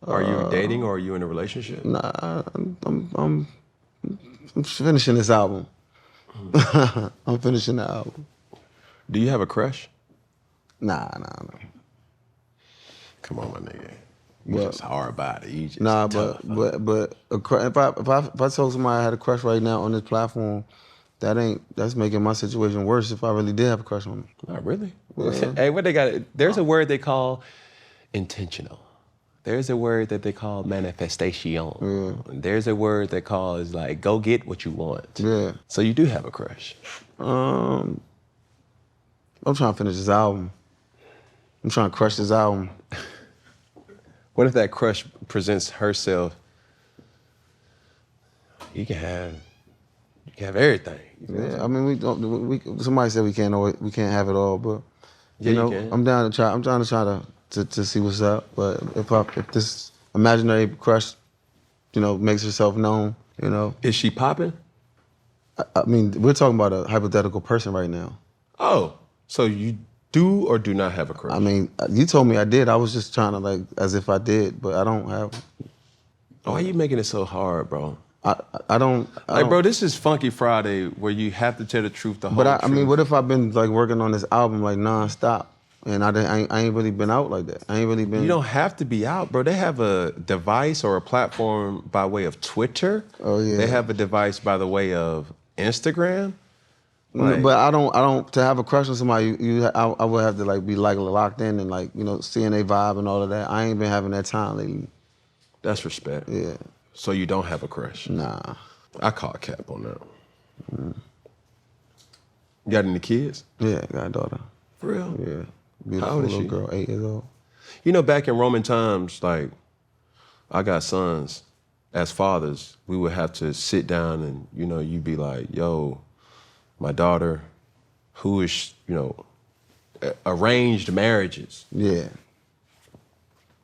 Are you dating or are you in a relationship? Nah, I'm finishing this album. I'm finishing the album. Do you have a crush? Nah. Come on, my nigga. You But- just hard body. You just Nah, tough. but if I told somebody I had a crush right now on this platform, that's making my situation worse if I really did have a crush on them. Not really. Hey, what they got? There's a word they call intentional. There's a word that they call manifestation. There's a word they call is like go get what you want. Yeah. So you do have a crush. I'm trying to finish this album. I'm trying to crush this album. What if that crush presents herself? You can have everything. You feel what I'm Yeah, I mean, we don't. Somebody said we can't have it all, but Yeah, you know, you can. I'm down to try. I'm trying to try to see what's up. But if this imaginary crush, you know, makes herself known, you know, Is she popping? I mean, we're talking about a hypothetical person right now. Oh, so you do or do not have a crush? I mean, you told me I did. I was just trying to like as if I did, but I don't have. Why are you making it so hard, bro? I don't. Like, bro, this is Funky Friday where you have to tell the truth, the whole But I mean, truth. what if I've been like working on this album like nonstop, and I ain't really been out like that. I ain't really been. You don't have to be out, bro. They have a device or a platform by way of Twitter. Oh, yeah. They have a device by the way of Instagram. Like- But I don't. To have a crush on somebody, I would have to like be like locked in and like, you know, seeing their vibe and all of that. I ain't been having that time lately. That's respect. Yeah. So you don't have a crush. Nah. I call cap on that. You got any kids? Yeah, I got a daughter. For real? Yeah. Beautiful old is little she? girl, 8 years old. You know, back in Roman times, like, I got sons. As fathers, we would have to sit down and, you know, you'd be like, yo, my daughter, who is, you know, arranged marriages. Yeah.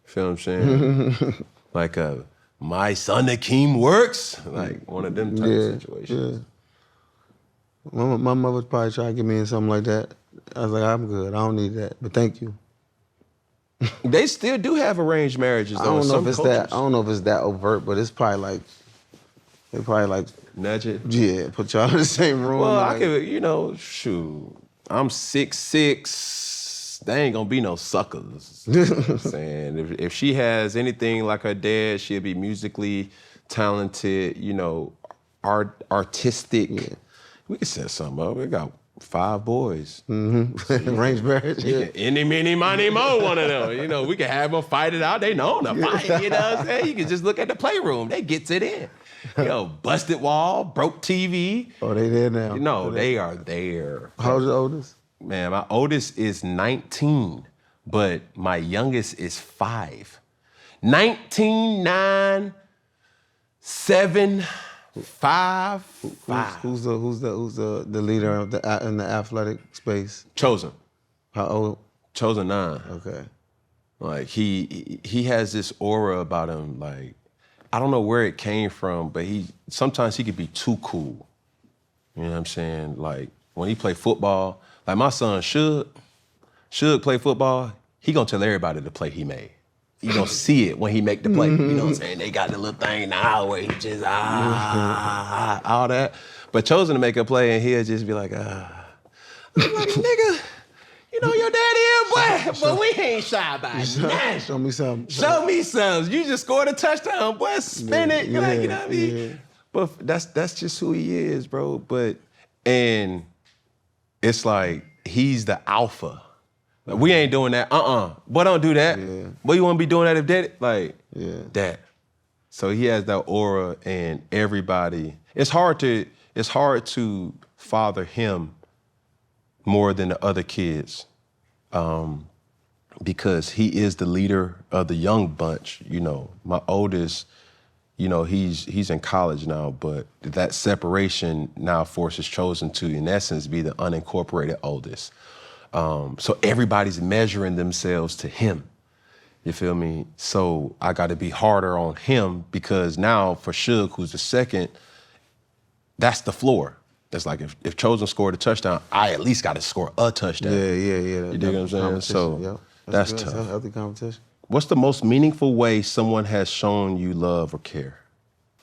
Feel what I'm saying? Like, my son Akeem works. Like, one of them type of situations. Yeah. My mother probably tried to get me in something like that. I was like, I'm good. I don't need that. But thank you. They still do have arranged marriages, though. I don't in know some if it's cultures. that. I don't know if it's that overt, but it's probably like they probably like, Nudge it. yeah, put y'all in the same room. Well, like, I could, you know, shoot. I'm 6'6". They ain't gonna be no suckers. You know what I'm saying? If she has anything like her dad, she'll be musically talented, you know, artistic. Yeah. We could set something up. We got 5 boys. arranged marriage. Yeah. Any, many, money, mo, one of them. You know, we can have them fight it out. They know to fight, you know what I'm saying? You can just look at the playroom. They gets it in. You know, busted wall, broke TV. Oh, they there now. No, they are there. How's your oldest? Man, my oldest is 19, but my youngest is 5. 19, 9, 7, 5, 5. Who's the leader of in the athletic space? Chosen. How old? Chosen 9. Okay. Like he has this aura about him. Like I don't know where it came from, but sometimes he could be too cool. You know what I'm saying? Like when he play football, like my son should play football. He gonna tell everybody the play he made. You gonna see it when he make the play. You know what I'm saying? They got the little thing now where he just all that. But Chosen to make a play and he'll just be like I'm like, nigga. You know your daddy is, boy, but we ain't shy by nothing. Show me something. Show me some. You just scored a touchdown, boy. Spin it. Yeah, Like, you know what I mean? yeah. But that's just who he is, bro. And it's like he's the alpha. Like, we ain't doing that. Boy, don't do that. Yeah. Boy, you want to be doing that if daddy? Like, Yeah. that. So he has that aura, and everybody. It's hard to father him more than the other kids. because he is the leader of the young bunch. You know, my oldest, you know, he's in college now, but that separation now forces Chosen to, in essence, be the unincorporated oldest. So everybody's measuring themselves to him. You feel me? So I got to be harder on him because now for Suge, who's the second, that's the floor. It's like if Chosen scored a touchdown, I at least got to score a touchdown. Yeah. You dig what I'm saying? So Yep. that's good. tough. That's healthy competition. What's the most meaningful way someone has shown you love or care?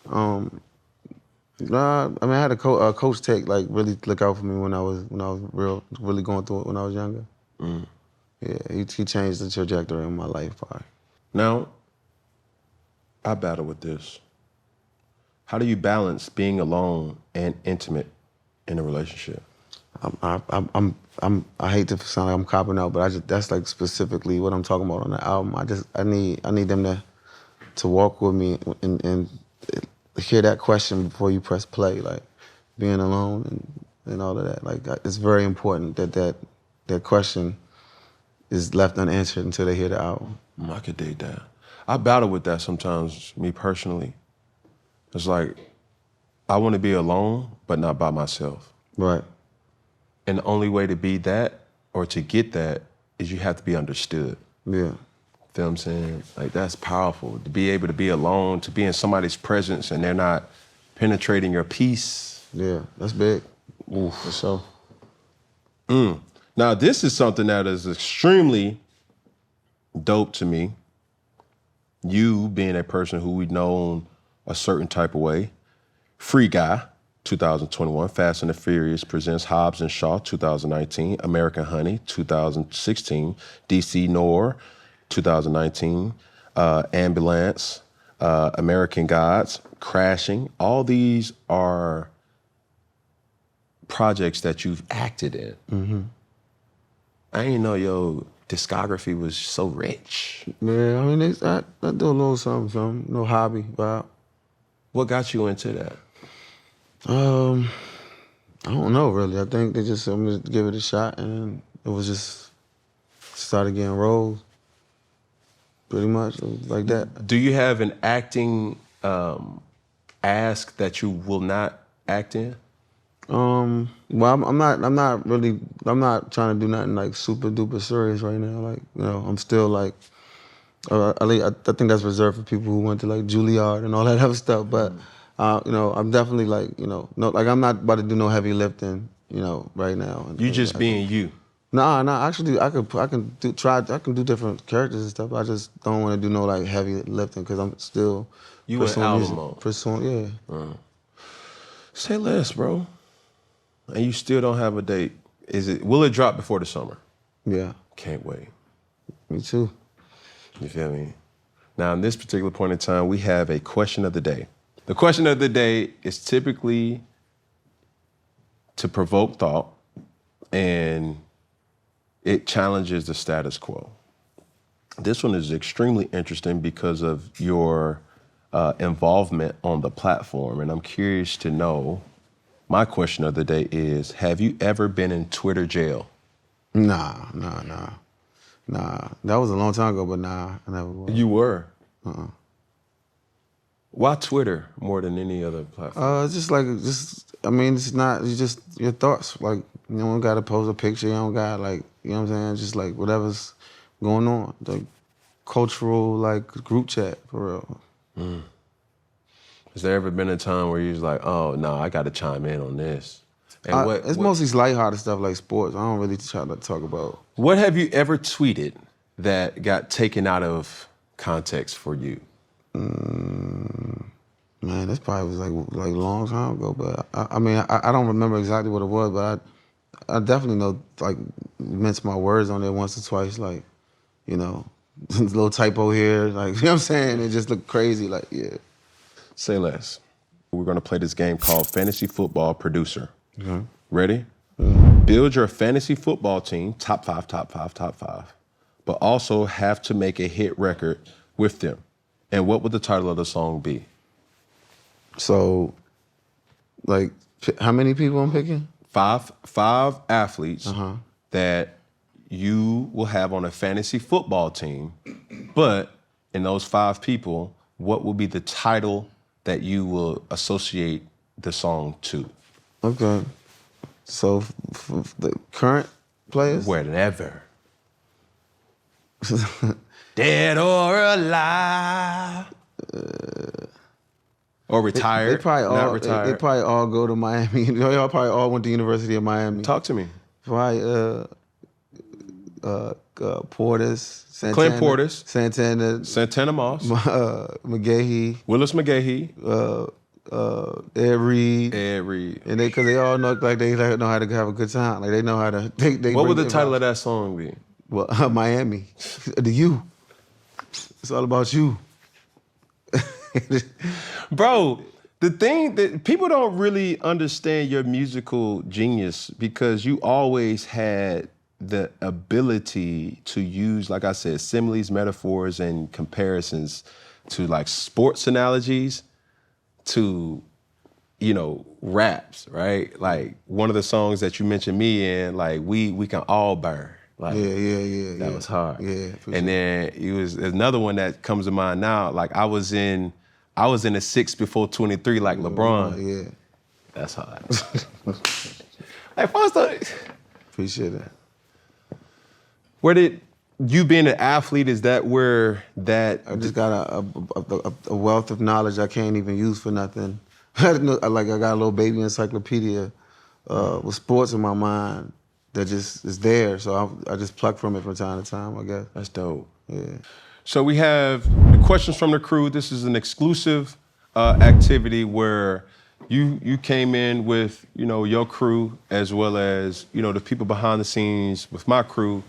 Nah, I mean, I had a coach take like really look out for me when I was really going through it when I was younger. Yeah, he changed the trajectory of my life. Probably. Now, I battle with this. How do you balance being alone and intimate in a relationship? I hate to sound like I'm copping out, but that's like specifically what I'm talking about on the album. I need them to walk with me and hear that question before you press play, like being alone and all of that. Like it's very important that question is left unanswered until they hear the album. I could dig that. I battle with that sometimes, me personally. It's like, I want to be alone, but not by myself. Right. And the only way to be that or to get that is you have to be understood. Yeah. Feel what I'm saying? Like, that's powerful. To be able to be alone, to be in somebody's presence and they're not penetrating your peace. Yeah, that's big. Oof. For sure. Now, this is something that is extremely dope to me. You being a person who we've known a certain type of way. Free Guy, 2021. Fast and the Furious presents Hobbs and Shaw, 2019. American Honey, 2016. DC Noir, 2019. Ambulance, American Gods, Crashing. All these are projects that you've acted in. Mm-hmm. I didn't know your discography was so rich. Yeah, I mean, I do a little something, no hobby, but. What got you into that? I don't know, really. I think they just told me to give it a shot, and it was just started getting roles. Pretty much, it was like that. Do you have an acting ask that you will not act in? Well, I'm not trying to do nothing like super duper serious right now. Like, you know, I'm still like, I think that's reserved for people who went to like Juilliard and all that other stuff. But, you know, I'm definitely like, you know, I'm not about to do no heavy lifting, you know, right now. You just being you. Nah. Actually, I can do different characters and stuff. I just don't want to do no like heavy lifting because I'm still You in album mode. Pursuing, yeah. Say less, bro. And you still don't have a date. Will it drop before the summer? Yeah. Can't wait. Me too. You feel me? Now, in this particular point in time, we have a question of the day. The question of the day is typically to provoke thought, and it challenges the status quo. This one is extremely interesting because of your involvement on the platform, and I'm curious to know, my question of the day is, have you ever been in Twitter jail? Nah. That was a long time ago, but nah, I never was. You were? Why Twitter more than any other platform? It's not, it's just your thoughts. Like, you don't gotta post a picture, you don't got like, you know what I'm saying? Just like whatever's going on. Like cultural, like group chat, for real. Has there ever been a time where you was like, oh, no, I gotta chime in on this? And It's mostly lighthearted stuff like sports. I don't really try to talk about. What have you ever tweeted that got taken out of context for you? Man, this probably was like a long time ago, but I don't remember exactly what it was, but I definitely know, like, mince my words on there once or twice, like, you know, a little typo here, like, you know what I'm saying? It just looked crazy, like, yeah. Say less. We're gonna play this game called Fantasy Football Producer. Okay. Ready? Build your fantasy football team, top five, but also have to make a hit record with them. And what would the title of the song be? So, like, how many people I'm picking? Five athletes that you will have on a fantasy football team, but in those 5 people, what will be the title that you will associate the song to? Okay. So the current players? Whatever. Dead or alive. Or retired. They probably not all retired. they probably all go to Miami. Y'all probably all went to University of Miami. Talk to me. Probably Portis, Santana, Clint Portis. Santana, Santana Moss. McGahee, Willis McGahee. Ed Reed. Ed Reed. And because they all know like they know how to have a good time. Like they know how to. They What would bring the title of that song be? Well, Miami. The you. It's all about you. Bro, the thing that people don't really understand your musical genius because you always had the ability to use, like I said, similes, metaphors, and comparisons to like sports analogies to, you know, raps, right? Like one of the songs that you mentioned me in, like we can all burn. Like, Yeah. That was hard. Yeah. For And sure. then there's another one that comes to mind now. Like I was in a 6 before 23, like LeBron. Yeah. That's hard. Like Foster, Appreciate that. where did you being an athlete? Is that where that? I just got a wealth of knowledge I can't even use for nothing. I got a little baby encyclopedia with sports in my mind that just is there. So I just pluck from it from time to time, I guess. That's dope. Yeah. So we have the questions from the crew. This is an exclusive activity where you came in with, you know, your crew as well as, you know, the people behind the scenes with my crew.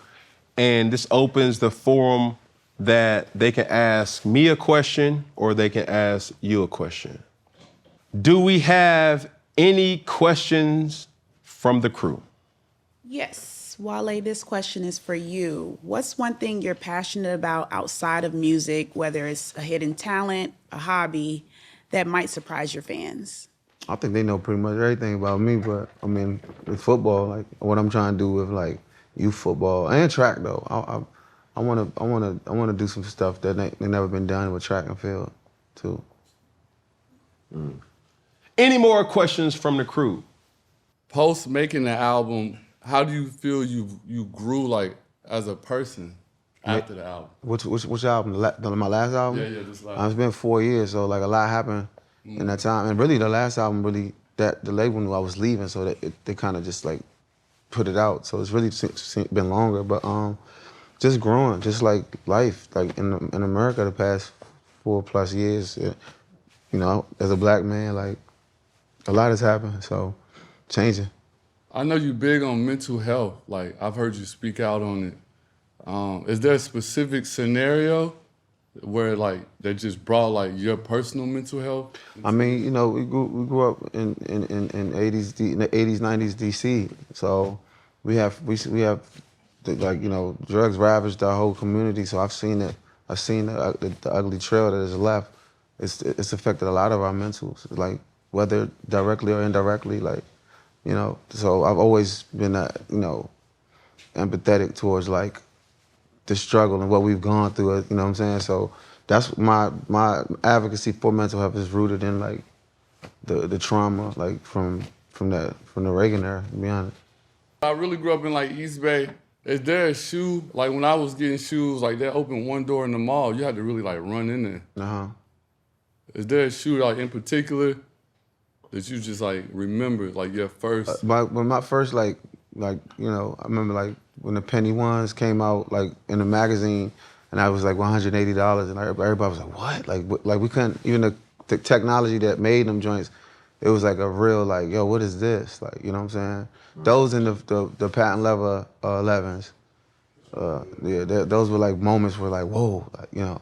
And this opens the forum that they can ask me a question or they can ask you a question. Do we have any questions from the crew? Yes, Wale, this question is for you. What's one thing you're passionate about outside of music, whether it's a hidden talent, a hobby, that might surprise your fans? I think they know pretty much everything about me, but I mean, with football, like what I'm trying to do with like youth football and track though. I wanna do some stuff that they never been done with track and field too. Any more questions from the crew? Post making the album, how do you feel you grew like as a person after the album? Which album? My last album? Yeah, this last. It's been 4 years, so like a lot happened in that time. And really, the last album that the label knew I was leaving, so they kind of just like put it out. So it's really been longer, but just growing, just like life, like in America the past 4+ years. You know, as a black man, like a lot has happened. So changing. I know you big on mental health. Like I've heard you speak out on it. Is there a specific scenario where like that just brought like your personal mental health? I mean, you know, we grew up in the 80s, 90s DC. So we have like, you know, drugs ravaged our whole community. So I've seen it. I've seen the ugly trail that is left. It's affected a lot of our mentals, like whether directly or indirectly, like, you know. So I've always been, you know, empathetic towards like the struggle and what we've gone through. You know what I'm saying? So that's my advocacy for mental health is rooted in like the trauma, like from the Reagan era. To be honest. I really grew up in like East Bay. Is there a shoe, like when I was getting shoes, like they opened one door in the mall, you had to really like run in there. Uh-huh. Is there a shoe like in particular that you just like remember, like your first? When my first like you know, I remember like when the penny ones came out like in the magazine, and I was like $180, and everybody was like, what? Like we couldn't, even the technology that made them joints, it was like a real like, yo, what is this? Like, you know what I'm saying? Those in the patent leather 11s, those were like moments where like, whoa, like, you know,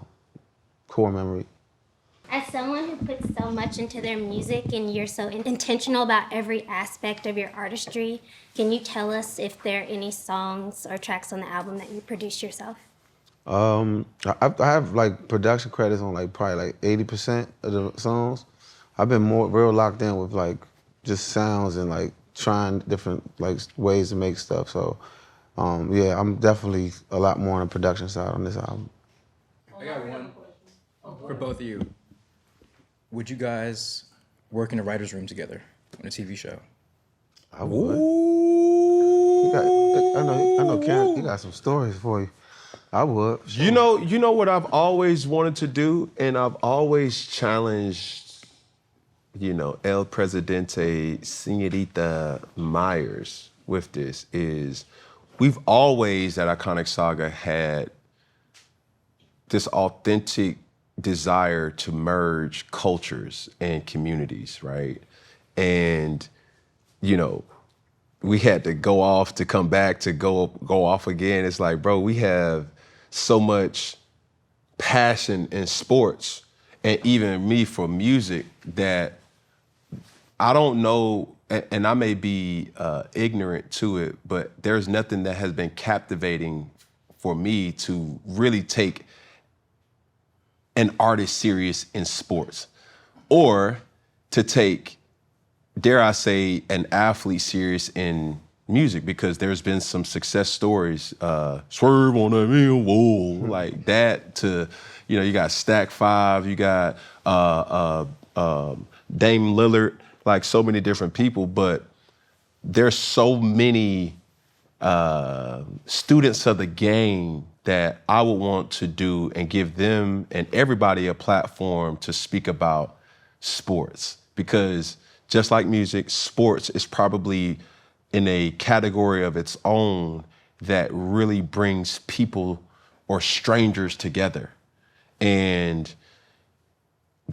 core memory. As someone who puts so much into their music and you're so intentional about every aspect of your artistry, can you tell us if there are any songs or tracks on the album that you produced yourself? I have like production credits on like probably like 80% of the songs. I've been real locked in with like just sounds and like trying different like ways to make stuff. So Yeah, I'm definitely a lot more on the production side on this album. I got one for both of you. Would you guys work in a writer's room together on a TV show? I would. I know, Karen, you got some stories for you. I would. Sure. You know what I've always wanted to do, and I've always challenged, El Presidente, Señorita Myers with this is, we've always at Iconic Saga had this authentic desire to merge cultures and communities, right? And, we had to go off to come back to go off again. It's like, bro, we have so much passion in sports and even me for music that I don't know, and I may be ignorant to it, but there's nothing that has been captivating for me to really take an artist serious in sports, or to take, dare I say, an athlete serious in music, because there's been some success stories, swerve on that man, whoa, like that, to, you got Stack 5, you got Dame Lillard, like so many different people, but there's so many students of the game that I would want to do and give them and everybody a platform to speak about sports. Because just like music, sports is probably in a category of its own that really brings people or strangers together. And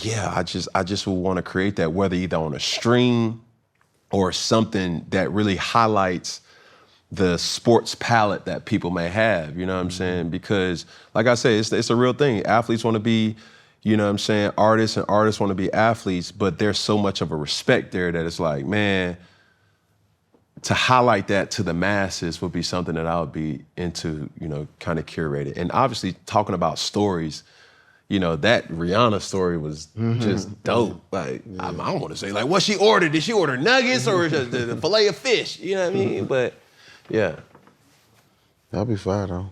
yeah, I just would want to create that, whether either on a stream or something that really highlights the sports palette that people may have, you know what I'm saying? Because, like I say, it's a real thing. Athletes want to be, artists, and artists want to be athletes, but there's so much of a respect there that it's like, man, to highlight that to the masses would be something that I would be into, kind of curated. And obviously, talking about stories, that Rihanna story was just dope. Like, I don't want to say, like, what she ordered. Did she order nuggets or the fillet of fish? You know what I mean? But, yeah. That'd be fire, though.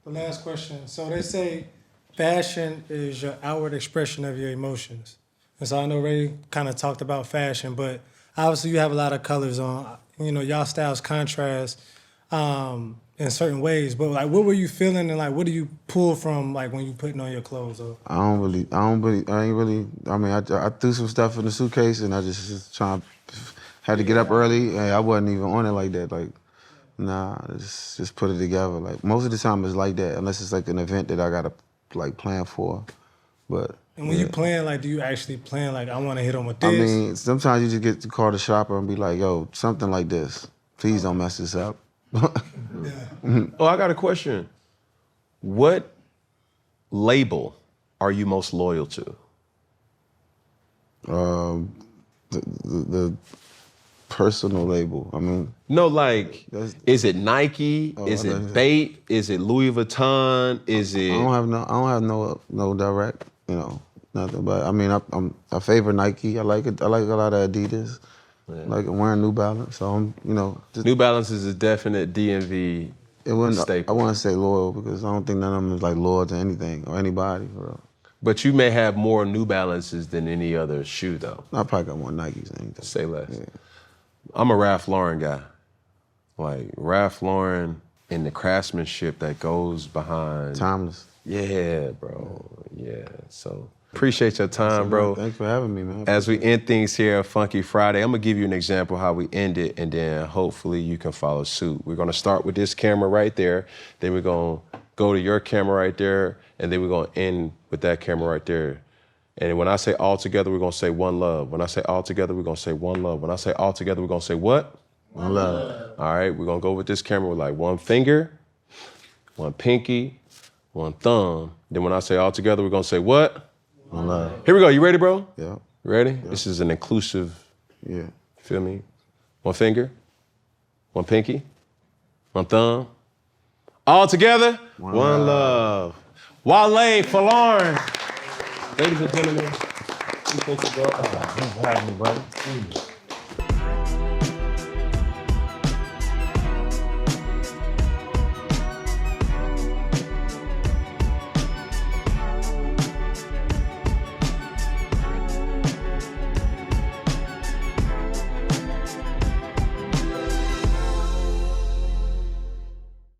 The last question. So they say fashion is your outward expression of your emotions. And so I know Ray kind of talked about fashion, but obviously you have a lot of colors on. Y'all styles contrast in certain ways. But like, what were you feeling, and like, what do you pull from, like, when you putting on your clothes? Or? I threw some stuff in the suitcase, and I just had to get up early. And I wasn't even on it like that. Like, nah, just put it together. Like, most of the time it's like that, unless it's like an event that I gotta like plan for. But and when you plan, like, do you actually plan, like, I want to hit on with this? I mean, sometimes you just get to call the shopper and be like, yo, something like this. Please don't mess this up. Oh, I got a question. What label are you most loyal to? The personal label. I mean, no, like, is it Nike? Is it Bait? Is it Louis Vuitton? Is it? I don't have no direct, nothing. But I mean, I favor Nike. I like it. I like a lot of Adidas. Yeah. I like wearing New Balance. So I'm, New Balance is a definite DMV staple. I wouldn't say loyal, because I don't think none of them is like loyal to anything or anybody, for real. But you may have more New Balances than any other shoe, though. I probably got more Nikes than anything. Say less. Yeah. I'm a Ralph Lauren guy. Like, Ralph Lauren and the craftsmanship that goes behind. Timeless. Yeah, bro. Yeah. So appreciate your time, bro. Thanks for having me, man. As we end things here on Funky Friday, I'm gonna give you an example how we end it, and then hopefully you can follow suit. We're gonna start with this camera right there, then we're gonna go to your camera right there, and then we're gonna end with that camera right there. And when I say all together, we're gonna say one love. When I say all together, we're gonna say one love. When I say all together, we're gonna say what? One love. All right, we're gonna go with this camera with like one finger, one pinky, one thumb. Then when I say all together, we're gonna say what? One love. Here we go. You ready, bro? Yeah. You ready? Yeah. This is an inclusive. Yeah. Feel me? One finger, one pinky, one thumb. All together, one love. Wale for Lauren. Ladies and gentlemen, thanks for having me, buddy.